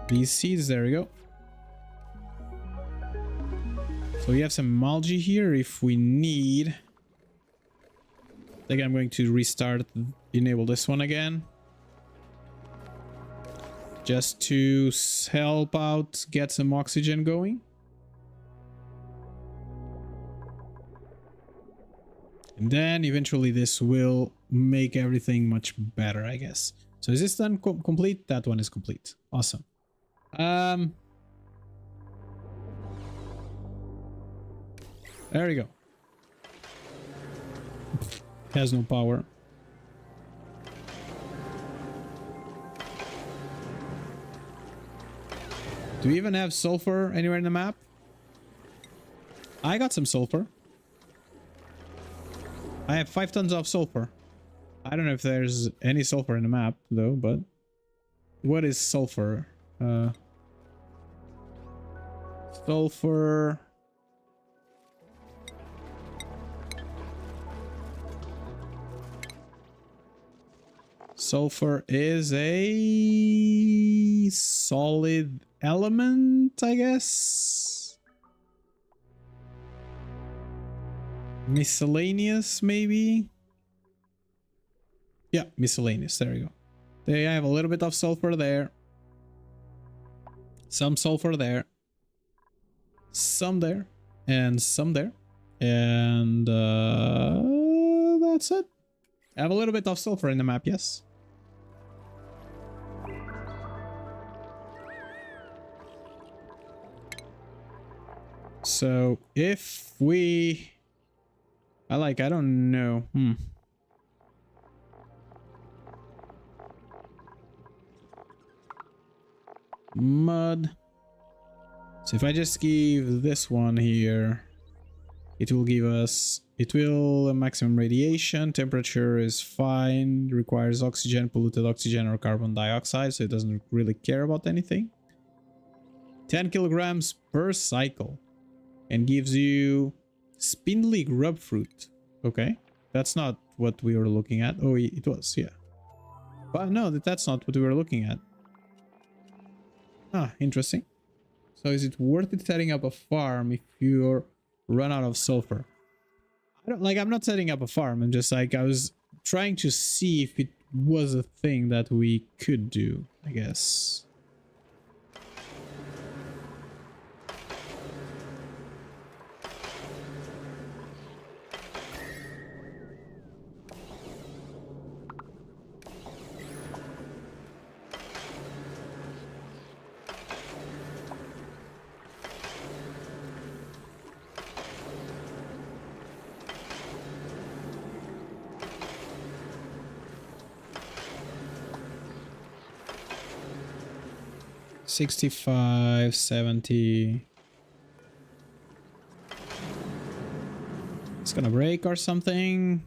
These seeds, there we go. So we have some algae here if we need. I think I'm going to restart, enable this one again. Just to help out, get some oxygen going. And then eventually this will make everything much better, I guess. So is this done complete? That one is complete. Awesome. There we go. Has no power. Do we even have sulfur anywhere in the map? I got some sulfur. I have 5 tons of sulfur. I don't know if there's any sulfur in the map though, but what is sulfur? Sulfur. Sulfur is a solid element, I guess. Miscellaneous, maybe? Yeah, miscellaneous. There you go. There I have a little bit of sulfur there. Some sulfur there. Some there. And some there. And that's it. I have a little bit of sulfur in the map, yes. So if we... I don't know. Mud. So if I just give this one here, it will give us... It will maximum radiation, temperature is fine, requires oxygen, polluted oxygen or carbon dioxide, so it doesn't really care about anything. 10 kilograms per cycle. And gives you spindly grub fruit. Okay, that's not what we were looking at. Oh, it was, yeah. But no, that's not what we were looking at. Ah, interesting. So is it worth it setting up a farm if you run out of sulfur? I'm not setting up a farm. I'm just like, I was trying to see if it was a thing that we could do, I guess. $65, $70. It's gonna break or something.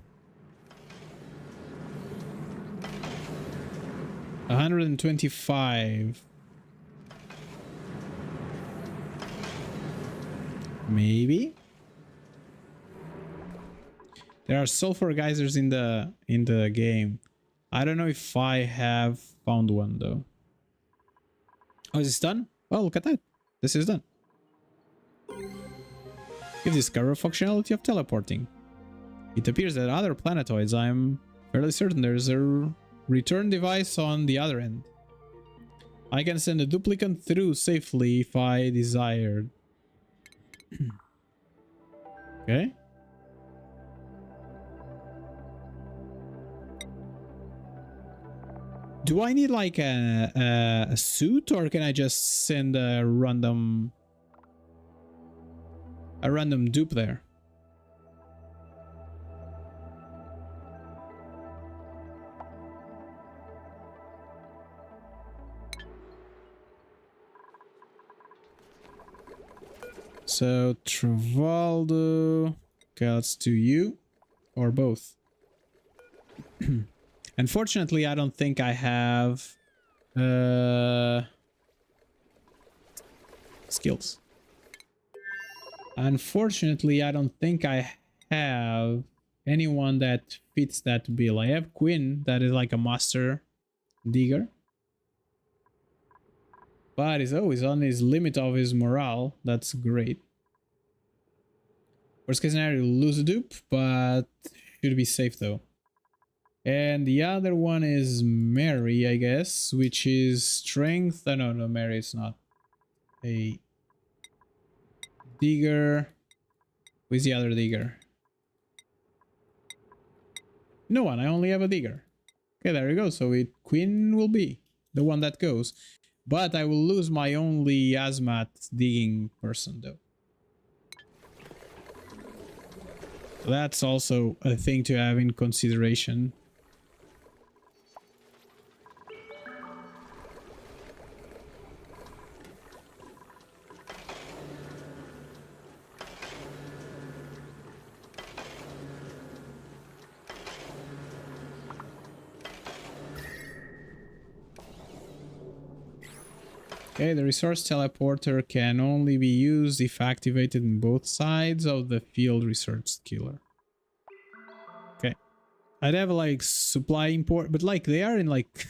125. Maybe. There are sulfur geysers in the game. I don't know if I have found one though. Oh, is this done? Oh, look at that. This is done. You've discovered functionality of teleporting. It appears that other planetoids, I'm fairly certain there's a return device on the other end. I can send a duplicate through safely if I desired. Okay. Do I need like a suit, or can I just send a random dupe there? So Travaldo, okay, let's do you or both. Unfortunately, I don't think I have skills. Unfortunately, I don't think I have anyone that fits that bill. I have Quinn, that is like a master digger. But he's always on his limit of his morale. That's great. Worst case scenario, lose a dupe, but should be safe though. And the other one is Mary, I guess, which is strength. Oh, no, Mary is not a digger. Who's the other digger? No one, I only have a digger. Okay, there you go. So Queen will be the one that goes. But I will lose my only hazmat digging person though. That's also a thing to have in consideration. Okay, the resource teleporter can only be used if activated in both sides of the field research killer. Okay. I'd have like supply import, but like they are in like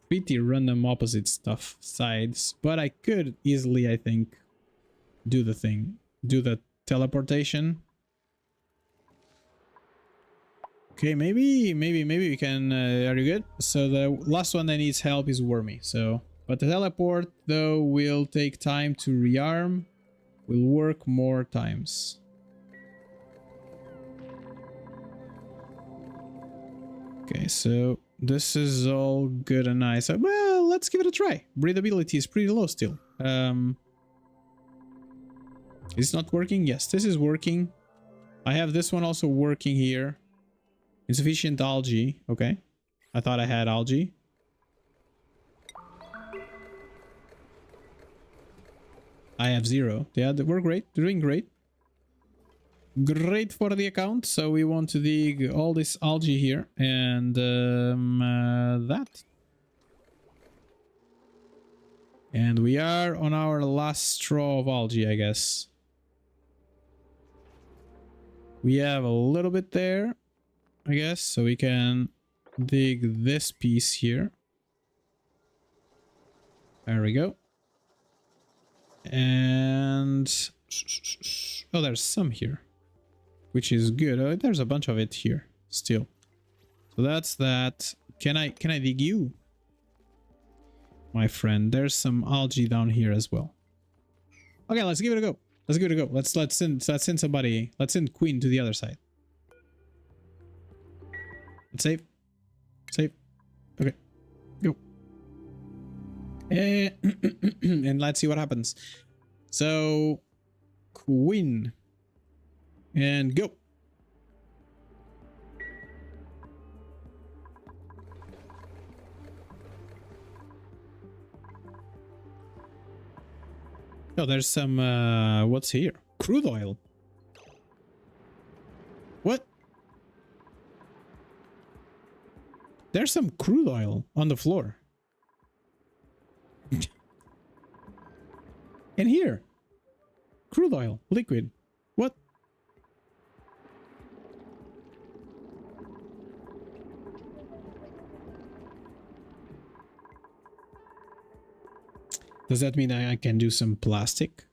pretty random opposite stuff sides. But I could easily, I think, do the thing. Do the teleportation. Okay, maybe we can... are you good? So the last one that needs help is Wormy, so... But the teleport, though, will take time to rearm. Will work more times. Okay, so this is all good and nice. Well, let's give it a try. Breathability is pretty low still. Is it not working? Yes, this is working. I have this one also working here. Insufficient algae. Okay. I thought I had algae. I have 0. Yeah, we're great. They're doing great. Great for the account. So we want to dig all this algae here and that. And we are on our last straw of algae, I guess. We have a little bit there, I guess. So we can dig this piece here. There we go. And oh, there's some here, which is good. Oh, there's a bunch of it here still. So that's that. Can I dig you, my friend? There's some algae down here as well. Okay, let's give it a go. Let's give it a go. Let's send somebody. Let's send Queen to the other side. Let's save. Save. Okay. Go. And let's see what happens. So, Queen. And go. Oh, there's some, what's here? Crude oil. What? There's some crude oil on the floor. And here. Crude oil. Liquid. What? Does that mean I can do some plastic?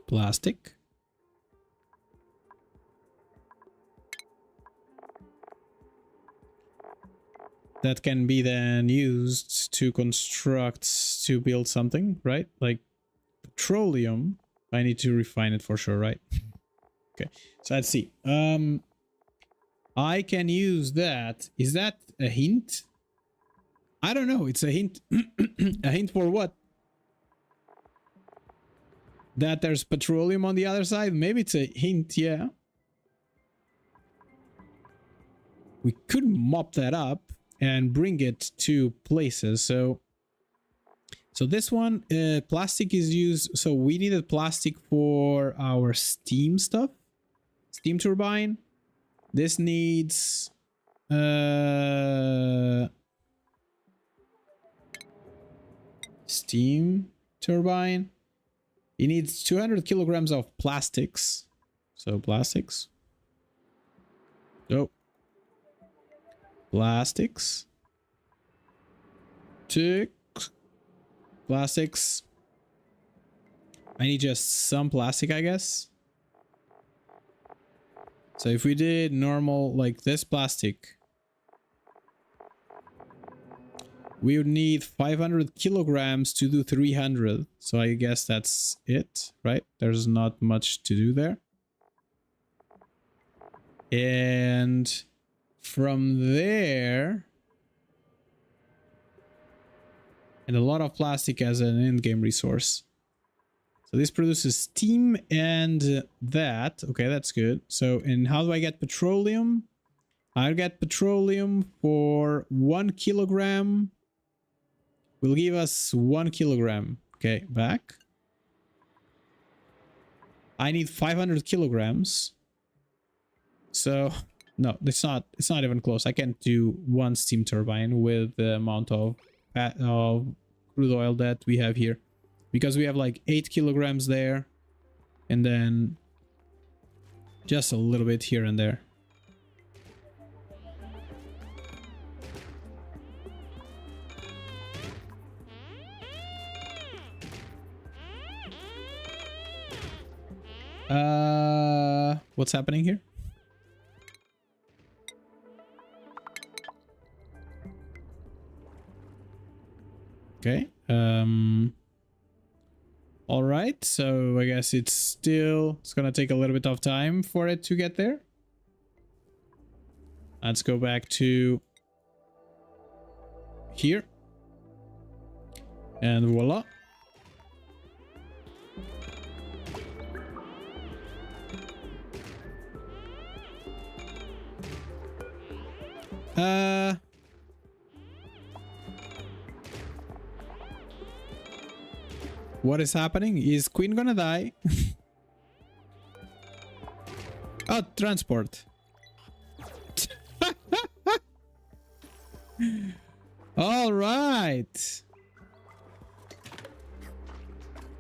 Plastic. That can be then used to construct, to build something, right? Like petroleum. I need to refine it for sure, right? Okay, so let's see. I can use that. Is that a hint? I don't know. It's a hint. A hint for what? That there's petroleum on the other side? Maybe it's a hint, yeah. We could mop that up and bring it to places. So this one, plastic is used. So we needed plastic for our steam stuff. Steam turbine. This needs... steam turbine. It needs 200 kilograms of plastics. So plastics. Oh. Plastics. Tick. Plastics. I need just some plastic, I guess. So if we did normal, like this plastic, we would need 500 kilograms to do 300. So I guess that's it, right? There's not much to do there. And from there, and a lot of plastic as an in-game resource. So this produces steam and that. Okay, that's good. So, and how do I get petroleum? I get petroleum for 1 kilogram. Will give us 1 kilogram. Okay, back. I need 500 kilograms. So, no, it's not even close. I can't do one steam turbine with the amount of crude oil that we have here. Because we have like 8 kilograms there. And then just a little bit here and there. What's happening here? Okay. All right. So I guess it's gonna take a little bit of time for it to get there. Let's go back to here. And voila. What is happening? Is Queen gonna die? Oh, transport. All right.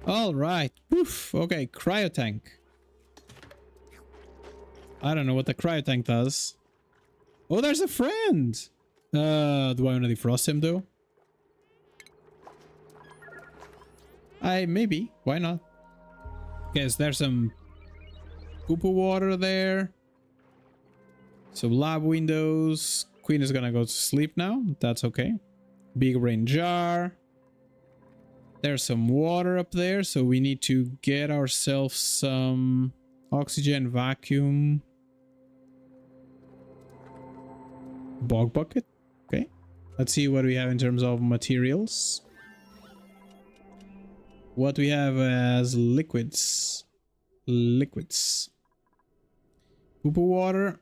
All right. Oof. Okay, cryo tank. I don't know what the cryo tank does. Oh, there's a friend. Do I want to defrost him though? Maybe. Why not? Yes, there's some poo-poo water there. Some lab windows. Queen is gonna go to sleep now. That's okay. Big rain jar. There's some water up there, so we need to get ourselves some oxygen vacuum. Bog bucket. Okay. Let's see what we have in terms of materials. What we have as liquids. Liquids. Poo-poo water.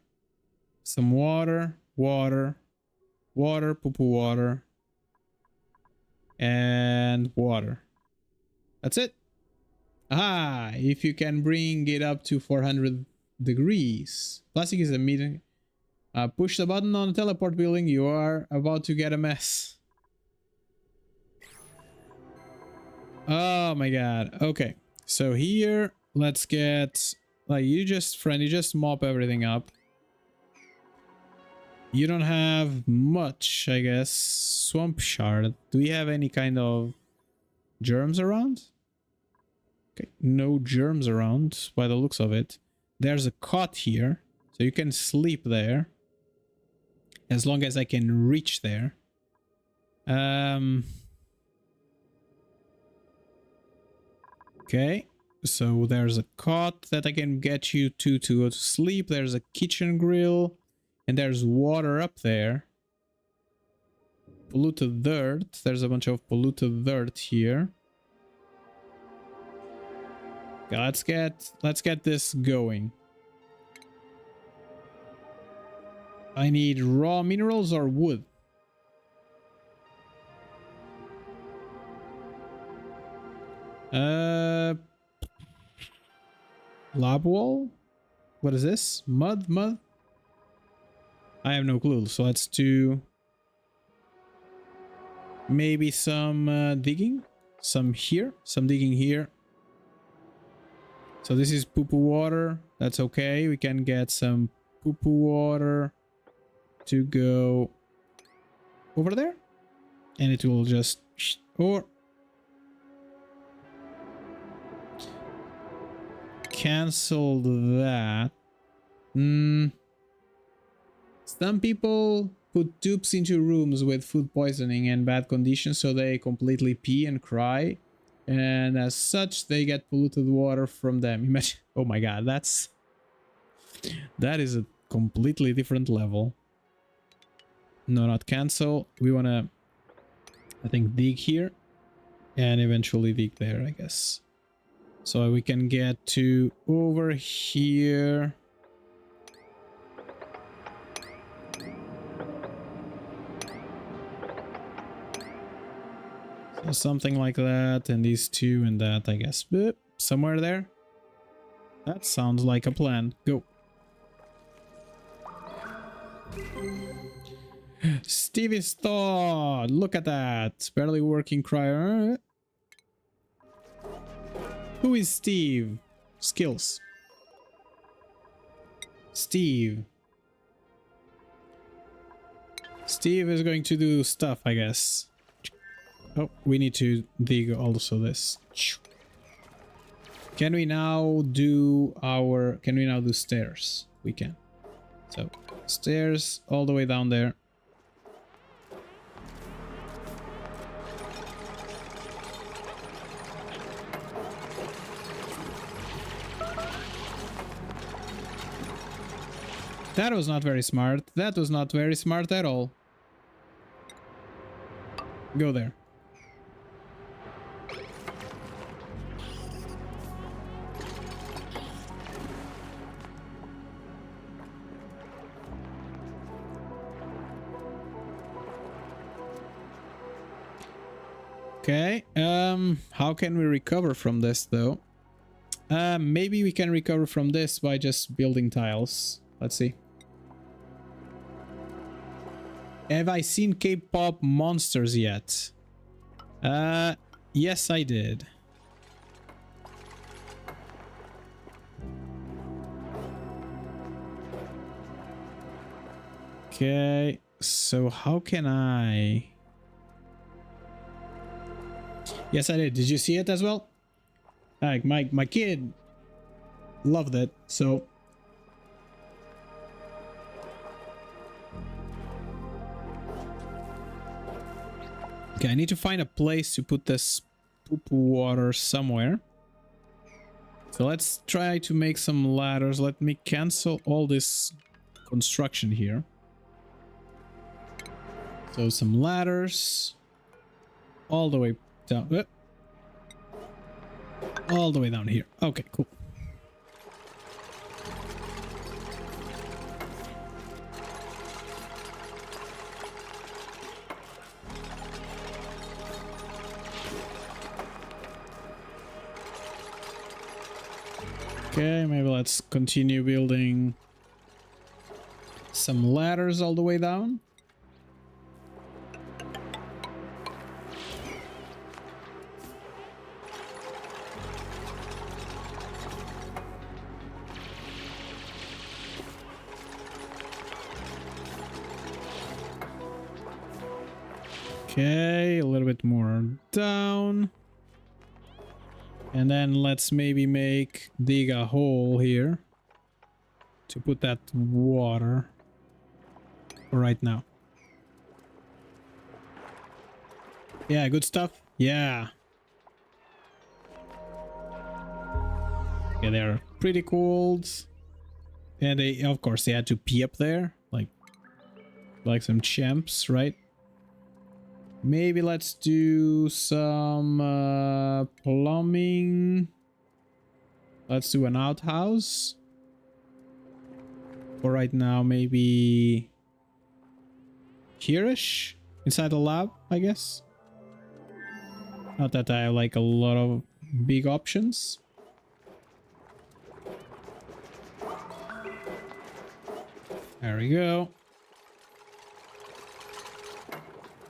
Some water. Water. Water. Poo-poo water. And water. That's it. Aha! If you can bring it up to 400 degrees. Plastic is a medium. Push the button on the teleport building. You are about to get a mess. Oh my god. Okay. So here, let's get... Like, you just mop everything up. You don't have much, I guess. Swamp shard. Do we have any kind of germs around? Okay. No germs around by the looks of it. There's a cot here. So you can sleep there. As long as I can reach there. Okay, so there's a cot that I can get you to go to sleep. There's a kitchen grill. And there's water up there. Polluted dirt. There's a bunch of polluted dirt here. Okay, let's get this going. I need raw minerals or wood. Lab wall? What is this? Mud? I have no clue, so let's do maybe some digging. some here, some digging here. So this is poo-poo water. That's okay. We can get some poo-poo water to go over there. And it will just... or... cancel that. Some people put tubes into rooms with food poisoning and bad conditions so they completely pee and cry. And as such, they get polluted water from them. Imagine, oh my god, that is a completely different level. No, not cancel. We want to, I think, dig here and eventually dig there, I guess. So we can get to over here. So something like that, and these two and that, I guess. Boop, somewhere there. That sounds like a plan. Go. Stevie's thought. Look at that. Barely working cryo. Who is Steve? Skills. Steve. Steve is going to do stuff, I guess. Oh, we need to dig also this. Can we now do our... can we now do stairs? We can. So, stairs all the way down there. That was not very smart. That was not very smart at all. Go there. Okay, how can we recover from this though? Maybe we can recover from this by just building tiles. Let's see. Have I seen K-pop monsters yet? Yes I did. Okay, so how can I... Yes, I did. Did you see it as well? Like my kid loved it, so okay, I need to find a place to put this poo-poo water somewhere. So let's try to make some ladders. Let me cancel all this construction here. So some ladders all the way down. All the way down here. Okay, cool. Okay, maybe let's continue building some ladders all the way down. Okay, a little bit more down. And then let's maybe dig a hole here to put that water for right now. Yeah, good stuff. Yeah. Okay, they're pretty cold. And they, of course, they had to pee up there, like some champs, right? Maybe let's do some plumbing. Let's do an outhouse. For right now, maybe here-ish inside the lab, I guess. Not that I have like a lot of big options. There we go.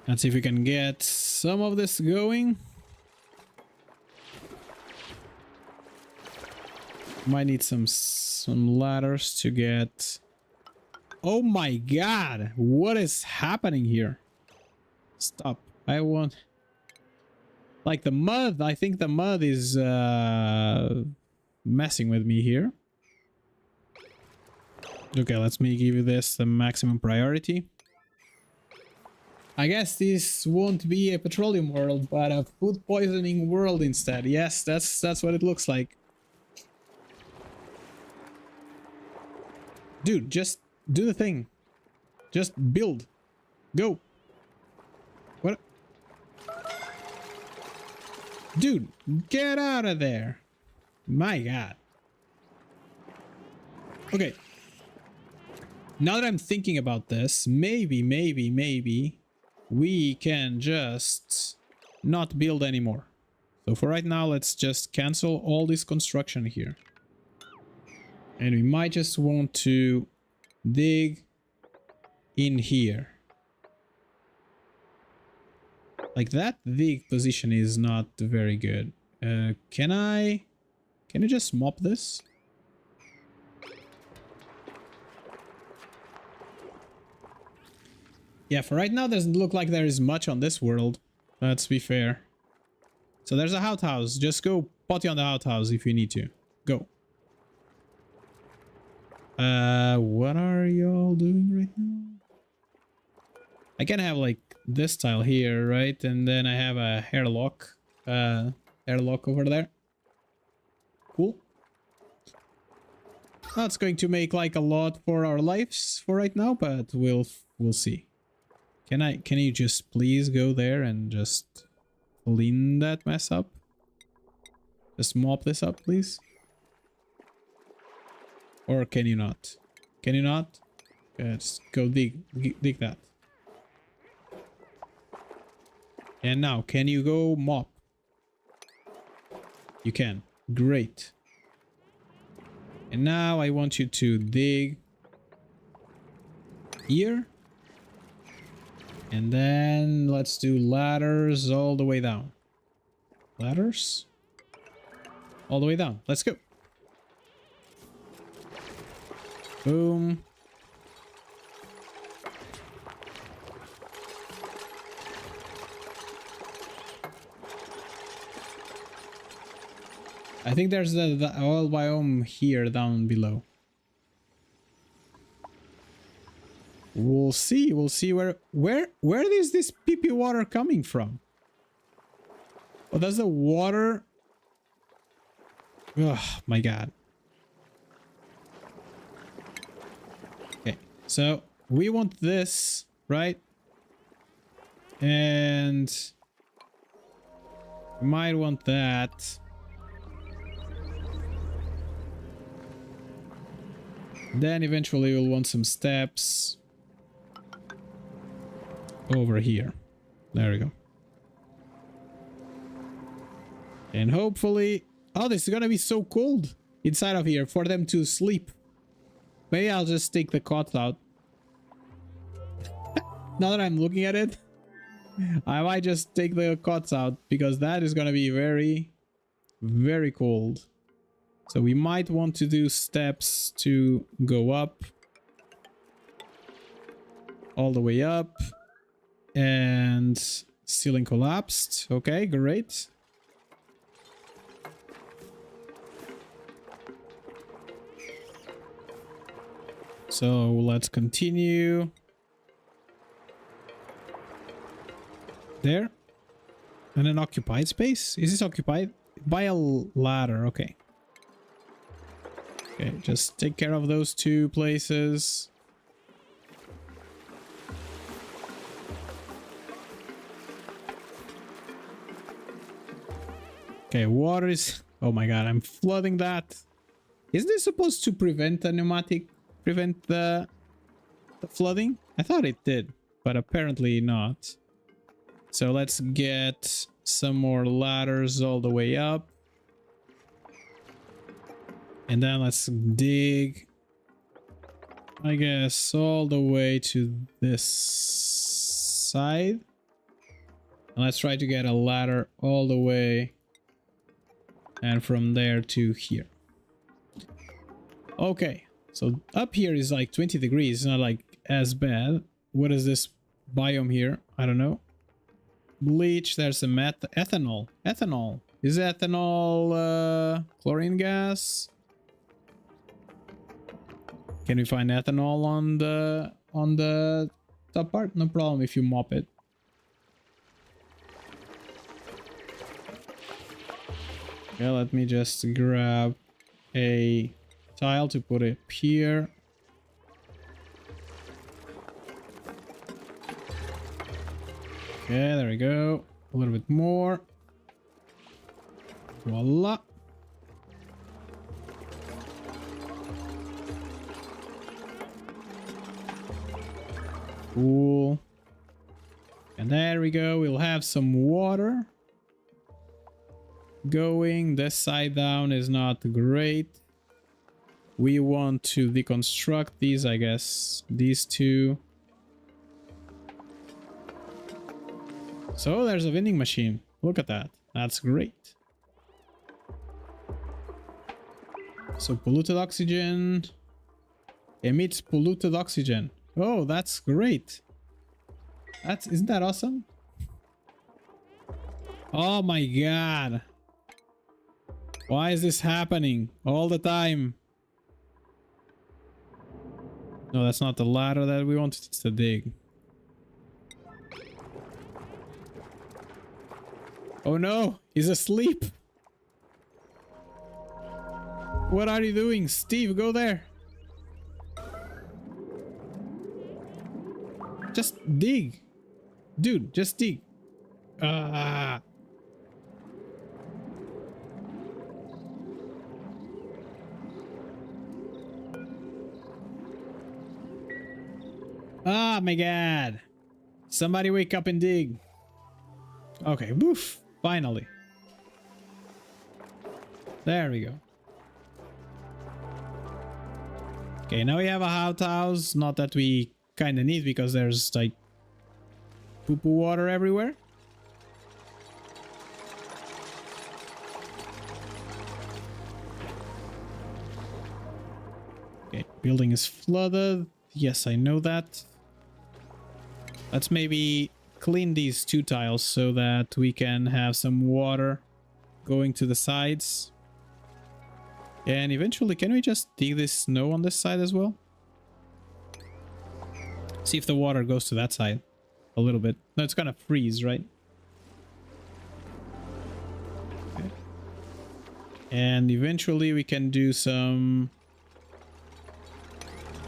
Let's see if we can get some of this going. Might need some ladders to get... Oh my god! What is happening here? Stop. I want... Like the mud, I think the mud is messing with me here. Okay, let's me give you this the maximum priority. I guess this won't be a petroleum world, but a food poisoning world instead. Yes, that's what it looks like. Dude, just do the thing. Just build. Go. What? Dude, get out of there. My god. Okay. Now that I'm thinking about this, maybe we can just not build anymore. So for right now, let's just cancel all this construction here. And we might just want to dig in here. Like that dig position is not very good. Can I just mop this? Yeah, for right now, doesn't look like there is much on this world. Let's be fair. So there's a outhouse. Just go potty on the outhouse if you need to. Go. What are y'all doing right now? I can have like this tile here, right? And then I have a airlock over there. Cool. That's going to make like a lot for our lives for right now, but we'll see. Can you just please go there and just clean that mess up? Just mop this up, please. Or can you not? Can you not? Just go dig that. And now, can you go mop? You can. Great. And now I want you to dig here. And then let's do ladders all the way down. Ladders? All the way down. Let's go. Boom. I think there's the oil biome here down below. We'll see where is this pee-pee water coming from? Oh, that's the water. Oh my god. Okay, so we want this, right? And we might want that. Then eventually we'll want some steps over here. There we go. And hopefully... Oh, this is gonna be so cold inside of here for them to sleep. Maybe I'll just take the cots out. Now that I'm looking at it, I might just take the cots out because that is gonna be very, very cold. So we might want to do steps to go up. All the way up. And ceiling collapsed. Okay, great. So let's continue. There. And an occupied space? Is this occupied? By a ladder, okay. Okay, just take care of those two places. Okay, water is... Oh my god, I'm flooding that. Is this supposed to prevent the pneumatic... Prevent the flooding? I thought it did, but apparently not. So let's get some more ladders all the way up. And then let's dig, I guess, all the way to this side. And let's try to get a ladder all the way and from there to here. Okay, so up here is like 20 degrees. It's not like as bad. What is this biome here? I don't know. Bleach, there's some ethanol. Ethanol. Is ethanol chlorine gas? Can we find ethanol on the top part? No problem if you mop it. Okay, let me just grab a tile to put it here. Okay, there we go. A little bit more. Voila. Cool. And there we go. We'll have some water going. This side down is not great. We want to deconstruct these, I guess. These two. So there's a vending machine. Look at that. That's great. So polluted oxygen emits polluted oxygen. Oh, that's great. Isn't that awesome? Oh my god. Why is this happening all the time? No, that's not the ladder that we wanted. It's the dig. Oh no, he's asleep. What are you doing? Steve, go there. Just dig. Dude, just dig. Ah. Oh my god. Somebody wake up and dig. Okay, woof. Finally. There we go. Okay, now we have a outhouse. Not that we kind of need because there's like poo-poo water everywhere. Okay, building is flooded. Yes, I know that. Let's maybe clean these two tiles so that we can have some water going to the sides. And eventually, can we just dig this snow on this side as well? See if the water goes to that side a little bit. No, it's gonna freeze, right? Okay. And eventually we can do some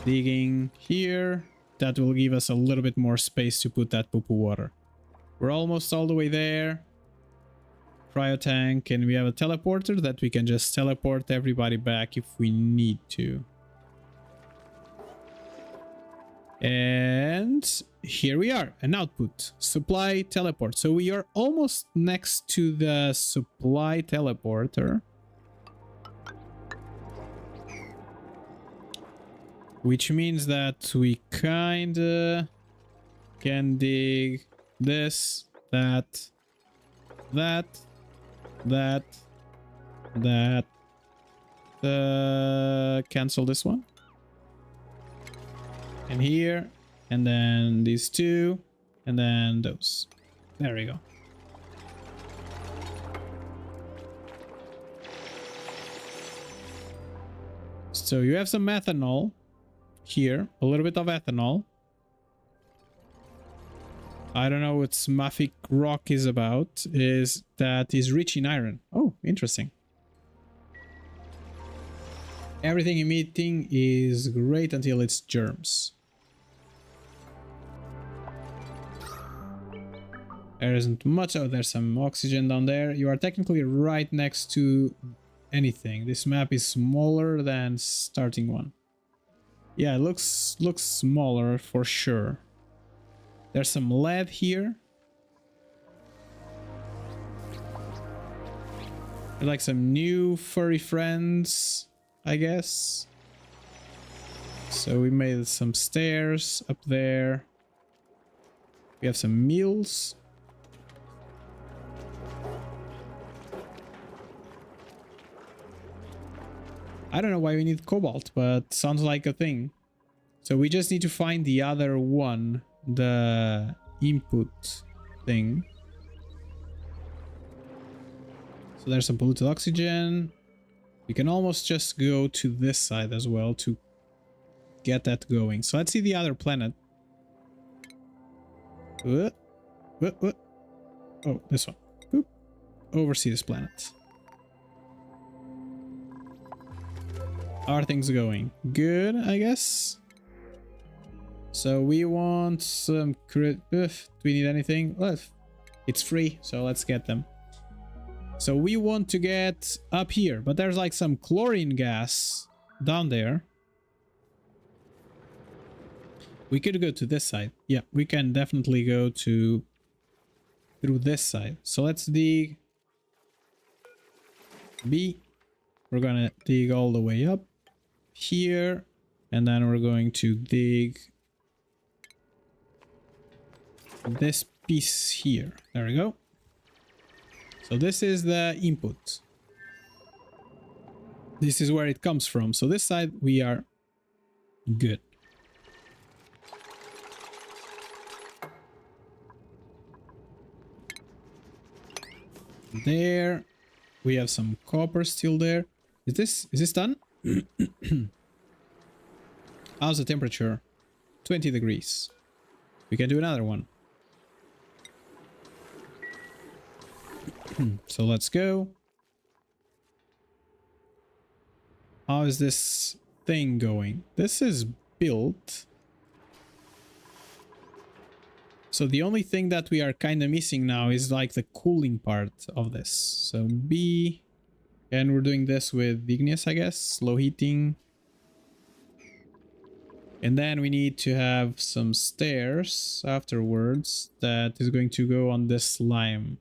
digging here. That will give us a little bit more space to put that poo-poo water. We're almost all the way there. Cryo tank, and we have a teleporter that we can just teleport everybody back if we need to. And here we are, an output. Supply teleport. So we are almost next to the supply teleporter. Which means that we kinda can dig this, that, cancel this one. And here, and then these two, and then those. There we go. So you have some ethanol here, a little bit of ethanol. I don't know what Smaffic rock is about. Is that is rich in iron. Oh, interesting. Everything emitting is great until it's germs. There isn't much. Oh, there's some oxygen down there. You are technically right next to anything. This map is smaller than starting one. Yeah, it looks smaller for sure. There's some lead here. There's like some new furry friends, I guess. So we made some stairs up there. We have some meals. I don't know why we need cobalt, but sounds like a thing. So we just need to find the other one, the input thing. So there's some polluted oxygen. We can almost just go to this side as well to get that going. So let's see the other planet. What? Oh, this one. Boop. Oversee this planet. How are things going? Good, I guess. So we want some do we need anything? Well, it's free, so let's get them. So we want to get up here, but there's like some chlorine gas down there. We could go to this side. Yeah, we can definitely go through this side. So let's dig B. We're gonna dig all the way up here, and then we're going to dig this piece here. There we go. So this is the input. This is where it comes from. So this side we are good. There we have some copper still there. Is this done? How's the temperature? 20 degrees. We can do another one. So let's go. How is this thing going? This is built. So the only thing that we are kind of missing now is like the cooling part of this. So B, and we're doing this with igneous, I guess, slow heating. And then we need to have some stairs afterwards that is going to go on this slime.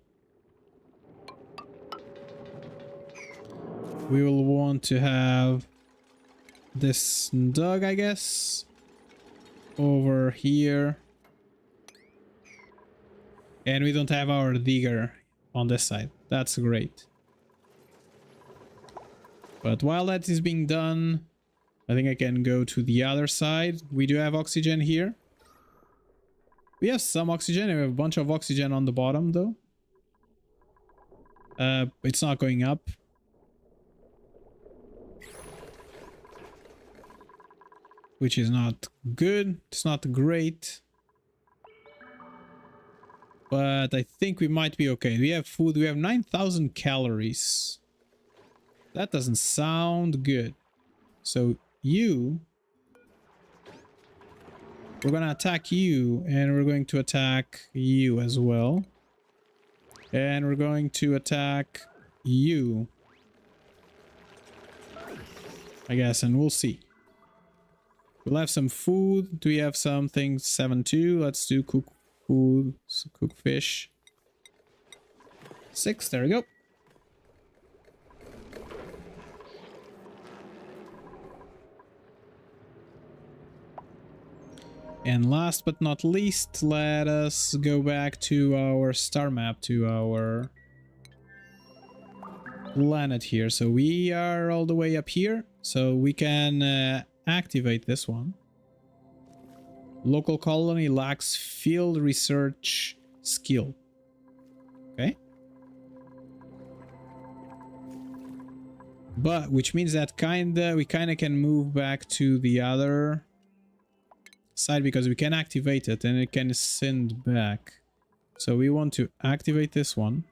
We will want to have this dug, I guess, over here. And we don't have our digger on this side. That's great. But while that is being done, I think I can go to the other side. We do have oxygen here. We have some oxygen. We have a bunch of oxygen on the bottom, though. It's not going up. Which is not good. It's not great. But I think we might be okay. We have food. We have 9,000 calories. That doesn't sound good. So you... we're going to attack you. And we're going to attack you as well. And we're going to attack you, I guess. And we'll see. We'll have some food. Do we have something? 7-2. Let's do cook food. So cook fish. 6. There we go. And last but not least, let us go back to our star map, to our planet here. So we are all the way up here. So we can activate this one. Local colony lacks field research skill. Okay. But which means that we kinda can move back to the other side because we can activate it and it can send back. So we want to activate this one.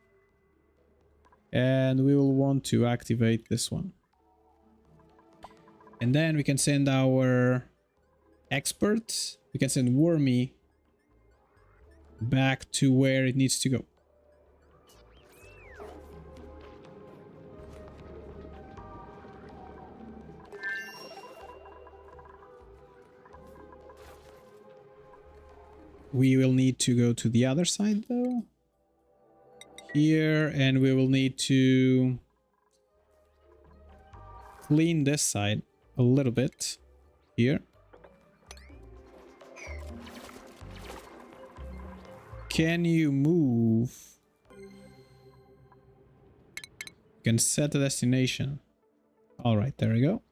And we will want to activate this one. And then we can send our expert. We can send Wormy back to where it needs to go. We will need to go to the other side though. Here, and we will need to clean this side a little bit here. Can you move? You can set a destination. All right, there we go.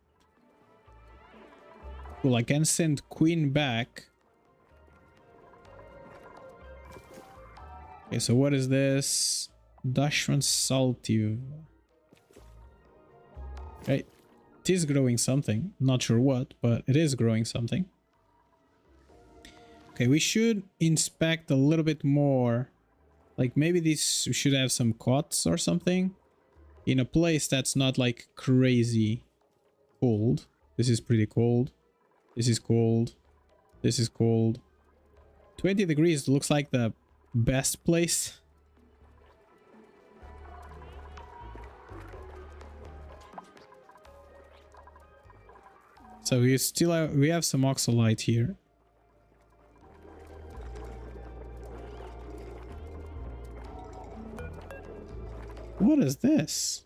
Cool, I can send Queen back. Okay, so what is this? Dashran Saltive. Okay, it is growing something. Not sure what, but it is growing something. Okay, we should inspect a little bit more. Like maybe this should have some cots or something in a place that's not like crazy cold. This is pretty cold. This is cold. This is cold. 20 degrees looks like the best place. So we have some oxalite here. What is this?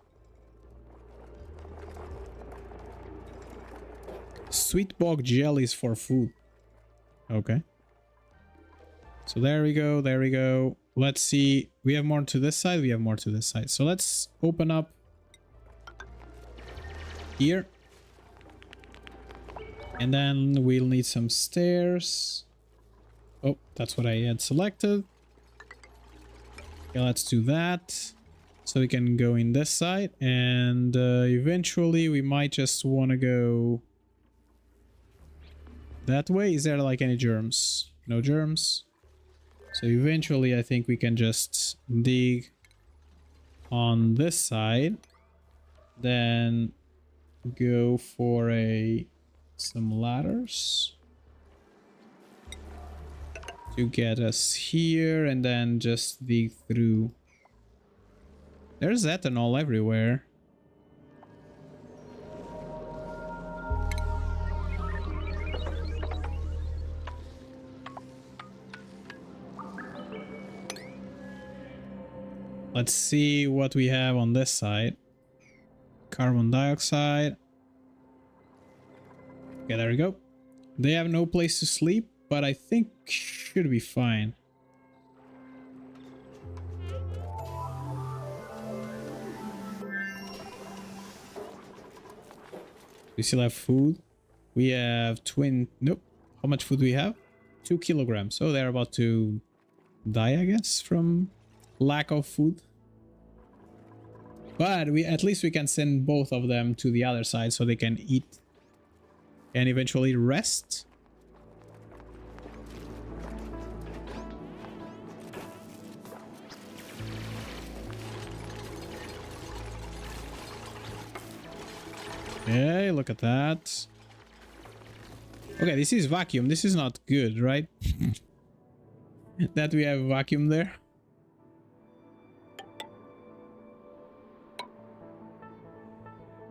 Sweet bog jellies for food. Okay. So there we go, there we go. Let's see. We have more to this side, we have more to this side. So let's open up here. And then we'll need some stairs. Oh, that's what I had selected. Okay, let's do that. So we can go in this side. And eventually we might just want to go that way. Is there like any germs? No germs. So eventually I think we can just dig on this side. Then go for some ladders to get us here and then just dig through. There's ethanol everywhere. Let's see what we have on this side. Carbon dioxide. Okay, there we go. They have no place to sleep, but I think should be fine. We still have food. We have nope. How much food do we have? 2 kilograms. So they're about to die, I guess, from lack of food. But at least we can send both of them to the other side so they can eat and eventually rest. Okay, look at that. Okay, this is vacuum. This is not good, right? That we have vacuum there.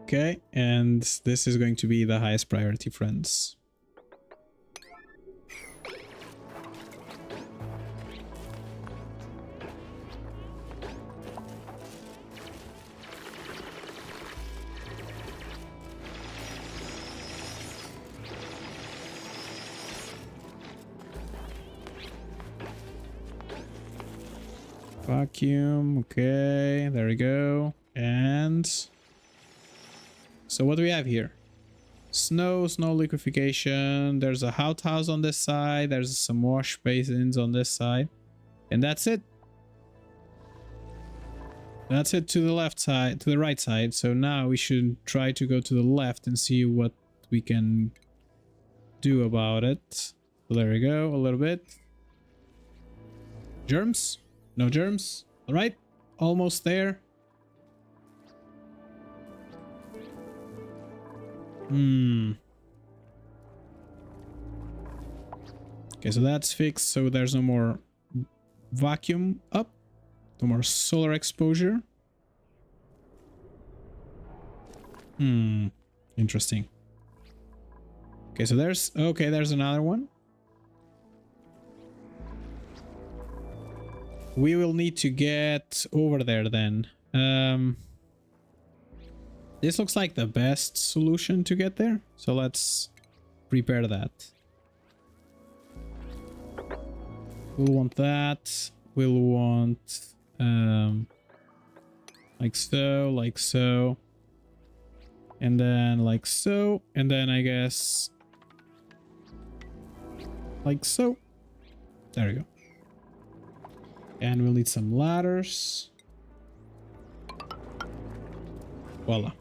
Okay, and this is going to be the highest priority, friends. Vacuum, okay, there we go. And so what do we have here? Snow liquefaction. There's a outhouse on this side. There's some wash basins on this side. And that's it. That's it to the left side, to the right side. So now we should try to go to the left and see what we can do about it. So there we go, a little bit. Germs? No germs. All right, almost there. Okay, so that's fixed. So there's no more vacuum up. No more solar exposure. Interesting. Okay, so there's another one. We will need to get over there then. This looks like the best solution to get there. So let's prepare that. We'll want that. We'll want like so. And then like so. And then I guess like so. There we go. And we'll need some ladders. Voila.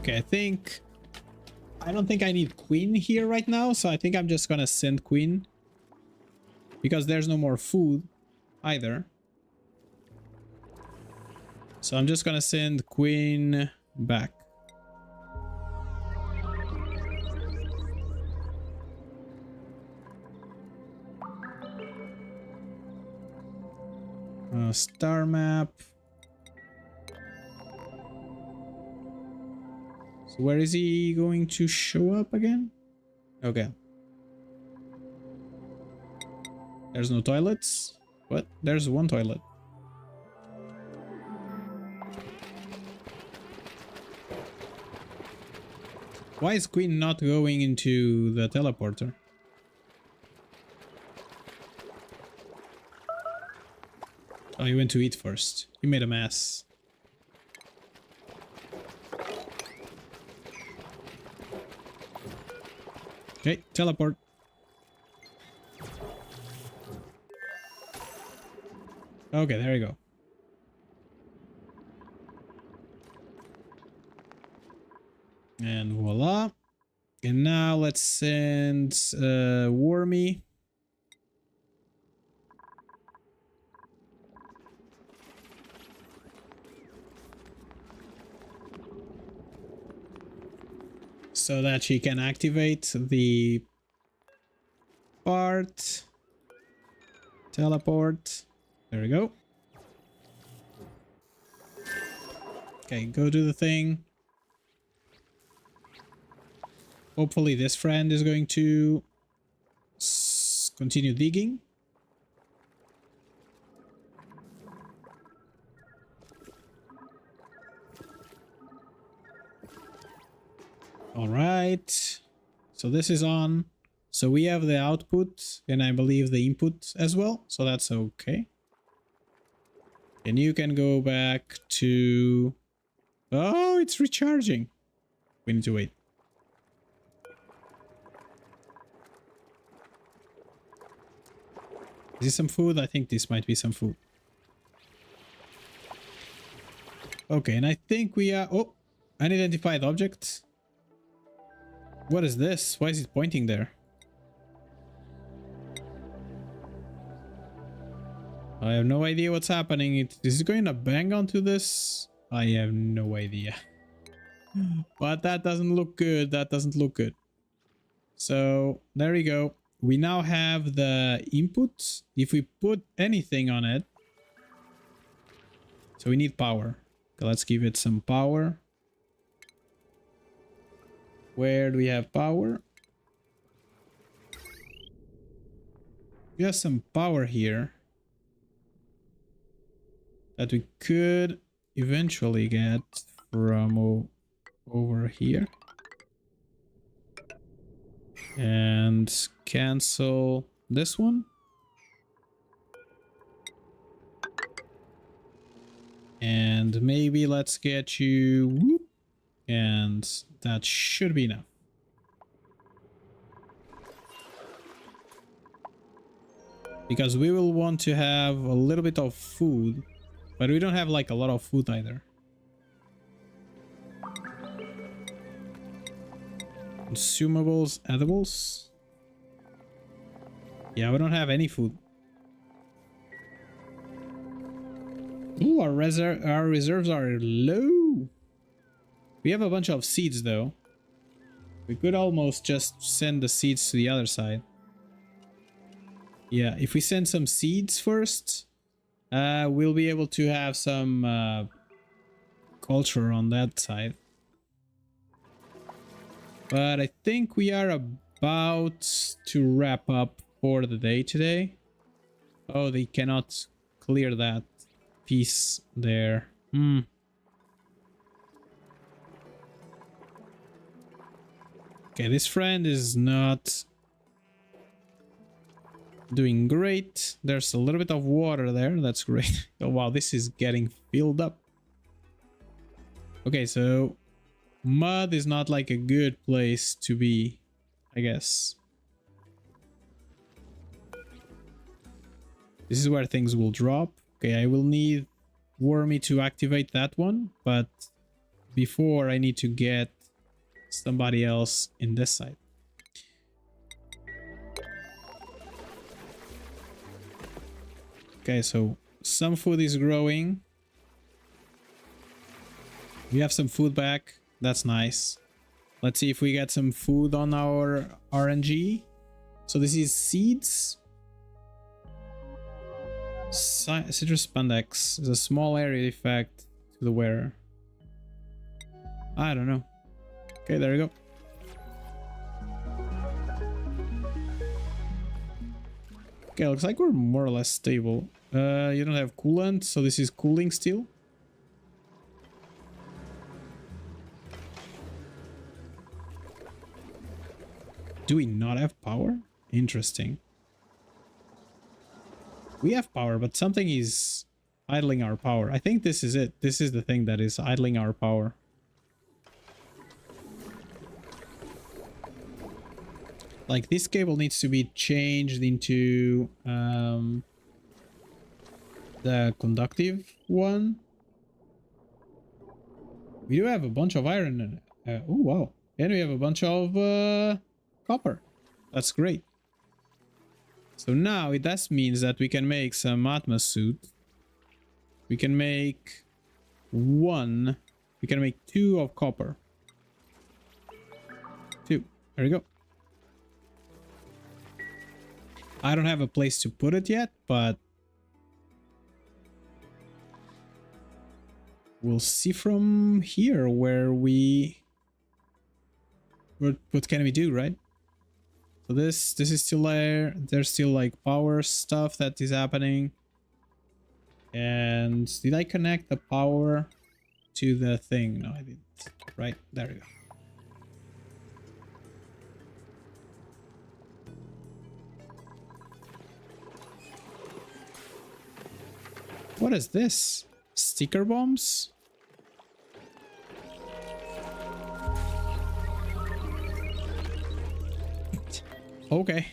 Okay, I don't think I need Queen here right now, so I think I'm just gonna send Queen. Because there's no more food either. So I'm just gonna send Queen back. Star map. So where is he going to show up again? Okay. There's no toilets. What? There's one toilet. Why is Queen not going into the teleporter? Oh, he went to eat first. He made a mess. Okay, teleport. Okay, there you go. And voila. And now let's send Wormy. So that she can activate the part. Teleport. There we go. Okay, go do the thing. Hopefully this friend is going to continue digging. All right. So this is on. So we have the output and I believe the input as well. So that's okay. And you can go back to... Oh, it's recharging. We need to wait. Is this some food? I think this might be some food. Okay, and I think we are... Oh, unidentified object. What is this? Why is it pointing there? I have no idea what's happening. Is it going to bang onto this? I have no idea. But that doesn't look good. That doesn't look good. So there we go. We now have the input. If we put anything on it. So we need power. Okay, let's give it some power. Where do we have power? We have some power here. That we could eventually get from over here. And cancel this one. And maybe let's get you... Whoop, and that should be enough. Because we will want to have a little bit of food. But we don't have like a lot of food either. Consumables, edibles. Yeah, we don't have any food. Ooh, our reserves are low. We have a bunch of seeds though. We could almost just send the seeds to the other side. Yeah, if we send some seeds first, we'll be able to have some culture on that side. But I think we are about to wrap up for the day today. Oh, they cannot clear that piece there. Okay, this friend is not Doing great. There's a little bit of water there. That's great. Oh, wow, this is getting filled up. Okay, so mud is not like a good place to be, I guess. This is where things will drop. Okay, I will need Wormy to activate that one, but before I need to get somebody else in this side. Okay, so some food is growing. We have some food back. That's nice. Let's see if we get some food on our RNG. So this is seeds. Citrus spandex is a small area effect to the wearer. I don't know. Okay, there we go. Okay, looks like we're more or less stable. You don't have coolant, so this is cooling still. Do we not have power? Interesting. We have power, but something is idling our power. I think this is it. This is the thing that is idling our power. Like, this cable needs to be changed into the conductive one. We do have a bunch of iron. Oh, wow. And we have a bunch of copper. That's great. So now it does means that we can make some Atmos suit. We can make one. We can make 2 of copper. 2. There we go. I don't have a place to put it yet, but we'll see from here where we... What can we do, right? So this is still there. There's still like power stuff that is happening. And did I connect the power to the thing? No, I didn't. Right, there we go. What is this? Sticker bombs? Okay.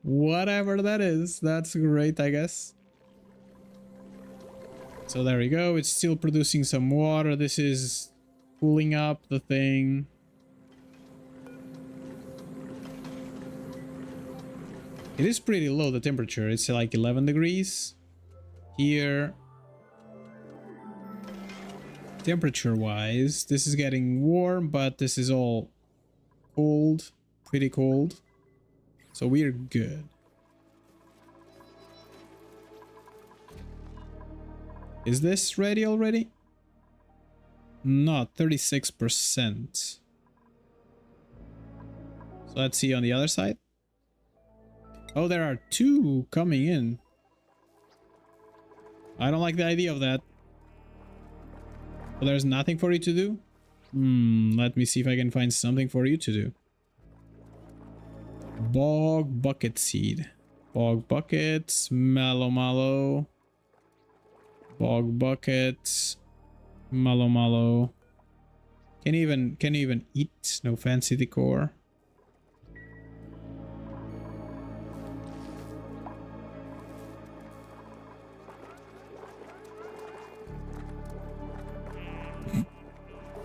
Whatever that is, that's great, I guess. So there we go. It's still producing some water. This is cooling up the thing. It is pretty low, the temperature. It's like 11 degrees. Here, temperature wise, this is getting warm, but this is all cold, pretty cold, so we're good. Is this ready already? Not 36%. So let's see on the other side. Oh, there are 2 coming in. I don't like the idea of that. But there's nothing for you to do? Let me see if I can find something for you to do. Bog bucket seed. Bog buckets, mallow. Bog buckets, mallow. Can you even eat? No fancy decor.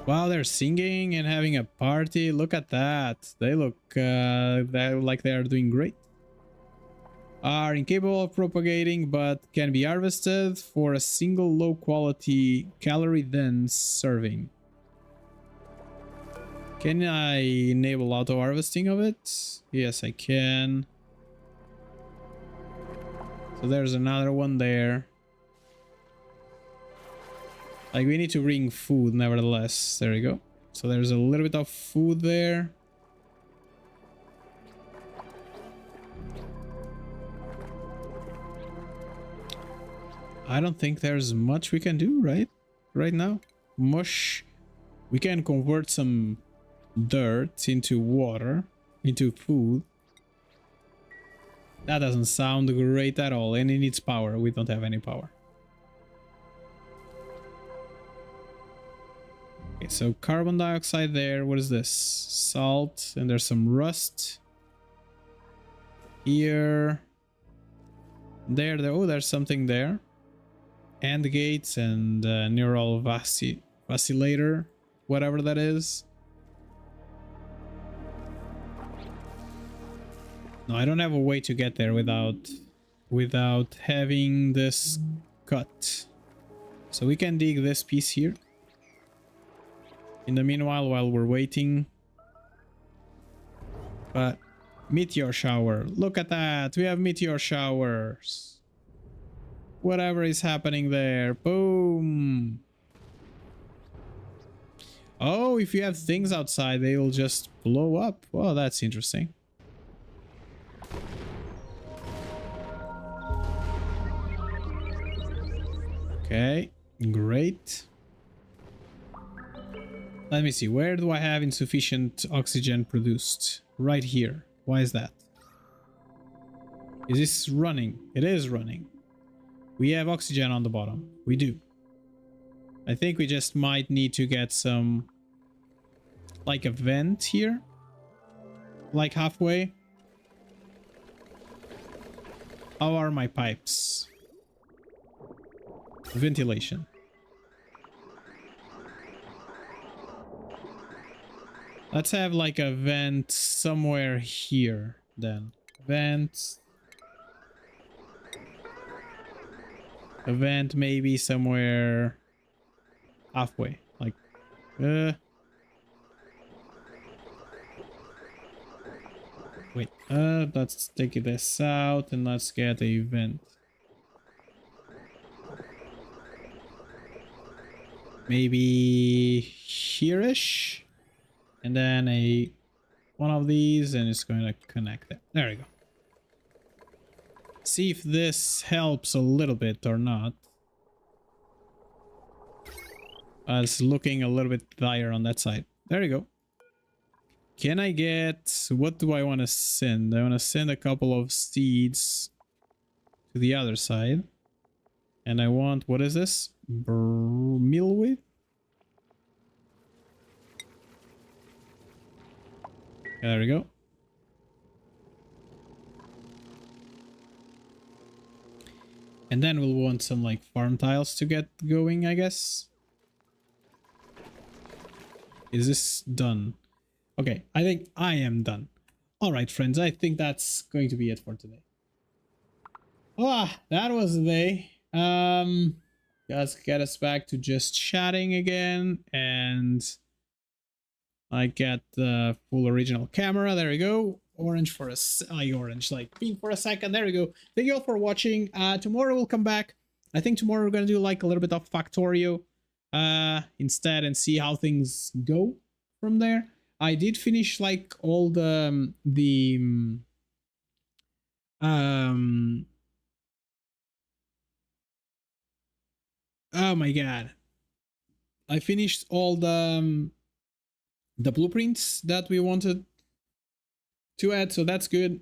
Wow, they're singing and having a party. Look at that. They look like they are doing great. Are incapable of propagating, but can be harvested for a single low quality calorie dense serving. Can I enable auto harvesting of it? Yes, I can. So there's another one there. Like, we need to bring food, nevertheless. There we go. So there's a little bit of food there. I don't think there's much we can do, right? Right now. Mush. We can convert some dirt into water, into food. That doesn't sound great at all, and it needs power. We don't have any power. Okay, so carbon dioxide there. What is this? Salt, and there's some rust. Here. There. Oh, there's something there. And gates and neural vacillator, whatever that is. No, I don't have a way to get there without having this cut. So we can dig this piece here. In the meanwhile, while we're waiting. But meteor shower. Look at that. We have meteor showers. Whatever is happening there. Boom. Oh, if you have things outside, they will just blow up. Well, that's interesting. Okay, great. Let me see. Where do I have insufficient oxygen produced? Right here. Why is that? Is this running? It is running. We have oxygen on the bottom. We do. I think we just might need to get some... like a vent here. Like halfway. How are my pipes? Ventilation. Let's have like a vent somewhere here then. Vent. A vent maybe somewhere halfway. Like wait, let's take this out and let's get a vent. Maybe here-ish. And then one of these, and it's going to connect it. There we go. See if this helps a little bit or not. It's looking a little bit dire on that side. There you go. Can I get... what do I want to send? I want to send a couple of seeds to the other side. And I want... what is this? Millweed? There we go. And then we'll want some like farm tiles to get going, I guess. Is this done? Okay, I think I am done. Alright, friends, I think that's going to be it for today. Ah, that was the day. Just get us back to just chatting again, and I get the full original camera. There we go. Orange for a orange, like pink for a second. There we go. Thank you all for watching. Tomorrow we'll come back. I think tomorrow we're gonna do like a little bit of Factorio instead and see how things go from there. I did finish like all the oh my god. I finished all the blueprints that we wanted to add, so that's good.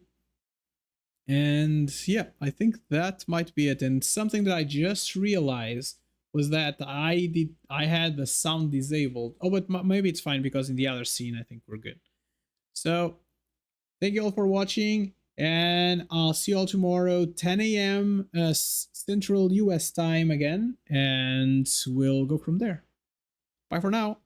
And yeah, I think that might be it. And something that I just realized was that I had the sound disabled. Oh, but maybe it's fine because in the other scene I think we're good. So thank you all for watching, and I'll see you all tomorrow 10 a.m. Central US time again, and we'll go from there. Bye for now.